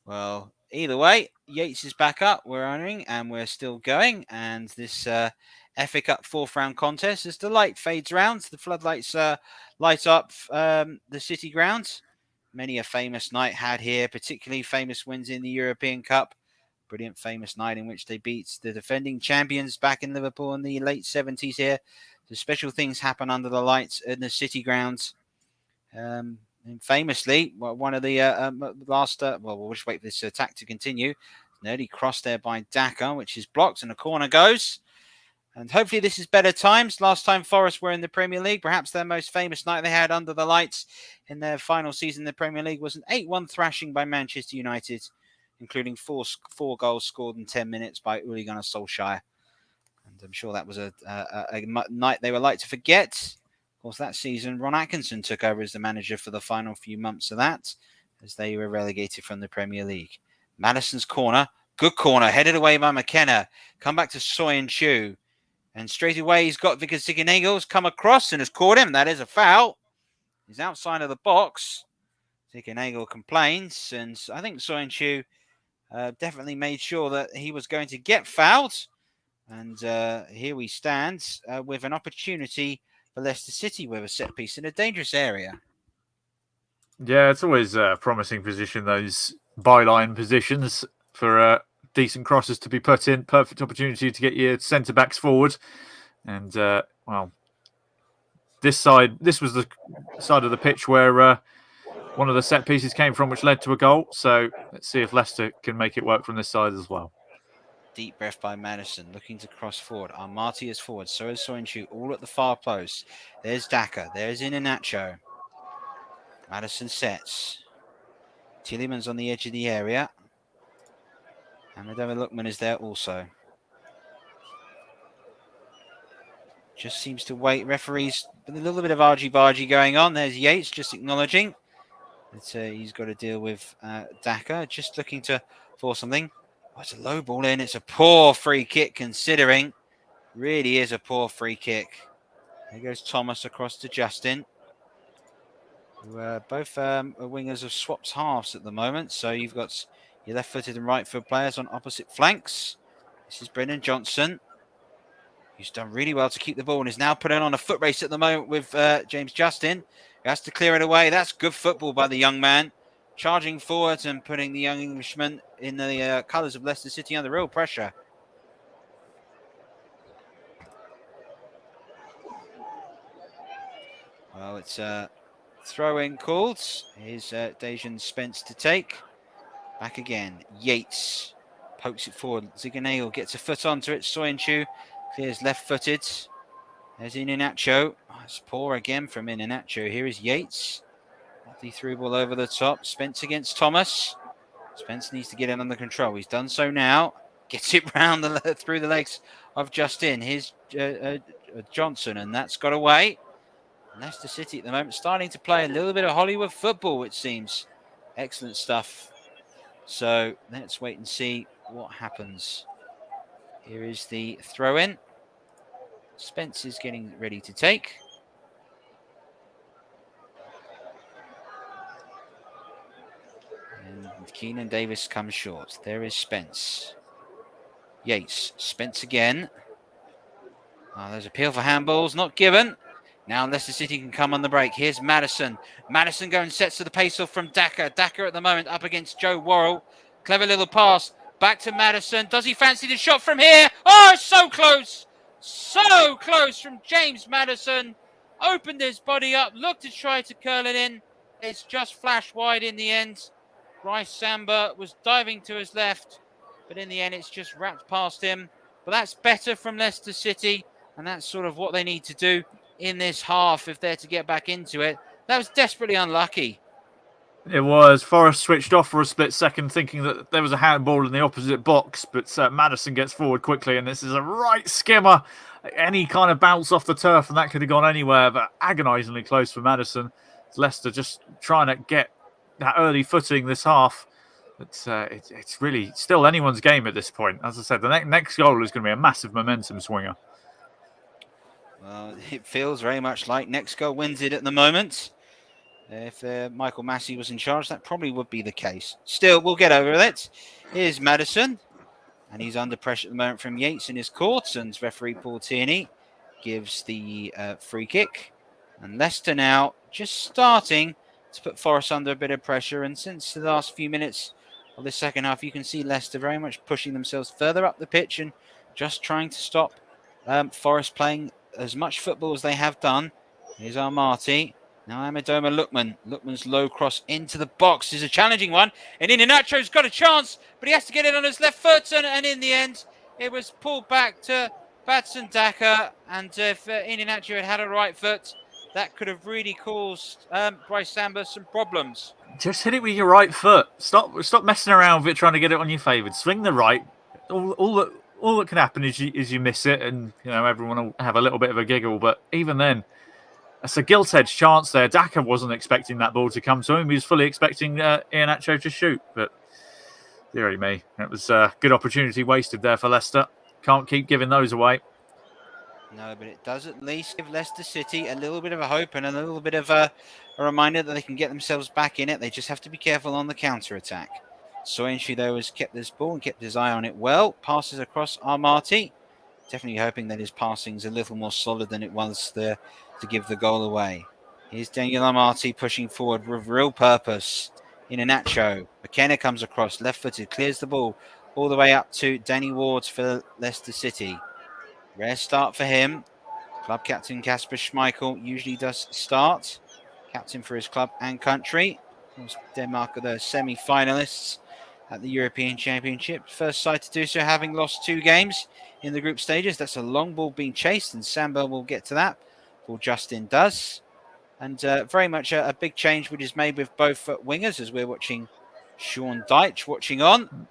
Well, either way, Yates is back up. We're honouring and we're still going. And this FA Cup fourth round contest, as the light fades round, the floodlights light up the City ground. Many a famous night had here, particularly famous wins in the European Cup. Brilliant famous night in which they beat the defending champions back in Liverpool in the late 70s here. So special things happen under the lights in the City grounds. And famously, one of the last... we'll just wait for this attack to continue. Nearly crossed there by Daka, which is blocked, and a corner goes. And hopefully this is better times. Last time Forest were in the Premier League, perhaps their most famous night they had under the lights in their final season in the Premier League was an 8-1 thrashing by Manchester United, including four goals scored in 10 minutes by Ole Gunnar Solskjaer. And I'm sure that was a night they were like to forget. Of course, that season, Ron Atkinson took over as the manager for the final few months of that, as they were relegated from the Premier League. Madison's corner, good corner, headed away by McKenna. Come back to Soyuncu. And straight away, he's got Vickers Ziganagel come across and has caught him. That is a foul. He's outside of the box. Ziganagel complains, and I think Soyuncu definitely made sure that he was going to get fouled. And here we stand with an opportunity for Leicester City with a set piece in a dangerous area. Yeah, it's always a promising position, those byline positions for decent crosses to be put in. Perfect opportunity to get your centre-backs forward. And, this was the side of the pitch where one of the set pieces came from, which led to a goal. So let's see if Leicester can make it work from this side as well. Deep breath by Madison, looking to cross forward. Armati is forward, so is Soyuncu, all at the far post. There's Daka, there's Iheanacho. Madison sets. Tielemans on the edge of the area. And David Lookman is there also. Just seems to wait. Referees, with a little bit of argy-bargy going on. There's Yates just acknowledging that he's got to deal with Daka. Just looking to force something. Oh, it's a low ball in. It's a poor free kick considering. Really is a poor free kick. There goes Thomas across to Justin. Both wingers have swapped halves at the moment. So you've got your left-footed and right-footed players on opposite flanks. This is Brendan Johnson. He's done really well to keep the ball and is now putting on a foot race at the moment with James Justin. He has to clear it away. That's good football by the young man. Charging forward and putting the young Englishman in the colours of Leicester City under real pressure. Well, it's a throw-in called. Here's Dejan Spence to take. Back again. Yates pokes it forward. Ziganagel gets a foot onto it. Soyuncu clears left-footed. There's Iheanacho. Oh, it's poor again from Iheanacho. Here is Yates. The through ball over the top. Spence against Thomas. Spence needs to get it under control. He's done so now. Gets it round through the legs of Justin. Here's Johnson, and that's got away. Leicester City at the moment starting to play a little bit of Hollywood football, it seems. Excellent stuff. So let's wait and see what happens. Here is the throw-in. Spence is getting ready to take. And Keenan Davis comes short. There is Spence. Yates. Spence again. Oh, there's appeal for handballs. Not given. Now Leicester City can come on the break. Here's Madison. Madison going sets to the pace off from Daka. Daka at the moment up against Joe Worrell. Clever little pass. Back to Madison. Does he fancy the shot from here? Oh, it's so close. So close from James Madison. Opened his body up. Looked to try to curl it in. It's just flashed wide in the end. Bryce Samba was diving to his left. But in the end, it's just wrapped past him. But that's better from Leicester City. And that's sort of what they need to do in this half if they're to get back into it. That was desperately unlucky. It was. Forrest switched off for a split second, thinking that there was a handball in the opposite box, but Maddison gets forward quickly, and this is a right skimmer. Any kind of bounce off the turf, and that could have gone anywhere, but agonisingly close for Maddison. Leicester just trying to get that early footing this half. But it's really still anyone's game at this point. As I said, the next goal is going to be a massive momentum swinger. Well, it feels very much like next goal wins it at the moment. If Michael Massey was in charge, that probably would be the case. Still, we'll get over it. Here's Maddison, and he's under pressure at the moment from Yates in his court, and referee Paul Tierney gives the free kick. And Leicester now just starting to put Forest under a bit of pressure, and since the last few minutes of the second half, you can see Leicester very much pushing themselves further up the pitch and just trying to stop Forest playing as much football as they have done. Here's Armati. Now Amadoma Lookman. Lookman's low cross into the box is a challenging one. And Iheanacho's got a chance, but he has to get it on his left foot. And in the end, it was pulled back to Batson Daka. And if Iheanacho had a right foot, that could have really caused Bryce Samba some problems. Just hit it with your right foot. Stop messing around with it, trying to get it on your favoured. Swing the right. All that can happen is you miss it, and everyone will have a little bit of a giggle. But even then, that's a gilt-edged chance there. Daka wasn't expecting that ball to come to him. He was fully expecting Iheanacho to shoot. But dearie me, it was a good opportunity wasted there for Leicester. Can't keep giving those away. No, but it does at least give Leicester City a little bit of a hope and a little bit of a reminder that they can get themselves back in it. They just have to be careful on the counter-attack. Soyuncu, though, has kept this ball and kept his eye on it well. Passes across Armati. Definitely hoping that his passing is a little more solid than it was to give the goal away. Here's Daniel Armati pushing forward with real purpose. Iheanacho. McKenna comes across, left-footed, clears the ball all the way up to Danny Ward for Leicester City. Rare start for him. Club captain Kasper Schmeichel usually does start. Captain for his club and country. Denmark are the semi-finalists at the European Championship. First side to do so, having lost 2 games in the group stages. That's a long ball being chased, and Samba will get to that. Ball Justin does. And very much a big change which is made with both wingers, as we're watching Sean Dyche watching on.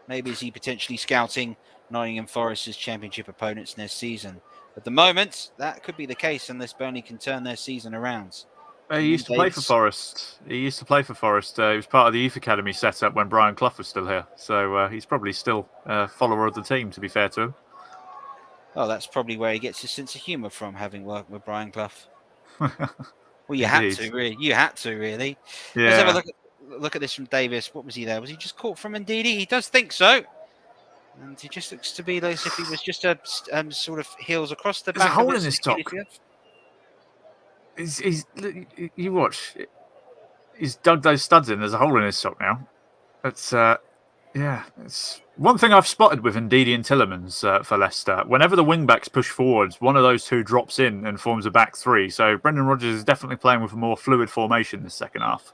Maybe is he potentially scouting Nottingham Forest's Championship opponents next season. At the moment, that could be the case unless Burnley can turn their season around. He used to play for Forest. He was part of the youth academy setup when Brian Clough was still here. So he's probably still a follower of the team, to be fair to him. Oh, that's probably where he gets his sense of humour from, having worked with Brian Clough. Well, you had to, really. Yeah. Let's have a look at this from Davis. What was he there? Was he just caught from Ndidi? He does think so. And he just looks to be like as if he was just a sort of heels across the back. There's a hole in his top. You watch. He's dug those studs in. There's a hole in his sock now. It's it's one thing I've spotted with Ndidi and Tielemans for Leicester. Whenever the wing backs push forwards, one of those two drops in and forms a back three. So Brendan Rodgers is definitely playing with a more fluid formation this second half.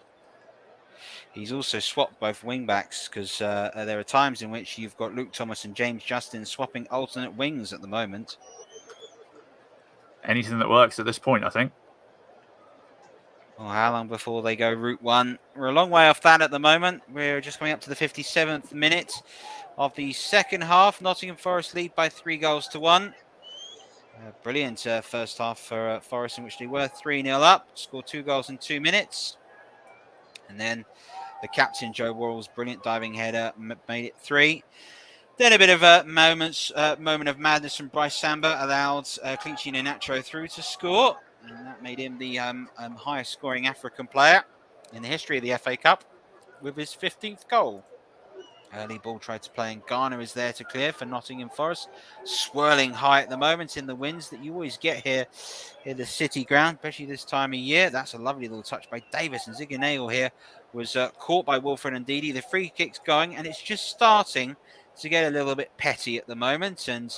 He's also swapped both wing backs because there are times in which you've got Luke Thomas and James Justin swapping alternate wings at the moment. Anything that works at this point, I think. Well, how long before they go route one? We're a long way off that at the moment. We're just coming up to the 57th minute of the second half. Nottingham Forest lead by 3-1. Brilliant first half for Forest, in which they were 3-0 up. Scored 2 goals in 2 minutes. And then the captain, Joe Worrell's brilliant diving header made it 3. Then a bit of a moment of madness from Bryce Samba allowed Kelechi Iheanacho through to score. And that made him the highest scoring African player in the history of the FA Cup with his 15th goal. Early ball tried to play, and Garner is there to clear for Nottingham Forest. Swirling high at the moment in the winds that you always get here in the City ground, especially this time of year. That's a lovely little touch by Davis, and Ziganeo here was caught by Wilfred Ndidi. The free kick's going, and it's just starting to get a little bit petty at the moment, and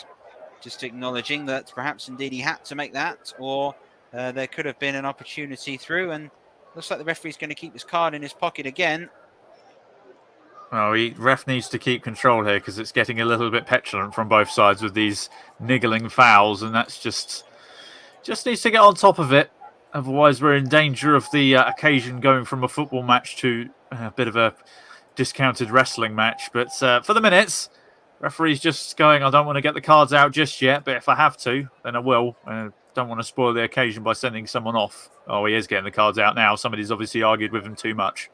just acknowledging that perhaps Ndidi had to make that, or there could have been an opportunity through, and looks like the referee's going to keep his card in his pocket again. Well, ref needs to keep control here because it's getting a little bit petulant from both sides with these niggling fouls, and that's just needs to get on top of it. Otherwise, we're in danger of the occasion going from a football match to a bit of a discounted wrestling match. But for the minutes, referee's just going, I don't want to get the cards out just yet, but if I have to, then I will. Don't want to spoil the occasion by sending someone off. Oh, he is getting the cards out now. Somebody's obviously argued with him too much.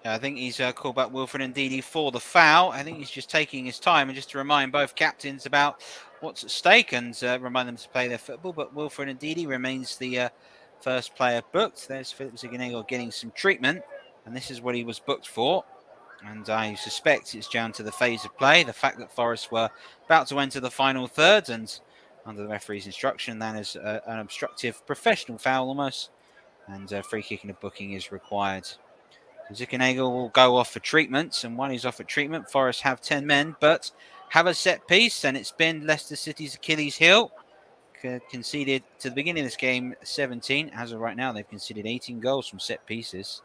I think he's called back Wilfred Ndidi for the foul. I think he's just taking his time and just to remind both captains about what's at stake and remind them to play their football. But Wilfred Ndidi remains the first player booked. There's Philip Ziganego getting some treatment, and this is what he was booked for. And I suspect it's down to the phase of play, the fact that Forest were about to enter the final third, and under the referee's instruction, that is an obstructive professional foul almost, and free kicking and booking is required. Ziganego will go off for treatment, and while he's off at treatment, Forest have 10 men, but have a set piece, and it's been Leicester City's Achilles heel. Conceded to the beginning of this game 17. As of right now, they've conceded 18 goals from set pieces.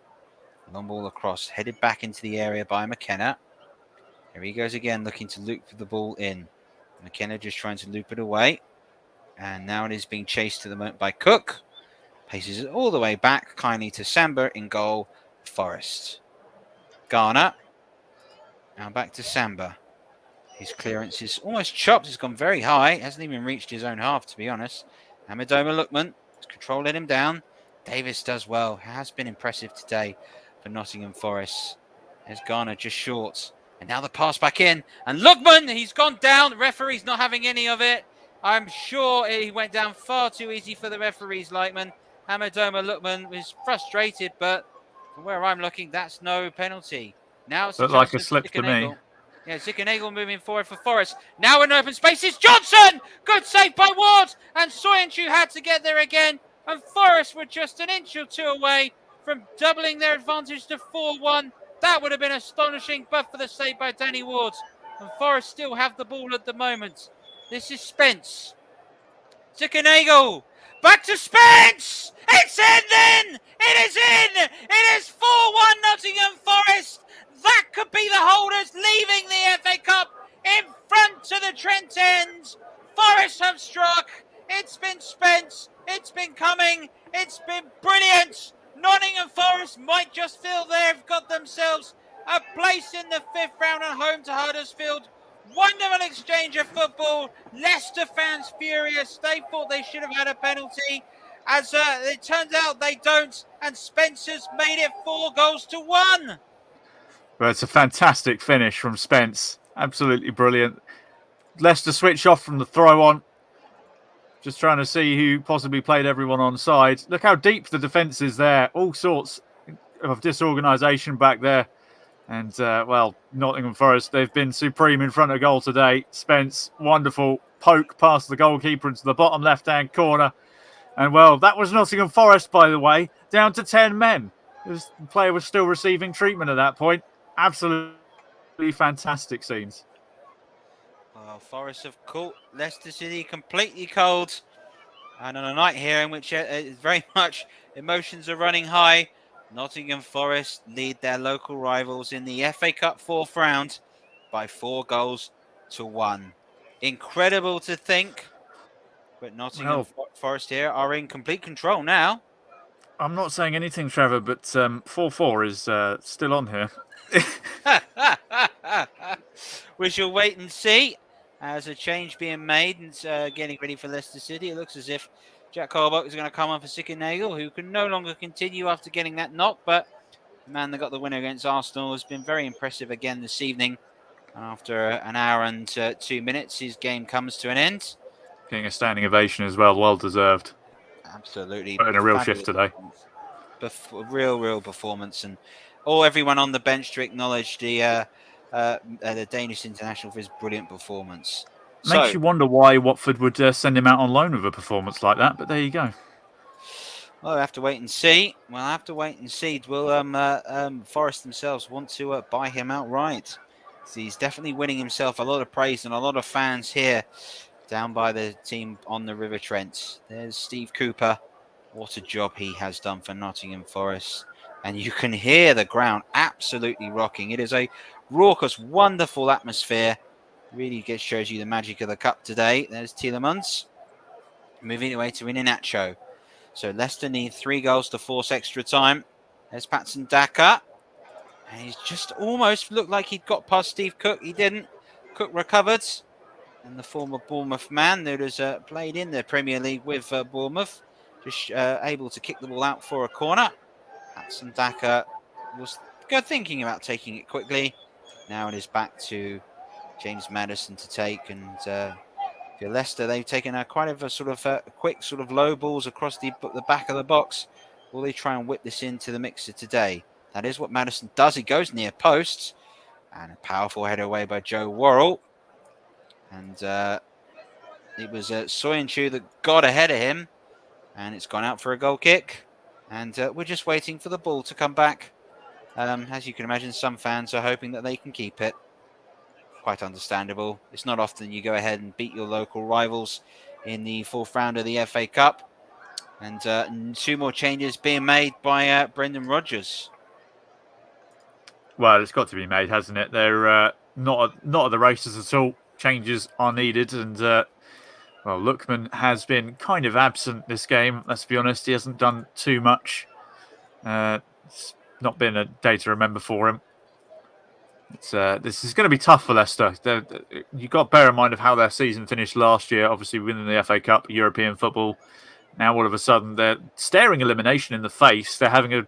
Long ball across, headed back into the area by McKenna. Here he goes again, looking to loop the ball in. McKenna just trying to loop it away. And now it is being chased to the moment by Cook. Paces it all the way back, kindly to Samba in goal. Forest. Garner. Now back to Samba. His clearance is almost chopped. It's gone very high. Hasn't even reached his own half, to be honest. Amadoma Lookman. His control let him down. Davis does well. Has been impressive today for Nottingham Forest. There's Garner just short. And now the pass back in. And Lookman, he's gone down. The referee's not having any of it. I'm sure he went down far too easy for the referee's lineman. Amadoma Lookman was frustrated, but from where I'm looking, that's no penalty. Now it's looked like a slip to me. Yeah, Ziganego moving forward for Forest. Now in open space is Johnson! Good save by Ward! And Soyuncu had to get there again. And Forest were just an inch or two away from doubling their advantage to 4-1. That would have been astonishing, but for the save by Danny Ward. And Forest still have the ball at the moment. This is Spence. Ziganego. Back to Spence! It's in then! It is in! It is 4-1 Nottingham Forest! That could be the holders leaving the FA Cup in front to the Trent End. Forest have struck. It's been Spence. It's been coming. It's been brilliant. Nottingham Forest might just feel they've got themselves a place in the fifth round at home to Huddersfield. Wonderful exchange of football. Leicester fans furious. They thought they should have had a penalty. As it turns out they don't. And Spencer's made it 4-1. Well, it's a fantastic finish from Spence. Absolutely brilliant. Leicester switch off from the throw on. Just trying to see who possibly played everyone on side. Look how deep the defence is there. All sorts of disorganisation back there. And, well, Nottingham Forest, they've been supreme in front of goal today. Spence, wonderful poke past the goalkeeper into the bottom left-hand corner. And, well, that was Nottingham Forest, by the way, down to 10 men. The player was still receiving treatment at that point. Absolutely fantastic scenes. Well, Forest have caught Leicester City completely cold. And on a night here in which very much emotions are running high, Nottingham Forest lead their local rivals in the FA Cup fourth round by 4-1. Incredible to think, but Nottingham Forest here are in complete control now. I'm not saying anything, Trevor, but 4-4 is still on here. We shall wait and see. As a change being made and getting ready for Leicester City, it looks as if Jack Colbert is going to come on for Ziganego, who can no longer continue after getting that knock. But the man that got the winner against Arsenal has been very impressive again this evening. After an hour and 2 minutes, his game comes to an end. Getting a standing ovation as well, well deserved. Absolutely. Putting a real shift today. Real performance. And everyone on the bench to acknowledge the Danish international for his brilliant performance. Makes you wonder why Watford would send him out on loan with a performance like that, but there you go. Well, we'll have to wait and see. Will Forest themselves want to buy him outright? So he's definitely winning himself a lot of praise and a lot of fans here down by the team on the River Trent. There's Steve Cooper. What a job he has done for Nottingham Forest. And you can hear the ground absolutely rocking. It is a raucous, wonderful atmosphere. Really shows you the magic of the cup today. There's Tielemans moving away to Iheanacho. So Leicester need 3 goals to force extra time. There's Patson Daka. And he's just almost looked like he'd got past Steve Cook. He didn't. Cook recovered. And the former Bournemouth man that has played in the Premier League with Bournemouth, just able to kick the ball out for a corner. Patson Daka was good thinking about taking it quickly. Now it is back to James Maddison to take. And for Leicester, they've taken quite a sort of quick sort of low balls across the back of the box. Will they try and whip this into the mixer today? That is what Maddison does. He goes near posts. And a powerful header away by Joe Worrell. And it was Soyuncu that got ahead of him. And it's gone out for a goal kick. And we're just waiting for the ball to come back. As you can imagine, some fans are hoping that they can keep it. Quite understandable. It's not often you go ahead and beat your local rivals in the 4th round of the FA Cup. And 2 more changes being made by Brendan Rodgers. Well, it's got to be made, hasn't it? They're not at the races at all. Changes are needed, and well, Lookman has been kind of absent this game. Let's be honest, he hasn't done too much. It's not been a day to remember for him. This is going to be tough for Leicester. You've got to bear in mind of how their season finished last year. Obviously, winning the FA Cup, European football. Now all of a sudden they're staring elimination in the face. They're having a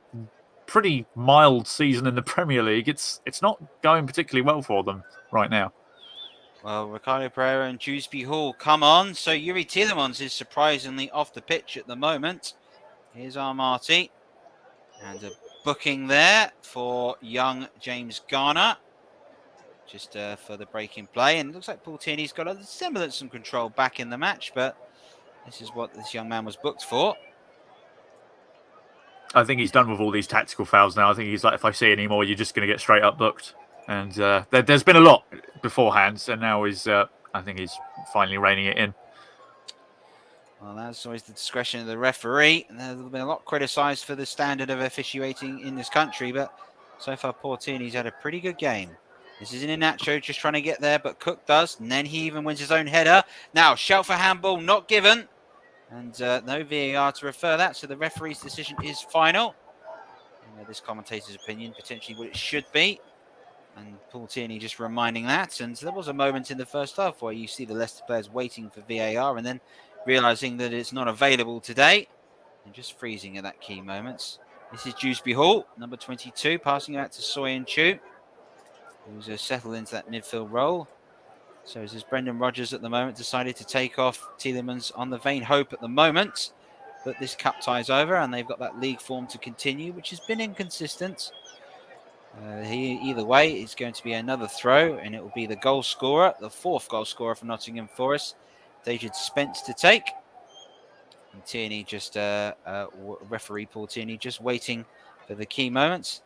pretty mild season in the Premier League. It's not going particularly well for them right now. Well, Ricardo Pereira and Dewsbury Hall come on. So Yuri Tielemans is surprisingly off the pitch at the moment. Here's Armati. And a booking there for young James Garner. Just for the break in play. And it looks like Paul Tierney's got a semblance of control back in the match. But this is what this young man was booked for. I think he's done with all these tactical fouls now. I think he's like, if I see any more, you're just going to get straight up booked. And there's been a lot beforehand, and now I think he's finally reining it in. Well, that's always the discretion of the referee. And there's been a lot criticised for the standard of officiating in this country, but so far, Portini's had a pretty good game. This is Iheanacho just trying to get there, but Cook does, and then he even wins his own header. Now, shout for handball, not given. And no VAR to refer that, so the referee's decision is final. This commentator's opinion, potentially what it should be. And Paul Tierney just reminding that. And there was a moment in the first half where you see the Leicester players waiting for VAR and then realising that it's not available today. And just freezing at that key moments. This is Dewsbury Hall, number 22, passing out to Soyuncu, who's settled into that midfield role. So as Brendan Rodgers at the moment decided to take off Tielemans on the vain hope at the moment. But this cup tie's over and they've got that league form to continue, which has been inconsistent. Either way, it's going to be another throw and it will be the goal scorer, the 4th goal scorer for Nottingham Forest, David Spence to take. And Tierney just, referee Paul Tierney just waiting for the key moments.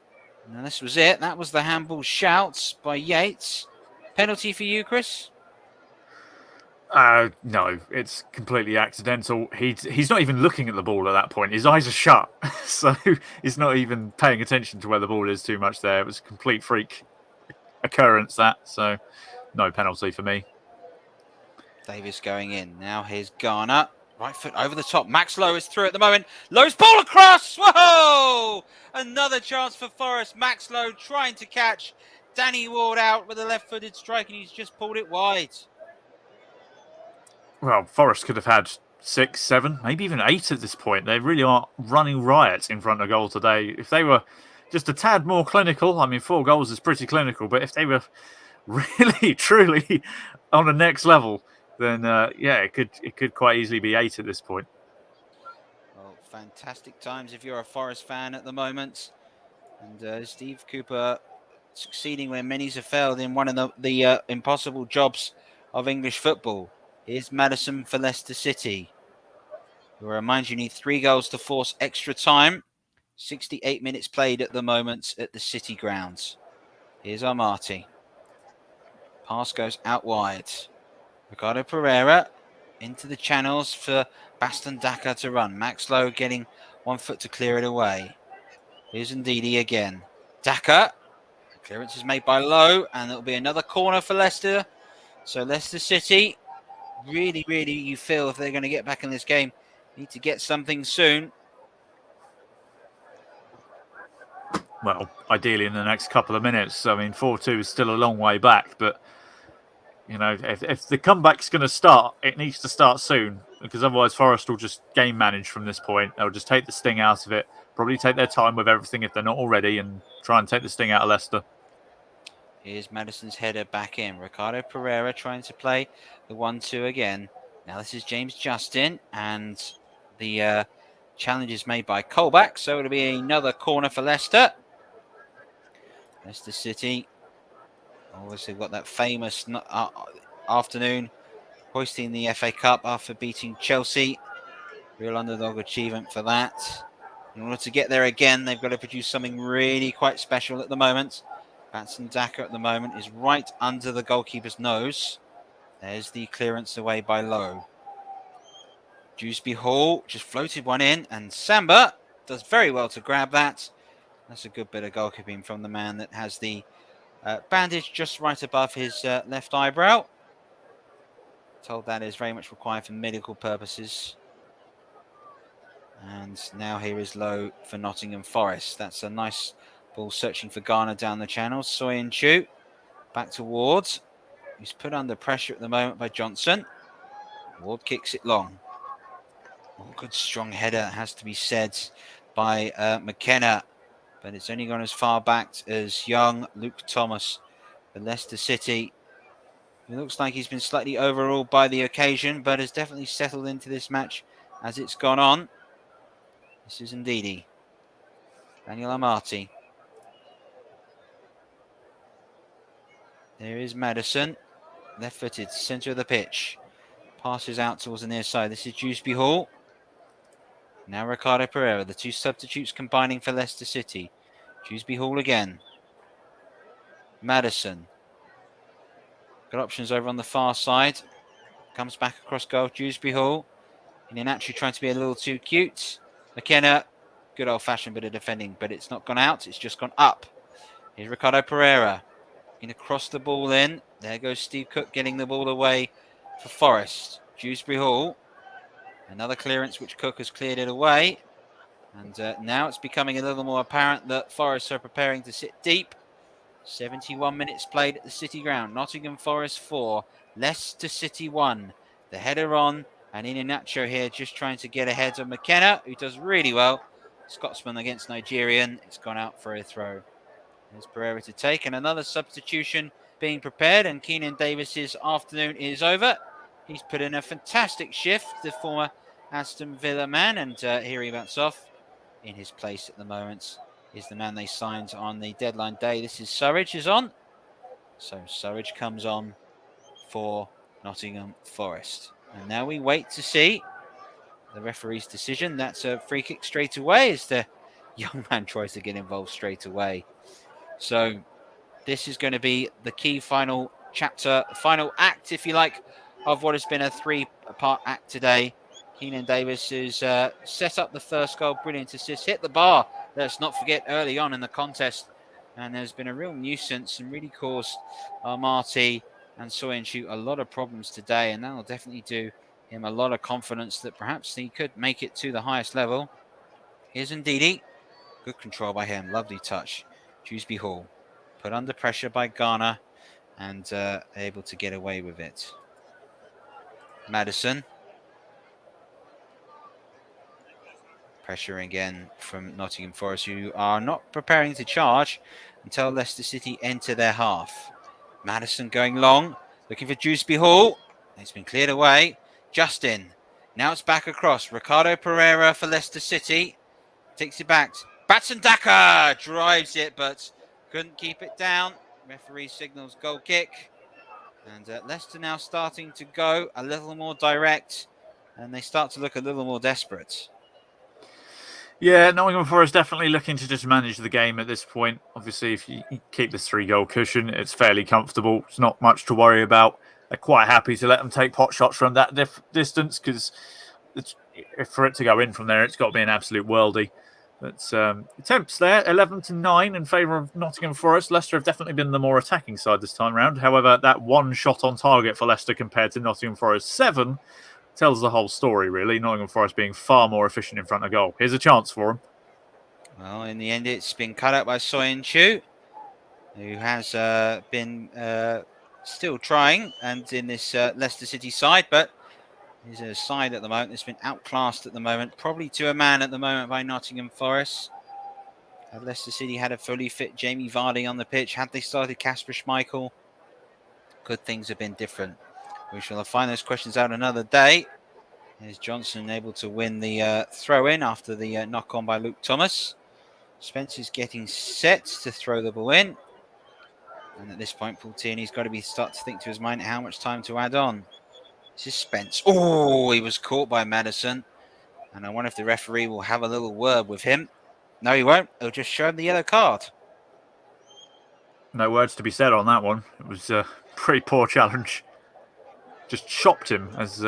And this was it. That was the handball shouts by Yates. Penalty for you, Chris? No, it's completely accidental. He's not even looking at the ball at that point. His eyes are shut, so he's not even paying attention to where the ball is too much there. It was a complete freak occurrence, that. So, no penalty for me. Davis going in. Now here's Garner. Right foot over the top. Max Lowe is through at the moment. Lowe's ball across. Whoa! Another chance for Forest. Max Lowe trying to catch Danny Ward out with a left-footed strike, and he's just pulled it wide. Well, Forest could have had 6, 7, maybe even 8 at this point. They really are running riot in front of goal today. If they were just a tad more clinical, I mean, 4 goals is pretty clinical, but if they were really, truly on the next level, then it could quite easily be 8 at this point. Well, fantastic times if you're a Forest fan at the moment. And Steve Cooper succeeding where many have failed in one of the impossible jobs of English football. Here's Maddison for Leicester City. Who reminds you need 3 goals to force extra time. 68 minutes played at the moment at the City grounds. Here's Armati. Pass goes out wide. Ricardo Pereira into the channels for Baston Daka to run. Max Lowe getting 1 foot to clear it away. Here's Ndidi again. Daka. Clearance is made by Lowe, and it'll be another corner for Leicester. So Leicester City, really, you feel if they're going to get back in this game, Need to get something soon. Well, ideally in the next couple of minutes. I mean, 4-2 is still a long way back, but you know, if the comeback's going to start, it needs to start soon, because otherwise Forest will just game manage from this point. They'll just take the sting out of it, probably take their time with everything if they're not already, and try and take the sting out of Leicester. Here's Madison's header back in. Ricardo Pereira trying to play the 1-2 again. Now this is James Justin, and the challenge is made by Colback, so it'll be another corner for Leicester. Leicester City obviously got that famous afternoon hoisting the FA Cup after beating Chelsea. Real underdog achievement for that. In order to get there again, they've got to produce something really quite special at the moment. Batson Daka at the moment is right under the goalkeeper's nose. There's the clearance away by Lowe. Dewsbury Hall just floated one in, and Samba does very well to grab that. That's a good bit of goalkeeping from the man that has the bandage just right above his left eyebrow. Told that is very much required for medical purposes. And now here is Lowe for Nottingham Forest. That's a nice ball searching for Garner down the channel. Soyun Chu back to Ward. He's put under pressure at the moment by Johnson. Ward kicks it long. Oh, good strong header, has to be said, by McKenna. But it's only gone as far back as young Luke Thomas for Leicester City. It looks like he's been slightly overruled by the occasion, but has definitely settled into this match as it's gone on. This is Ndidi. Daniel Amati. There is Madison. Left-footed, centre of the pitch. Passes out towards the near side. This is Dewsbury Hall. Now Ricardo Pereira. The two substitutes combining for Leicester City. Dewsbury Hall again. Madison. Got options over on the far side. Comes back across goal. Dewsbury Hall. And actually trying to be a little too cute. McKenna. Good old-fashioned bit of defending, but it's not gone out. It's just gone up. Here's Ricardo Pereira. Going to cross the ball in. There goes Steve Cook getting the ball away for Forest. Dewsbury Hall. Another clearance which Cook has cleared it away. And now it's becoming a little more apparent that Forest are preparing to sit deep. 71 minutes played at the City Ground. Nottingham Forest 4. Leicester City 1. The header on. And Iheanacho here just trying to get ahead of McKenna, who does really well. Scotsman against Nigerian. It's gone out for a throw. There's Pereira to take. And another substitution being prepared. And Keenan Davis's afternoon is over. He's put in a fantastic shift, the former Aston Villa man. And here he bounced off. In his place at the moment is the man they signed on the deadline day. This is Surridge is on. So Surridge comes on for Nottingham Forest. And now we wait to see the referee's decision. That's a free kick straight away as the young man tries to get involved straight away. So this is going to be the key final chapter, final act, if you like, of what has been a three-part act today. Keenan Davis has set up the first goal. Brilliant assist. Hit the bar. Let's not forget early on in the contest. And there's been a real nuisance and really caused Marty and Soyuncu a lot of problems today. And that will definitely do him a lot of confidence that perhaps he could make it to the highest level. Here's Ndidi. Good control by him. Lovely touch. Dewsbury Hall. Put under pressure by Garner and able to get away with it. Madison. Pressure again from Nottingham Forest, who are not preparing to charge until Leicester City enter their half. Madison going long, looking for Dewsbury Hall. It's been cleared away. Justin. Now it's back across. Ricardo Pereira for Leicester City. Takes it back. Batson Daka drives it, but couldn't keep it down. Referee signals goal kick. And Leicester now starting to go a little more direct. And they start to look a little more desperate. Yeah, Nottingham Forest definitely looking to just manage the game at this point. Obviously, if you keep this 3-goal cushion, it's fairly comfortable. It's not much to worry about. They're quite happy to let them take pot shots from that distance because for it to go in from there, it's got to be an absolute worldie. But attempts there, 11-9 in favour of Nottingham Forest. Leicester have definitely been the more attacking side this time round. However, that one shot on target for Leicester compared to Nottingham Forest 7 tells the whole story, really. Nottingham Forest being far more efficient in front of goal. Here's a chance for him. Well, in the end, it's been cut out by Soyuncu, who has been still trying, and in this Leicester City side, but is a side at the moment that's been outclassed at the moment, probably to a man at the moment by Nottingham Forest. Had Leicester City had a fully fit Jamie Vardy on the pitch, had they started Kasper Schmeichel, could things have been different? We shall find those questions out another day. Is Johnson able to win the throw-in after the knock-on by Luke Thomas? Spencer's getting set to throw the ball in. And at this point, Paul Tierney's got to start to think to his mind how much time to add on. This is Spence. Oh, he was caught by Maddison. And I wonder if the referee will have a little word with him. No, he won't. He'll just show him the yellow card. No words to be said on that one. It was a pretty poor challenge. Just chopped him as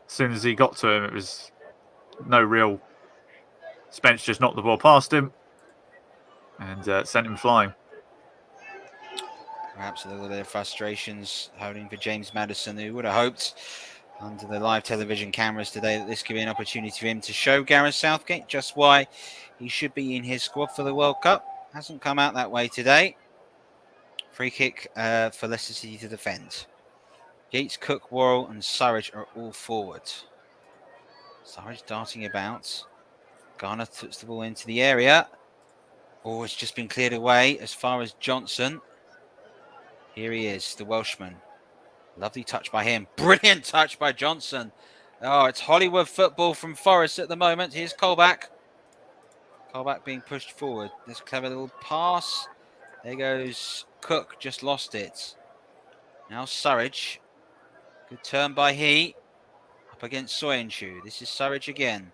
soon as he got to him. It was no real... Spence just knocked the ball past him and sent him flying. Perhaps a little bit of frustrations holding for James Maddison, who would have hoped under the live television cameras today that this could be an opportunity for him to show Gareth Southgate just why he should be in his squad for the World Cup. Hasn't come out that way today. Free kick for Leicester City to defend. Yates, Cook, Worrell and Surridge are all forward. Surridge darting about. Garner puts the ball into the area. Oh, it's just been cleared away as far as Johnson. Here he is, the Welshman. Lovely touch by him. Brilliant touch by Johnson. Oh, it's Hollywood football from Forest at the moment. Here's Colback. Colback being pushed forward. This clever little pass. There goes Cook. Just lost it. Now Surridge. Good turn by he. Up against Soyuncu. This is Surridge again.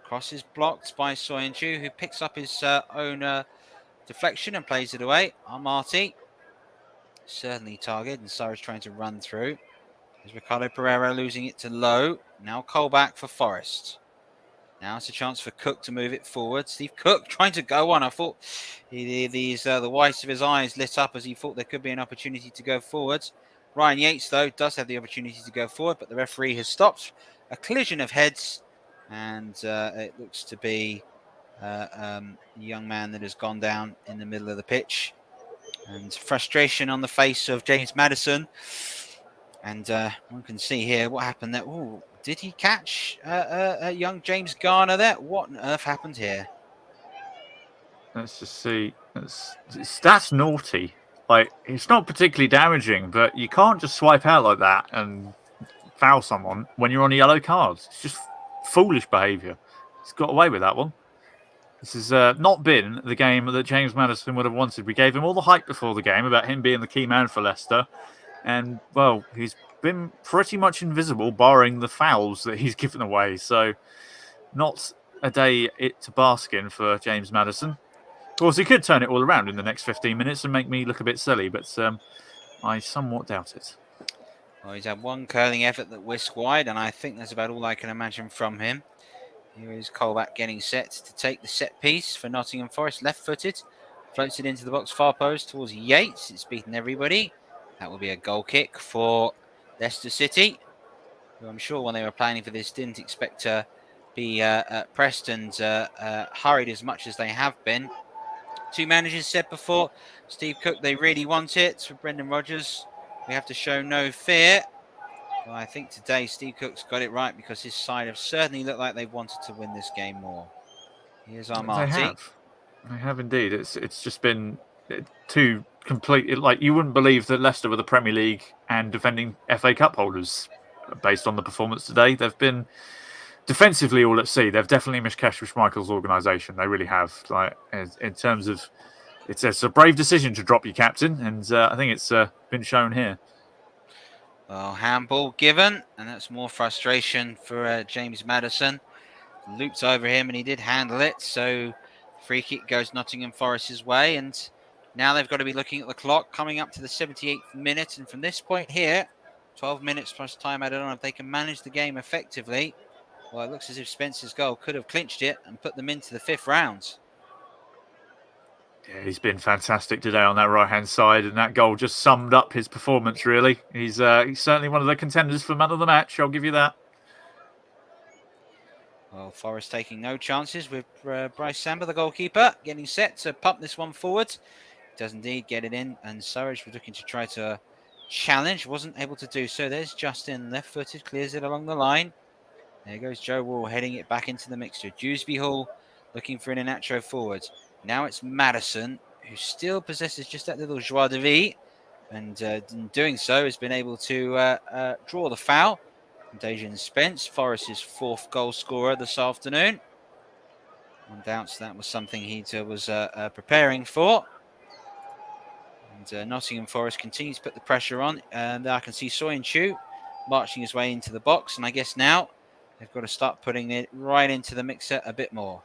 Cross is blocked by Soyuncu, who picks up his own deflection and plays it away. Armati. Certainly target, and Surridge trying to run through. There's Ricardo Pereira losing it to Lowe. Now Colback for Forest. Now it's a chance for Cook to move it forward. Steve Cook trying to go on. I thought the whites of his eyes lit up as he thought there could be an opportunity to go forward. Ryan Yates, though, does have the opportunity to go forward, but the referee has stopped. A collision of heads, and it looks to be a young man that has gone down in the middle of the pitch. And frustration on the face of James Maddison. And one can see here what happened there. Ooh, did he catch young James Garner there? What on earth happened here? Let's just see. That's naughty. Like, it's not particularly damaging, but you can't just swipe out like that and foul someone when you're on a yellow card. It's just foolish behaviour. He's got away with that one. This has not been the game that James Maddison would have wanted. We gave him all the hype before the game about him being the key man for Leicester. And, well, he's been pretty much invisible, barring the fouls that he's given away. So, not a day to bask in for James Maddison. Of course, he could turn it all around in the next 15 minutes and make me look a bit silly, but I somewhat doubt it. Well, he's had one curling effort that whisked wide, and I think that's about all I can imagine from him. Here is Colback getting set to take the set piece for Nottingham Forest. Left-footed. Floats it into the box far post towards Yates. It's beaten everybody. That will be a goal kick for Leicester City, who I'm sure when they were planning for this didn't expect to be pressed and hurried as much as they have been. Two managers said before, Steve Cook, they really want it. For Brendan Rodgers, we have to show no fear. Well, I think today Steve Cook's got it right because his side have certainly looked like they've wanted to win this game more. Here's Armati. They have indeed. It's just been too complete. Like, you wouldn't believe that Leicester were the Premier League and defending FA Cup holders based on the performance today. They've been defensively all at sea. They've definitely missed Kasper Schmeichel's organisation. They really have. Like, in terms of, it's a brave decision to drop your captain, and I think it's been shown here. Well, handball given, and that's more frustration for James Maddison. Looped over him, and he did handle it. So free kick goes Nottingham Forest's way, and now they've got to be looking at the clock coming up to the 78th minute. And from this point here, 12 minutes plus time added on. If they can manage the game effectively, well, it looks as if Spencer's goal could have clinched it and put them into the 5th round. Yeah, he's been fantastic today on that right-hand side, and that goal just summed up his performance, really. He's certainly one of the contenders for man of the match, I'll give you that. Well, Forest taking no chances with Bryce Samba, the goalkeeper, getting set to pump this one forward. Does indeed get it in, and Surridge was looking to try to challenge, wasn't able to do so. There's Justin, left-footed, clears it along the line. There goes Joe Wall, heading it back into the mixture. Dewsbury Hall looking for an Inacho forward. Now it's Madison, who still possesses just that little joie de vivre, and in doing so has been able to draw the foul from Dejan Spence, Forest's 4th goal scorer this afternoon. No doubts that was something he was preparing for. And Nottingham Forest continues to put the pressure on. And I can see Soyun Chu marching his way into the box. And I guess now they've got to start putting it right into the mixer a bit more.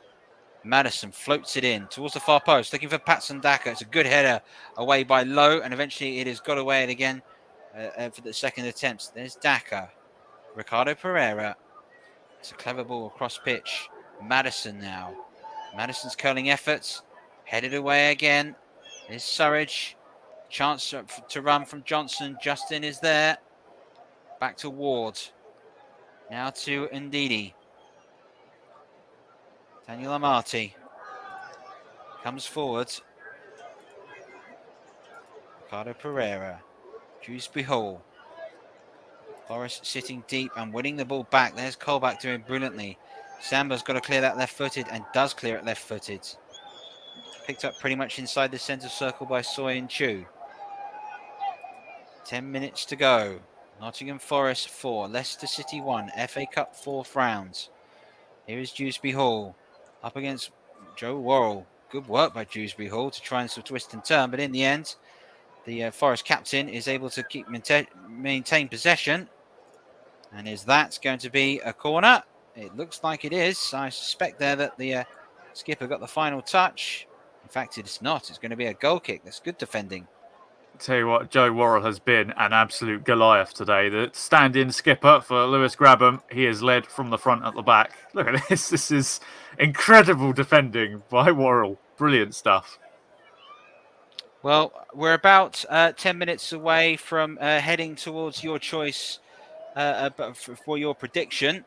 Madison floats it in towards the far post, looking for Patson Daka. It's a good header away by Lowe. And eventually it has got away it again for the second attempt. There's Daka. Ricardo Pereira. It's a clever ball across pitch. Madison now. Madison's curling efforts. Headed away again. There's Surridge. Chance to run from Johnson. Justin is there. Back to Ward. Now to Ndidi. Daniel Amati comes forward. Ricardo Pereira. Dewsbury Hall. Forest sitting deep and winning the ball back. There's Colback doing brilliantly. Samba's got to clear that left-footed and does clear it left-footed. Picked up pretty much inside the centre circle by Soyun Chu. 10 minutes to go. Nottingham Forest 4, Leicester City 1, FA Cup 4th round. Here is Dewsbury Hall up against Joe Worrell. Good work by Dewsbury Hall to try and sort of twist and turn, but in the end, the Forest captain is able to maintain possession. And is that going to be a corner? It looks like it is. I suspect there that the skipper got the final touch. In fact, it's not. It's going to be a goal kick. That's good defending. Tell you what, Joe Worrell has been an absolute Goliath today. The stand-in skipper for Lewis Grabham, he has led from the front at the back. Look at this. This is incredible defending by Worrell. Brilliant stuff. Well, we're about 10 minutes away from heading towards your choice for your prediction.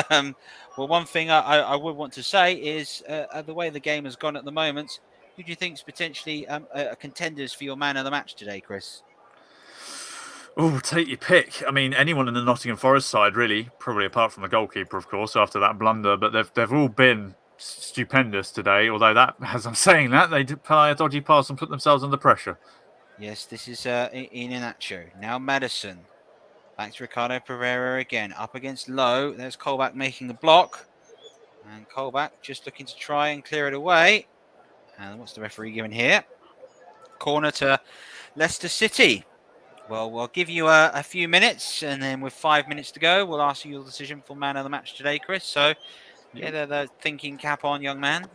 Well, one thing I would want to say is the way the game has gone at the moment, who do you think is potentially contenders for your man of the match today, Chris? Oh, take your pick. I mean, anyone in the Nottingham Forest side, really, probably apart from the goalkeeper, of course, after that blunder. But they've all been stupendous today. Although that, as I'm saying that, they did play a dodgy pass and put themselves under pressure. Yes, this is in Inacho. Now Madison. Back to Ricardo Pereira again. Up against Lowe. There's Colback making the block. And Colback just looking to try and clear it away. And what's the referee giving here? Corner to Leicester City. Well, we'll give you a few minutes. And then with 5 minutes to go, we'll ask you your decision for man of the match today, Chris. So get the thinking cap on, young man.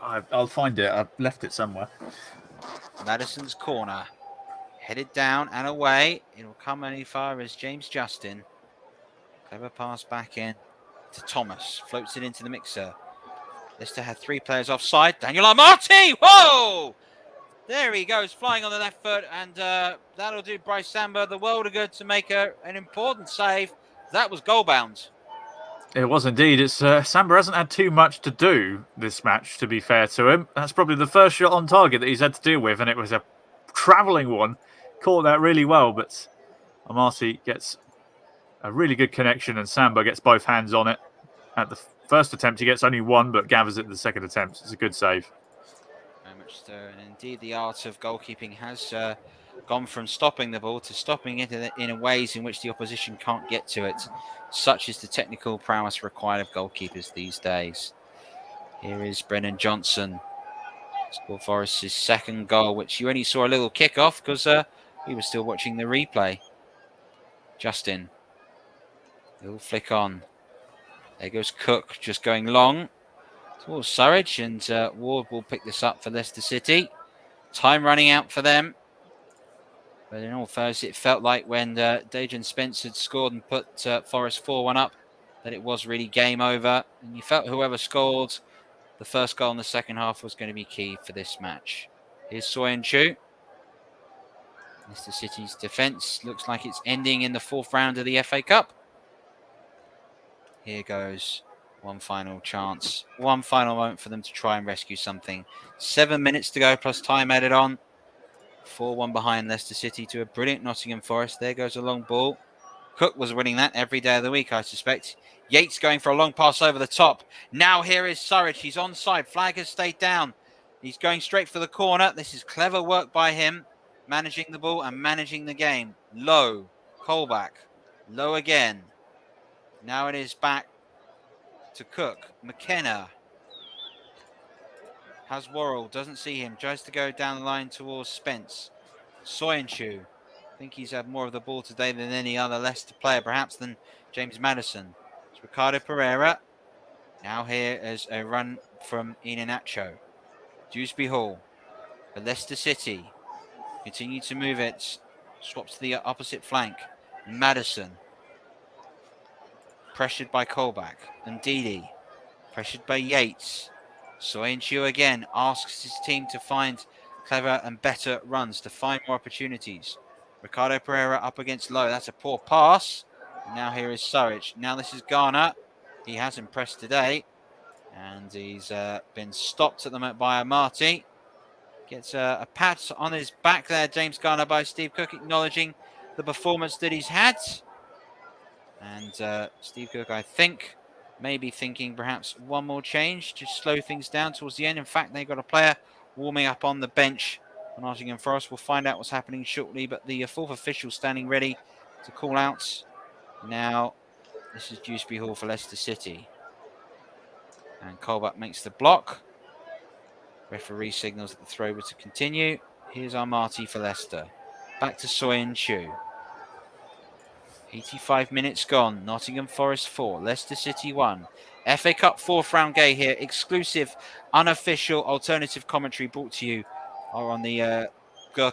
I'll find it. I've left it somewhere. Madison's corner. Headed down and away. It'll come any far as James Justin. Clever pass back in to Thomas. Floats it into the mixer. Leicester had 3 players offside. Daniel Amati! Whoa! There he goes, flying on the left foot. And that'll do Bryce Samba the world of good to make an important save. That was goal bound. It was indeed. It's Samba hasn't had too much to do this match, to be fair to him. That's probably the first shot on target that he's had to deal with, and it was a travelling one. Caught that really well, but Amati gets a really good connection, and Samba gets both hands on it. At the first attempt, he gets only one, but gathers it the second attempt. It's a good save. Very much so. And indeed, the art of goalkeeping has gone from stopping the ball to stopping it in ways in which the opposition can't get to it. Such is the technical prowess required of goalkeepers these days. Here is Brennan Johnson. Scored Forest's second goal, which you only saw a little kick-off because we were still watching the replay. Justin. Little flick on. There goes Cook, just going long towards Surridge, and Ward will pick this up for Leicester City. Time running out for them. But in all fairness, it felt like when Dejan Spence had scored and put Forest 4-1 up, that it was really game over. And you felt whoever scored the first goal in the second half was going to be key for this match. Here's Soyun Chu. Leicester City's defence looks like it's ending in the 4th round of the FA Cup. Here goes one final chance. One final moment for them to try and rescue something. 7 minutes to go plus time added on. 4-1 behind Leicester City to a brilliant Nottingham Forest. There goes a long ball. Cook was winning that every day of the week, I suspect. Yates going for a long pass over the top. Now here is Surridge. He's onside. Flag has stayed down. He's going straight for the corner. This is clever work by him. Managing the ball and managing the game. Low. Colback. Low again. Now it is back to Cook. McKenna. Has Worrell. Doesn't see him. Tries to go down the line towards Spence. Soyuncu. I think he's had more of the ball today than any other Leicester player, perhaps than James Maddison. It's Ricardo Pereira. Now here is a run from Iheanacho. Dewsbury Hall for Leicester City. Continue to move it. Swaps to the opposite flank. Maddison. Pressured by Colback. And Ndidi. Pressured by Yates. Soyuncu again asks his team to find clever and better runs, to find more opportunities. Ricardo Pereira up against Lowe. That's a poor pass. And now here is Surridge. Now this is Garner. He has impressed today. And he's been stopped at the moment by Amati. Gets a pat on his back there, James Garner, by Steve Cook, acknowledging the performance that he's had. And Steve Cook, I think, maybe thinking perhaps one more change to slow things down towards the end. In fact, they've got a player warming up on the bench for Nottingham Forest. We'll find out what's happening shortly, but the fourth official standing ready to call out. Now, this is Dewsbury Hall for Leicester City. And Colback makes the block. Referee signals that the throw was to continue. Here's Armati for Leicester. Back to Soyuncu. 85 minutes gone. Nottingham Forest 4. Leicester City 1. FA Cup 4th round game here. Exclusive, unofficial, alternative commentary brought to you on the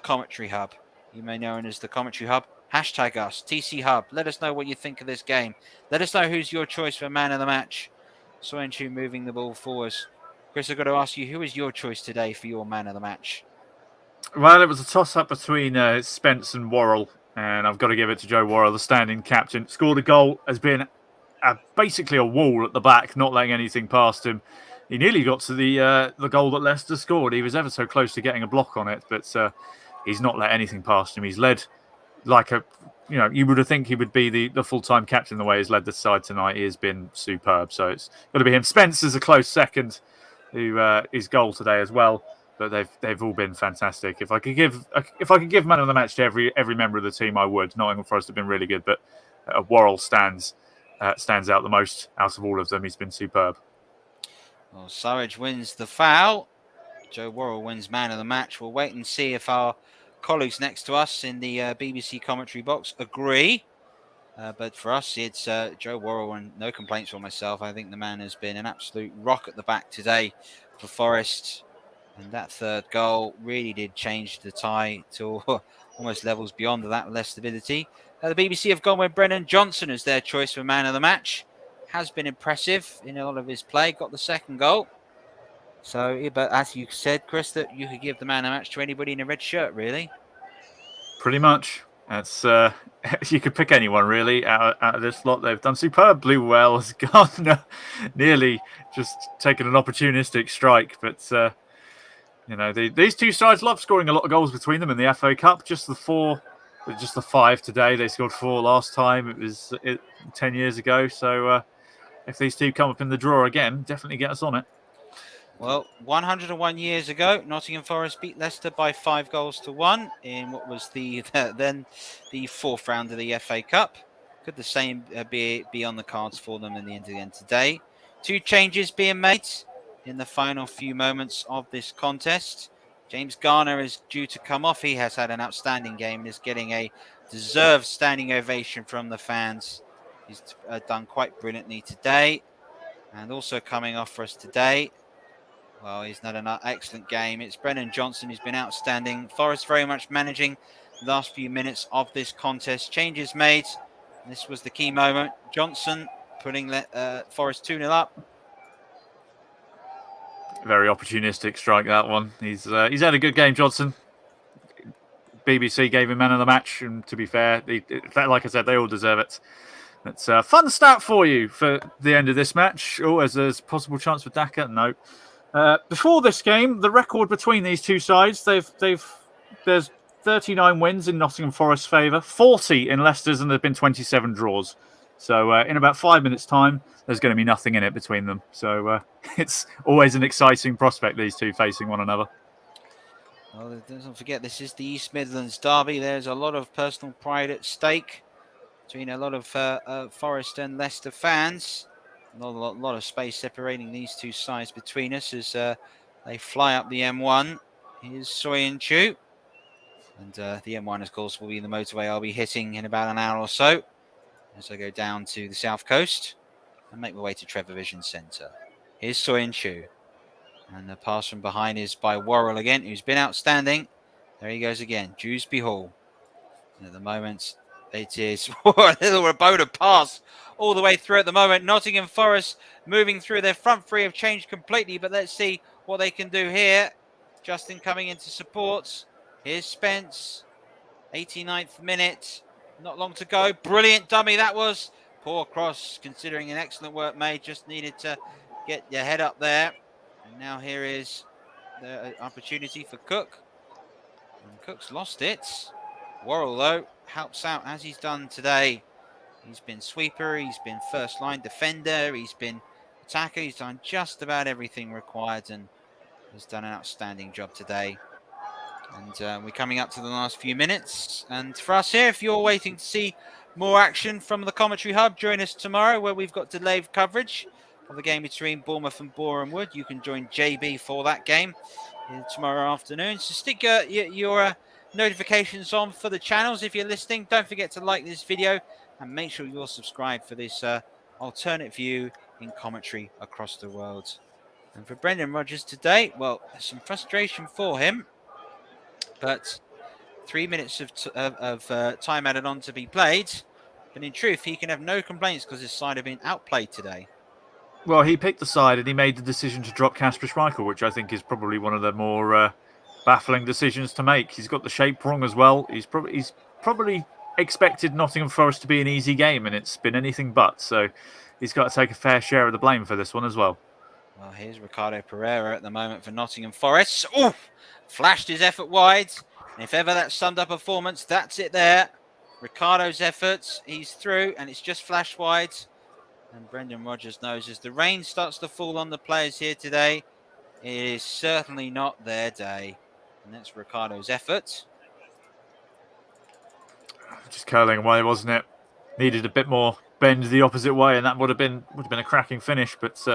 Commentary Hub. You may know it as the Commentary Hub. Hashtag us, TC Hub. Let us know what you think of this game. Let us know who's your choice for man of the match. Soyuncu moving the ball forwards. Chris, I've got to ask you, who is your choice today for your man of the match? Well, it was a toss-up between Spence and Worrell, and I've got to give it to Joe Worrell, the standing captain. Scored a goal, has been basically a wall at the back, not letting anything past him. He nearly got to the goal that Leicester scored. He was ever so close to getting a block on it, but he's not let anything past him. He's led like a, you would have think he would be the full-time captain the way he's led the side tonight. He has been superb, so it's got to be him. Spence is a close second, who his goal today as well. But they've all been fantastic. If I could give man of the match to every member of the team, I would. Nottingham Forest have been really good, but Worrell stands out the most out of all of them. He's been superb. Well, Surridge wins the foul. Joe Worrell wins man of the match. We'll wait and see if our colleagues next to us in the BBC commentary box agree. But for us, it's Joe Worrell, and no complaints from myself. I think the man has been an absolute rock at the back today for Forest. And that third goal really did change the tie to almost levels beyond that, less stability. The BBC have gone with Brennan Johnson as their choice for man of the match. Has been impressive in a lot of his play. Got the second goal. So, but as you said, Chris, that you could give the man of the match to anybody in a red shirt, really. Pretty much. That's you could pick anyone really out of this lot. They've done superbly well. Has gone nearly just taken an opportunistic strike, but. These two sides love scoring a lot of goals between them in the FA Cup. Just the 5 today. They scored 4 last time. It was 10 years ago. So if these two come up in the draw again, definitely get us on it. Well, 101 years ago, Nottingham Forest beat Leicester by 5-1 in what was then the 4th round of the FA Cup. Could the same be on the cards for them in the end today? 2 changes being made in the final few moments of this contest. James Garner is due to come off. He has had an outstanding game and is getting a deserved standing ovation from the fans. He's done quite brilliantly today. And also coming off for us today, well, he's had an excellent game. It's Brennan Johnson who's been outstanding. Forest very much managing the last few minutes of this contest. Changes made. This was the key moment. Johnson putting Forest 2-0 up. Very opportunistic strike, that one. He's had a good game, Johnson. BBC gave him man of the match, and to be fair, like I said, they all deserve it. It's a fun start for you for the end of this match. Oh, as there's a possible chance for Daka. No. Before this game, the record between these two sides, there's 39 wins in Nottingham Forest's favour, 40 in Leicester's, and there've been 27 draws. So in about 5 minutes' time, there's going to be nothing in it between them. So it's always an exciting prospect, these two facing one another. Well, don't forget, this is the East Midlands derby. There's a lot of personal pride at stake between a lot of Forest and Leicester fans. Not a lot of space separating these two sides between us as they fly up the M1. Here's Soy and Chu. And the M1, of course, will be the motorway I'll be hitting in about an hour or so as I go down to the south coast and make my way to Trevor Vision Centre. Here's Soy and Chu. And the pass from behind is by Worrell again, who's been outstanding. There he goes again, Dewsbury Hall. And at the moment, it is a little Rabona pass all the way through at the moment. Nottingham Forest moving through. Their front three have changed completely, but let's see what they can do here. Justin coming into support. Here's Spence, 89th minute. Not long to go. Brilliant dummy that was. Poor cross, considering an excellent work made. Just needed to get your head up there. And now here is the opportunity for Cook. And Cook's lost it. Worrell, though, helps out as he's done today. He's been sweeper, he's been first line defender, he's been attacker. He's done just about everything required and has done an outstanding job today. And we're coming up to the last few minutes. And for us here, if you're waiting to see more action from the Commentary Hub, join us tomorrow where we've got delayed coverage of the game between Bournemouth and Boreham Wood. You can join JB for that game tomorrow afternoon. So stick your notifications on for the channels if you're listening. Don't forget to like this video and make sure you're subscribed for this alternate view in commentary across the world. And for Brendan Rodgers today, well, there's some frustration for him, but 3 minutes of time added on to be played. But in truth, he can have no complaints because his side have been outplayed today. Well, he picked the side and he made the decision to drop Kasper Schmeichel, which I think is probably one of the more baffling decisions to make. He's got the shape wrong as well. He's probably expected Nottingham Forest to be an easy game, and it's been anything but. So he's got to take a fair share of the blame for this one as well. Well, here's Ricardo Pereira at the moment for Nottingham Forest. Oof! Flashed his effort wide. And if ever that summed up performance, that's it there. Ricardo's efforts, he's through, and it's just flashed wide. And Brendan Rodgers knows as the rain starts to fall on the players here today, it is certainly not their day. And that's Ricardo's effort. Just curling away, wasn't it? Needed a bit more bend the opposite way, and that would have been a cracking finish. But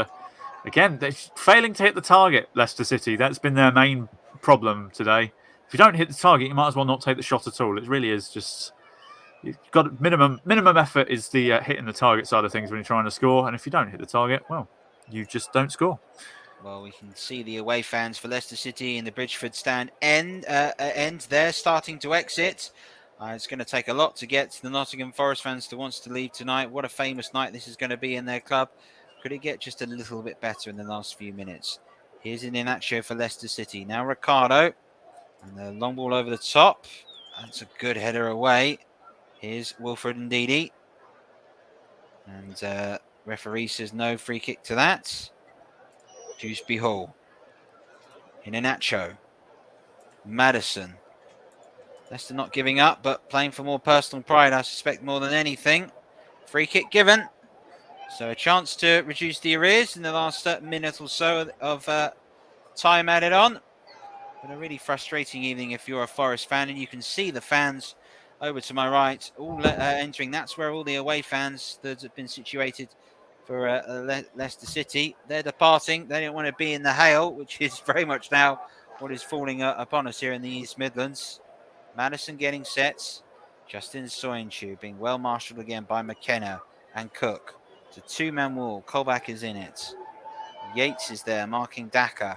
again, they're failing to hit the target, Leicester City. That's been their main problem today. If you don't hit the target, you might as well not take the shot at all. It really is just... You've got minimum effort is the hitting the target side of things when you're trying to score. And if you don't hit the target, well, you just don't score. Well, we can see the away fans for Leicester City in the Bridgeford stand end there, starting to exit. It's going to take a lot to get the Nottingham Forest fans to want to leave tonight. What a famous night this is going to be in their club. Could it get just a little bit better in the last few minutes? Here's an Inacho for Leicester City. Now Ricardo. And the long ball over the top. That's a good header away. Here's Wilfred Ndidi. And referee says no free kick to that. Dewsbury Hall. Inacho. Madison. Leicester not giving up, but playing for more personal pride, I suspect, more than anything. Free kick given. So a chance to reduce the arrears in the last minute or so of time added on. But a really frustrating evening if you're a Forest fan, and you can see the fans over to my right, all entering. That's where all the away fans that have been situated for Leicester City. They're departing. They don't want to be in the hail, which is very much now what is falling upon us here in the East Midlands. Madison getting set. Justin Soyuncu being well marshalled again by McKenna and Cook. It's a two-man wall. Colback is in it. Yates is there marking Daka.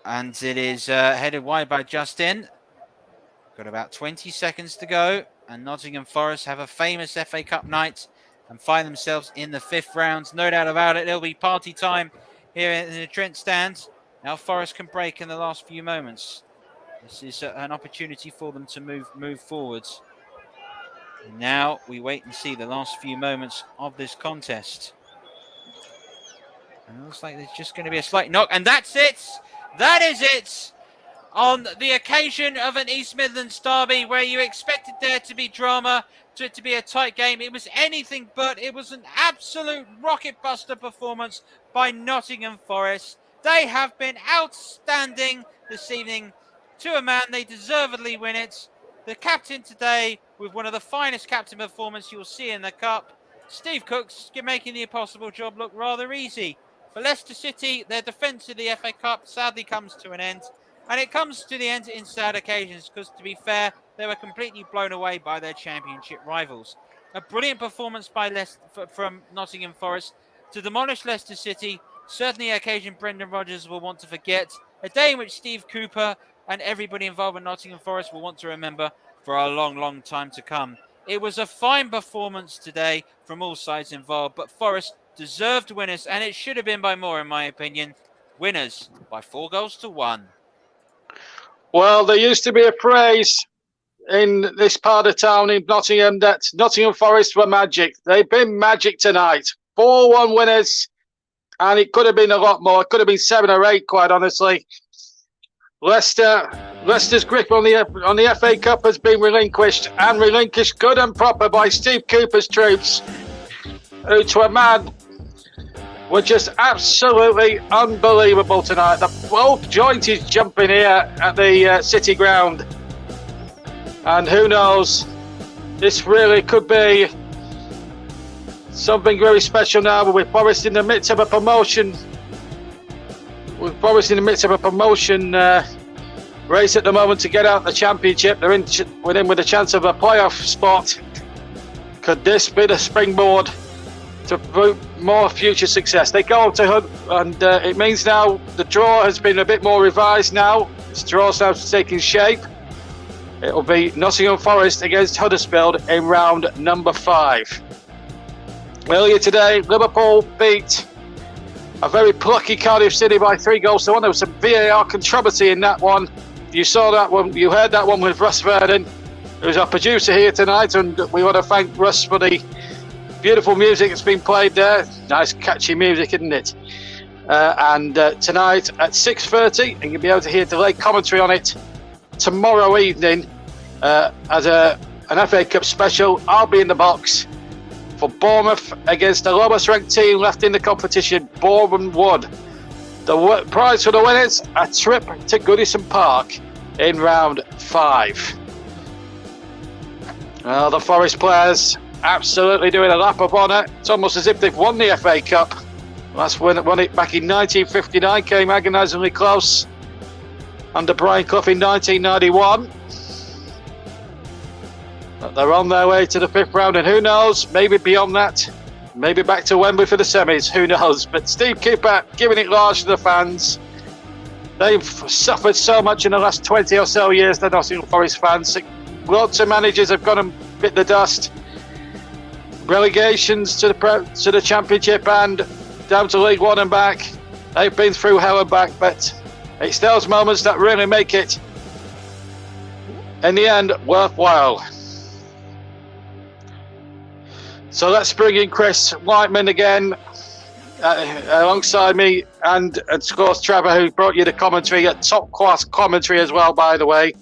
And it is headed wide by Justin. Got about 20 seconds to go. And Nottingham Forest have a famous FA Cup night and find themselves in the 5th round. No doubt about it. It'll be party time here in the Trent stand. Now Forest can break in the last few moments. This is an opportunity for them to move forwards. Now we wait and see the last few moments of this contest. And it looks like there's just going to be a slight knock, and that's it. That is it. On the occasion of an East Midlands derby where you expected there to be drama, to it to be a tight game, it was anything but. It was an absolute rocket buster performance by Nottingham Forest. They have been outstanding this evening. To a man, they deservedly win it. The captain today, with one of the finest captain performances you'll see in the Cup, Steve Cook's making the impossible job look rather easy. For Leicester City, their defence of the FA Cup sadly comes to an end. And it comes to the end in sad occasions because, to be fair, they were completely blown away by their championship rivals. A brilliant performance by from Nottingham Forest to demolish Leicester City. Certainly an occasion Brendan Rodgers will want to forget. A day in which Steve Cooper and everybody involved with Nottingham Forest will want to remember for a long, long time to come. It was a fine performance today from all sides involved, but Forest deserved winners, and it should have been by more, in my opinion. Winners by 4-1. Well, there used to be a phrase in this part of town in Nottingham that Nottingham Forest were magic. They've been magic tonight. 4-1 winners, and it could have been a lot more. It could have been 7 or 8, quite honestly. Leicester's grip on the FA Cup has been relinquished good and proper by Steve Cooper's troops, who, to a man, were just absolutely unbelievable tonight. The whole joint is jumping here at the City Ground. And who knows, this really could be something very special now with Forest in the midst of a promotion. With Forest in the midst of a promotion race at the moment to get out the Championship. They're in with a chance of a playoff spot. Could this be the springboard to more future success? They go up to Hunt, and it means now the draw has been a bit more revised now. This draw's now taking shape. It'll be Nottingham Forest against Huddersfield in round number 5. Earlier today, Liverpool beat a very plucky Cardiff City by 3-1. There was some VAR controversy in that one. You saw that one, you heard that one with Russ Verden, who's our producer here tonight, and we want to thank Russ for the beautiful music that's been played there. Nice catchy music, isn't it? And tonight at 6:30, and you'll be able to hear delayed commentary on it tomorrow evening as an FA Cup special. I'll be in the box for Bournemouth against the lowest ranked team left in the competition, Bournemouth Wood. The prize for the winners, a trip to Goodison Park in round 5. Well, the Forest players absolutely doing a lap of honour. It's almost as if they've won the FA Cup. Last won it back in 1959, came agonisingly close under Brian Clough in 1991. But they're on their way to the 5th round, and who knows, maybe beyond that, maybe back to Wembley for the semis, who knows. But Steve Cooper giving it large to the fans. They've suffered so much in the last 20 or so years, the Nottingham Forest fans. Lots of managers have gone and bit the dust. Relegations to the Championship and down to League One and back. They've been through hell and back, but it's those moments that really make it, in the end, worthwhile. So let's bring in Chris Whiteman again alongside me, and of course Trevor, who brought you the commentary, a top-class commentary as well, by the way,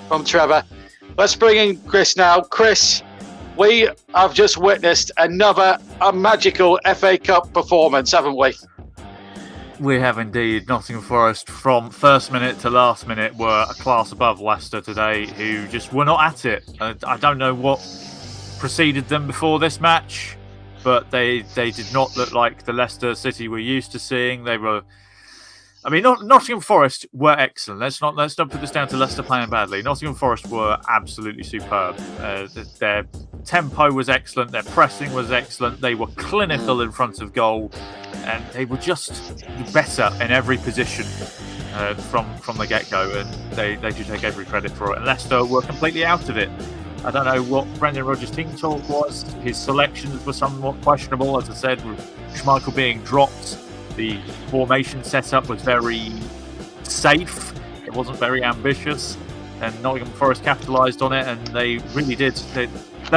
from Trevor. Let's bring in Chris now. Chris, we have just witnessed a magical FA Cup performance, haven't we? We have indeed. Nottingham Forest, from first minute to last minute, were a class above Leicester today, who just were not at it. I don't know what preceded them before this match, but they did not look like the Leicester City we're used to seeing. They were, I mean, Nottingham Forest were excellent. Let's not put this down to Leicester playing badly. Nottingham Forest were absolutely superb. Their tempo was excellent. Their pressing was excellent. They were clinical in front of goal, and they were just better in every position from the get-go. And they should take every credit for it. And Leicester were completely out of it. I don't know what Brendan Rodgers' team talk was. His selections were somewhat questionable, as I said, with Schmeichel being dropped. The formation setup was very safe. It wasn't very ambitious, and Nottingham Forest capitalised on it, and they really did.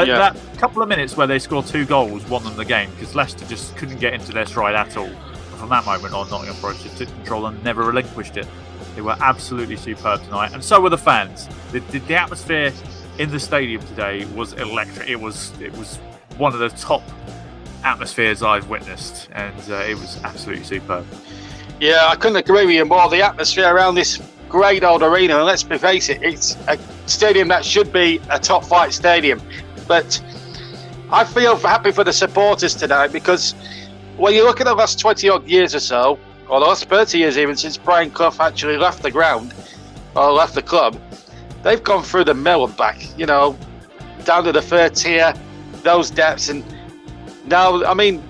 That couple of minutes where they scored 2 goals won them the game because Leicester just couldn't get into their stride at all. And from that moment on, Nottingham Forest just took control and never relinquished it. They were absolutely superb tonight, and so were the fans. The atmosphere in the stadium today was electric. It was one of the top atmospheres I've witnessed, and it was absolutely superb. Yeah, I couldn't agree with you more. The atmosphere around this great old arena, and let's face it, it's a stadium that should be a top flight stadium. But I feel happy for the supporters tonight because when you look at the last 20 odd years or so, or the last 30 years even since Brian Clough actually left the ground or left the club, they've gone through the mill and back, down to the 3rd tier, those depths. And now, I mean,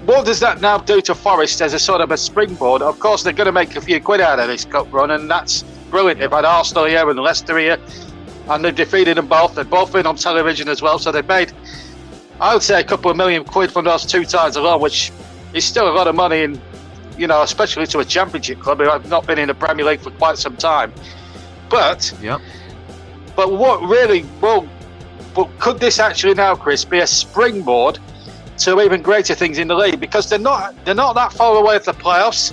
what does that now do to Forest as a sort of a springboard? Of course, they're going to make a few quid out of this cup run, and that's brilliant. They've had Arsenal here and Leicester here, and they've defeated them both. They've both been on television as well, so they've made, I would say, a couple of million quid from those 2 ties alone, which is still a lot of money, and especially to a championship club who have not been in the Premier League for quite some time. But what really, could this actually now, Chris, be a springboard to even greater things in the league? Because they're not that far away from the playoffs,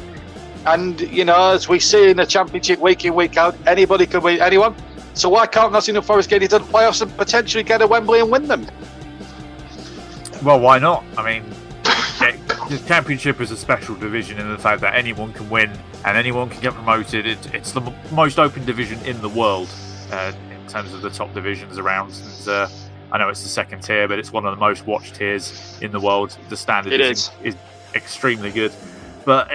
and as we see in the Championship week in, week out, anybody can win anyone. So why can't Nottingham Forest get into the playoffs and potentially get a Wembley and win them? Well, why not? I mean, the Championship is a special division in the fact that anyone can win and anyone can get promoted. It's the most open division in the world in terms of the top divisions around. And, I know it's the 2nd tier, but it's one of the most watched tiers in the world. The standard is extremely good. But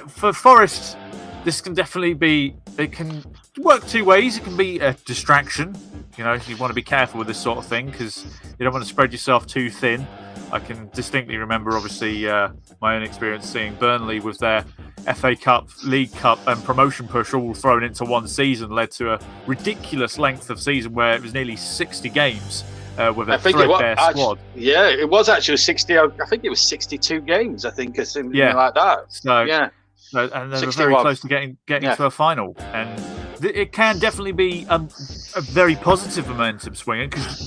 for Forest, this can definitely be, it can work 2 ways. It can be a distraction. You want to be careful with this sort of thing because you don't want to spread yourself too thin. I can distinctly remember, obviously, my own experience seeing Burnley with their FA Cup, League Cup and promotion push all thrown into one season led to a ridiculous length of season where it was nearly 60 games with a threadbare squad. Yeah, it was actually 60. I think it was 62 games, I think, or something like that. So, and they were very close to getting to a final. And it can definitely be a very positive momentum swing because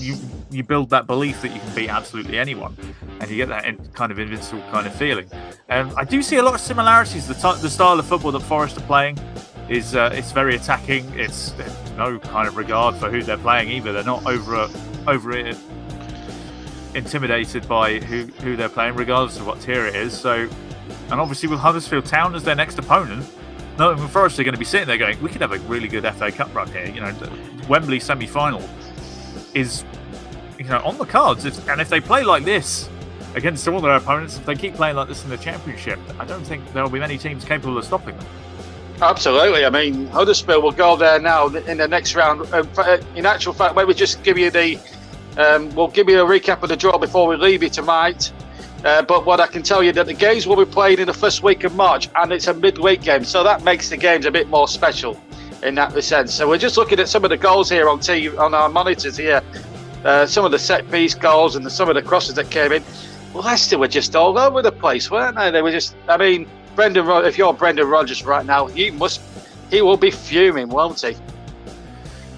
you build that belief that you can beat absolutely anyone, and you get that kind of invincible kind of feeling. And I do see a lot of similarities. The style of football that Forest are playing is it's very attacking. There's no kind of regard for who they're playing either. They're not over intimidated by who they're playing, regardless of what tier it is. So, and obviously with Huddersfield Town as their next opponent, Nottingham Forest are going to be sitting there going, we could have a really good FA Cup run here. The Wembley semi-final is, on the cards. If they play like this against all their opponents, if they keep playing like this in the Championship, I don't think there will be many teams capable of stopping them. Absolutely. I mean, Huddersfield will go there now in the next round. In actual fact, maybe just give you we'll give you a recap of the draw before we leave you tonight. But what I can tell you that the games will be played in the first week of March, and it's a midweek game, so that makes the games a bit more special in that sense. So we're just looking at some of the goals here on our monitors here, some of the set piece goals and some of the crosses that came in. Leicester were just all over the place, weren't they? They were just, I mean, if you're Brendan Rodgers right now, he will be fuming, won't he?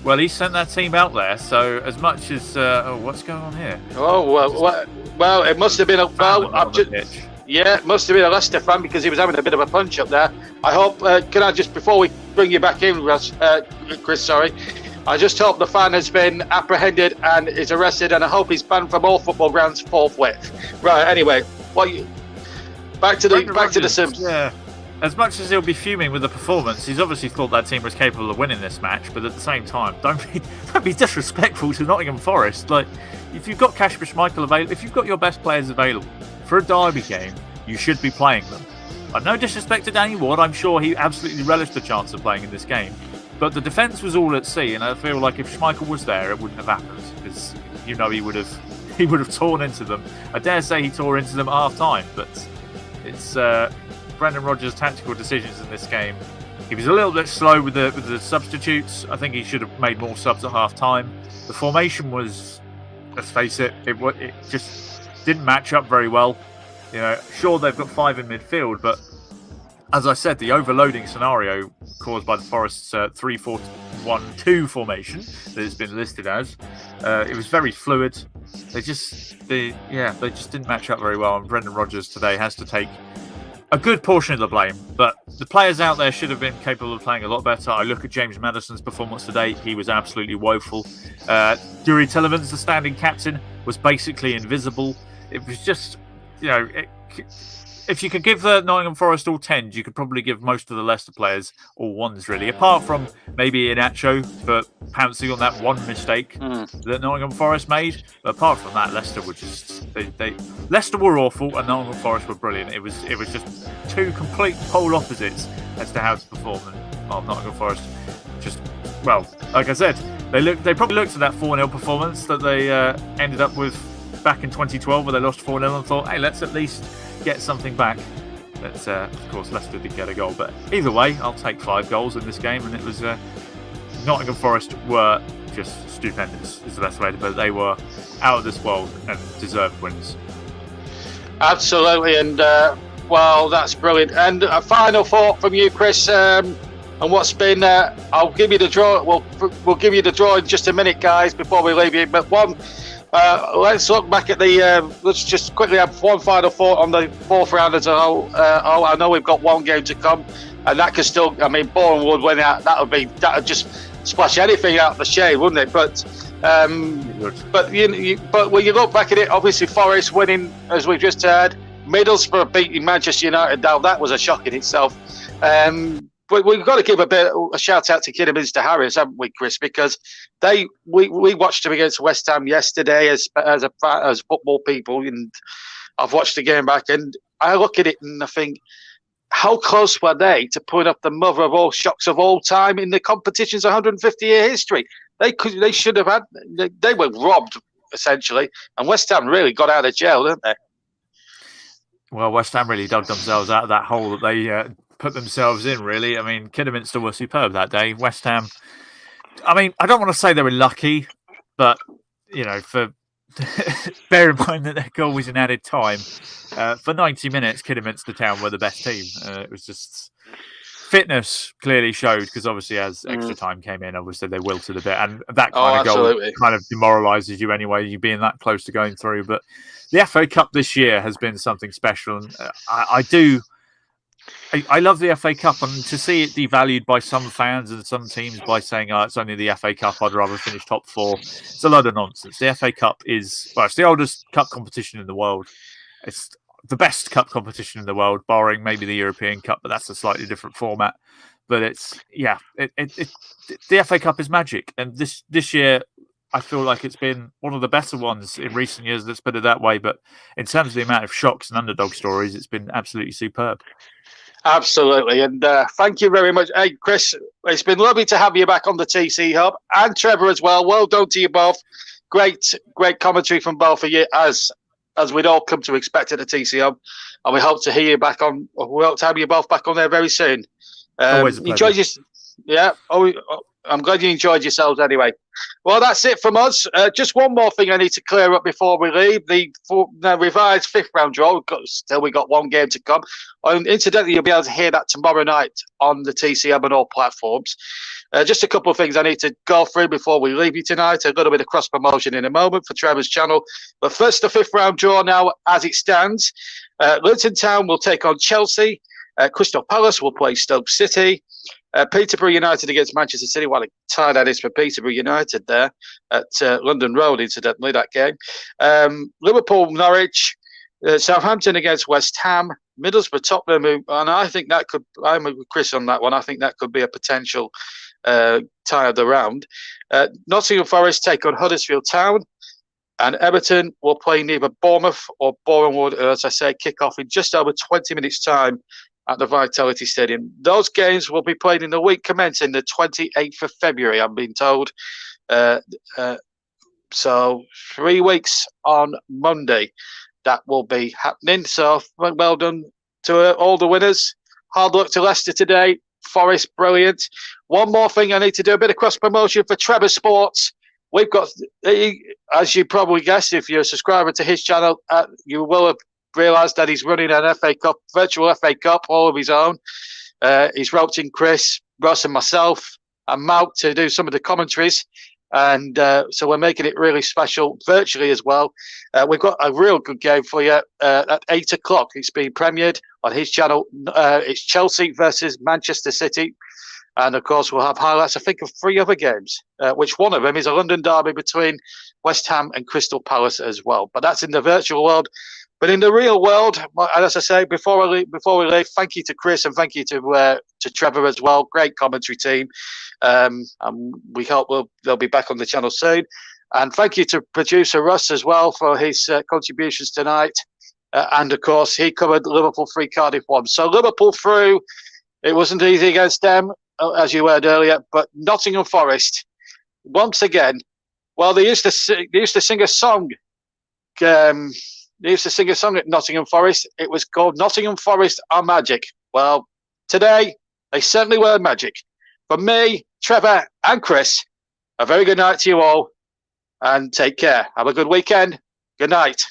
Well, he sent that team out there, so as much as what's going on here? Oh well, it must have been it must have been a Leicester fan because he was having a bit of a punch up there. I hope. Can I just, before we bring you back in, Chris? Sorry, I just hope the fan has been apprehended and is arrested, and I hope he's banned from all football grounds forthwith. Right. Anyway, back to the Sims. Yeah. As much as he'll be fuming with the performance, he's obviously thought that team was capable of winning this match. But at the same time, don't be disrespectful to Nottingham Forest. Like, if you've got Kasper Schmeichel available, if you've got your best players available for a derby game, you should be playing them. No disrespect to Danny Ward, I'm sure he absolutely relished the chance of playing in this game. But the defence was all at sea, and I feel like if Schmeichel was there, it wouldn't have happened because he would have torn into them. I dare say he tore into them at half time, but it's Brendan Rodgers' tactical decisions in this game. He was a little bit slow with the substitutes. I think he should have made more subs at half time. The formation was, let's face it, it just didn't match up very well. Sure, they've got 5 in midfield, but as I said, the overloading scenario caused by the Forest's 3-4-2 4-1-2 formation that it's been listed as. It was very fluid. They just didn't match up very well. And Brendan Rodgers today has to take a good portion of the blame, but the players out there should have been capable of playing a lot better. I look at James Maddison's performance today. He was absolutely woeful. Yuri Tillemans, the standing captain, was basically invisible. It was just, if you could give Nottingham Forest all 10s, you could probably give most of the Leicester players all 1s, really. Apart from maybe Inacho for pouncing on that one mistake that Nottingham Forest made. But apart from that, Leicester were just Leicester were awful and Nottingham Forest were brilliant. It was just two complete pole opposites as to how to perform. And Nottingham Forest just, well, like I said, they probably looked at that 4-0 performance that they ended up with back in 2012, where they lost 4-0, and thought, hey, let's at least get something back. But of course, Leicester did get a goal. But either way, I'll take 5 goals in this game, and it was Nottingham Forest were just stupendous, is the best way to put it. They were out of this world and deserved wins. Absolutely, and well, that's brilliant. And a final thought from you, Chris, and what's been. I'll give you the draw. We'll give you the draw in just a minute, guys, before we leave you. But let's look back at the. Let's just quickly have one final thought on the fourth round as a whole. I know we've got one game to come, and that could still. I mean, Bourne would win out. That would just splash anything out of the shade, wouldn't it? But when you look back at it, obviously Forest winning, as we've just heard. Middlesbrough beating Manchester United. Now that was a shock in itself. But we've got to give a shout out to Kidderminster Harriers, haven't we, Chris? Because we watched them against West Ham yesterday as football people, and I've watched the game back, and I look at it and I think, how close were they to putting up the mother of all shocks of all time in the competition's 150-year history? They should have had. They were robbed essentially, and West Ham really got out of jail, didn't they? Well, West Ham really dug themselves out of that hole that they put themselves in, really. I mean, Kidderminster were superb that day. West Ham, I mean, I don't want to say they were lucky, but, bear in mind that their goal was in added time. For 90 minutes, Kidderminster Town were the best team. It was just... Fitness clearly showed, because obviously as extra time came in, obviously they wilted a bit, and that kind of goal kind of demoralises you anyway, you being that close to going through. But the FA Cup this year has been something special, and I love the FA Cup, and to see it devalued by some fans and some teams by saying, it's only the FA Cup, I'd rather finish top 4. It's a load of nonsense. The FA Cup it's the oldest cup competition in the world. It's the best cup competition in the world, barring maybe the European Cup, but that's a slightly different format. But the FA Cup is magic, and this year I feel like it's been one of the better ones in recent years. Let's put it that way. But in terms of the amount of shocks and underdog stories, it's been absolutely superb. Absolutely, and thank you very much. Hey, Chris, it's been lovely to have you back on the TC Hub, and Trevor as well. Well done to you both. Great commentary from both of you, as we'd all come to expect at the TC Hub, and we hope to hear you back on. We hope to have you both back on there very soon. Always a pleasure. I'm glad you enjoyed yourselves anyway. Well, that's it from us. Just one more thing I need to clear up before we leave. The revised 5th round draw. We got one game to come. Incidentally, you'll be able to hear that tomorrow night on the TC Hub and all platforms. Just a couple of things I need to go through before we leave you tonight. A little bit of cross promotion in a moment for Trevor's channel. But first, the 5th round draw now as it stands. Luton Town will take on Chelsea. Crystal Palace will play Stoke City. Peterborough United against Manchester City. What a tie that is for Peterborough United there at London Road, incidentally, that game. Liverpool, Norwich. Southampton against West Ham. Middlesbrough, Tottenham. And I think that could, I'm with Chris on that one, I think that could be a potential tie of the round. Nottingham Forest take on Huddersfield Town. And Everton will play neither Bournemouth or Bournemouth, as I say, kick off in just over 20 minutes' time at the Vitality Stadium. Those games will be played in the week commencing the 28th of February, I'm being told. So 3 weeks on Monday, that will be happening. So well done to all the winners. Hard luck to Leicester today. Forest, brilliant. One more thing I need to do, a bit of cross-promotion for Trevor Sports. We've got, as you probably guessed, if you're a subscriber to his channel, you will have realised that he's running an FA Cup, virtual FA Cup, all of his own. He's roped in Chris, Ross and myself, and Malk to do some of the commentaries. And so we're making it really special virtually as well. We've got a real good game for you at 8 o'clock. It's being premiered on his channel. It's Chelsea versus Manchester City. And of course, we'll have highlights, I think, of 3 other games, which one of them is a London derby between West Ham and Crystal Palace as well. But that's in the virtual world. But in the real world, as I say, before we leave, thank you to Chris and thank you to Trevor as well. Great commentary team. And we hope they'll be back on the channel soon. And thank you to producer Russ as well for his contributions tonight. And of course, he covered Liverpool 3, Cardiff 1. So Liverpool through. It wasn't easy against them, as you heard earlier. But Nottingham Forest, once again, well, they used to sing a song. They used to sing a song at Nottingham Forest. It was called Nottingham Forest Are Magic. Well, today, they certainly were magic. From me, Trevor, and Chris, a very good night to you all, and take care. Have a good weekend. Good night.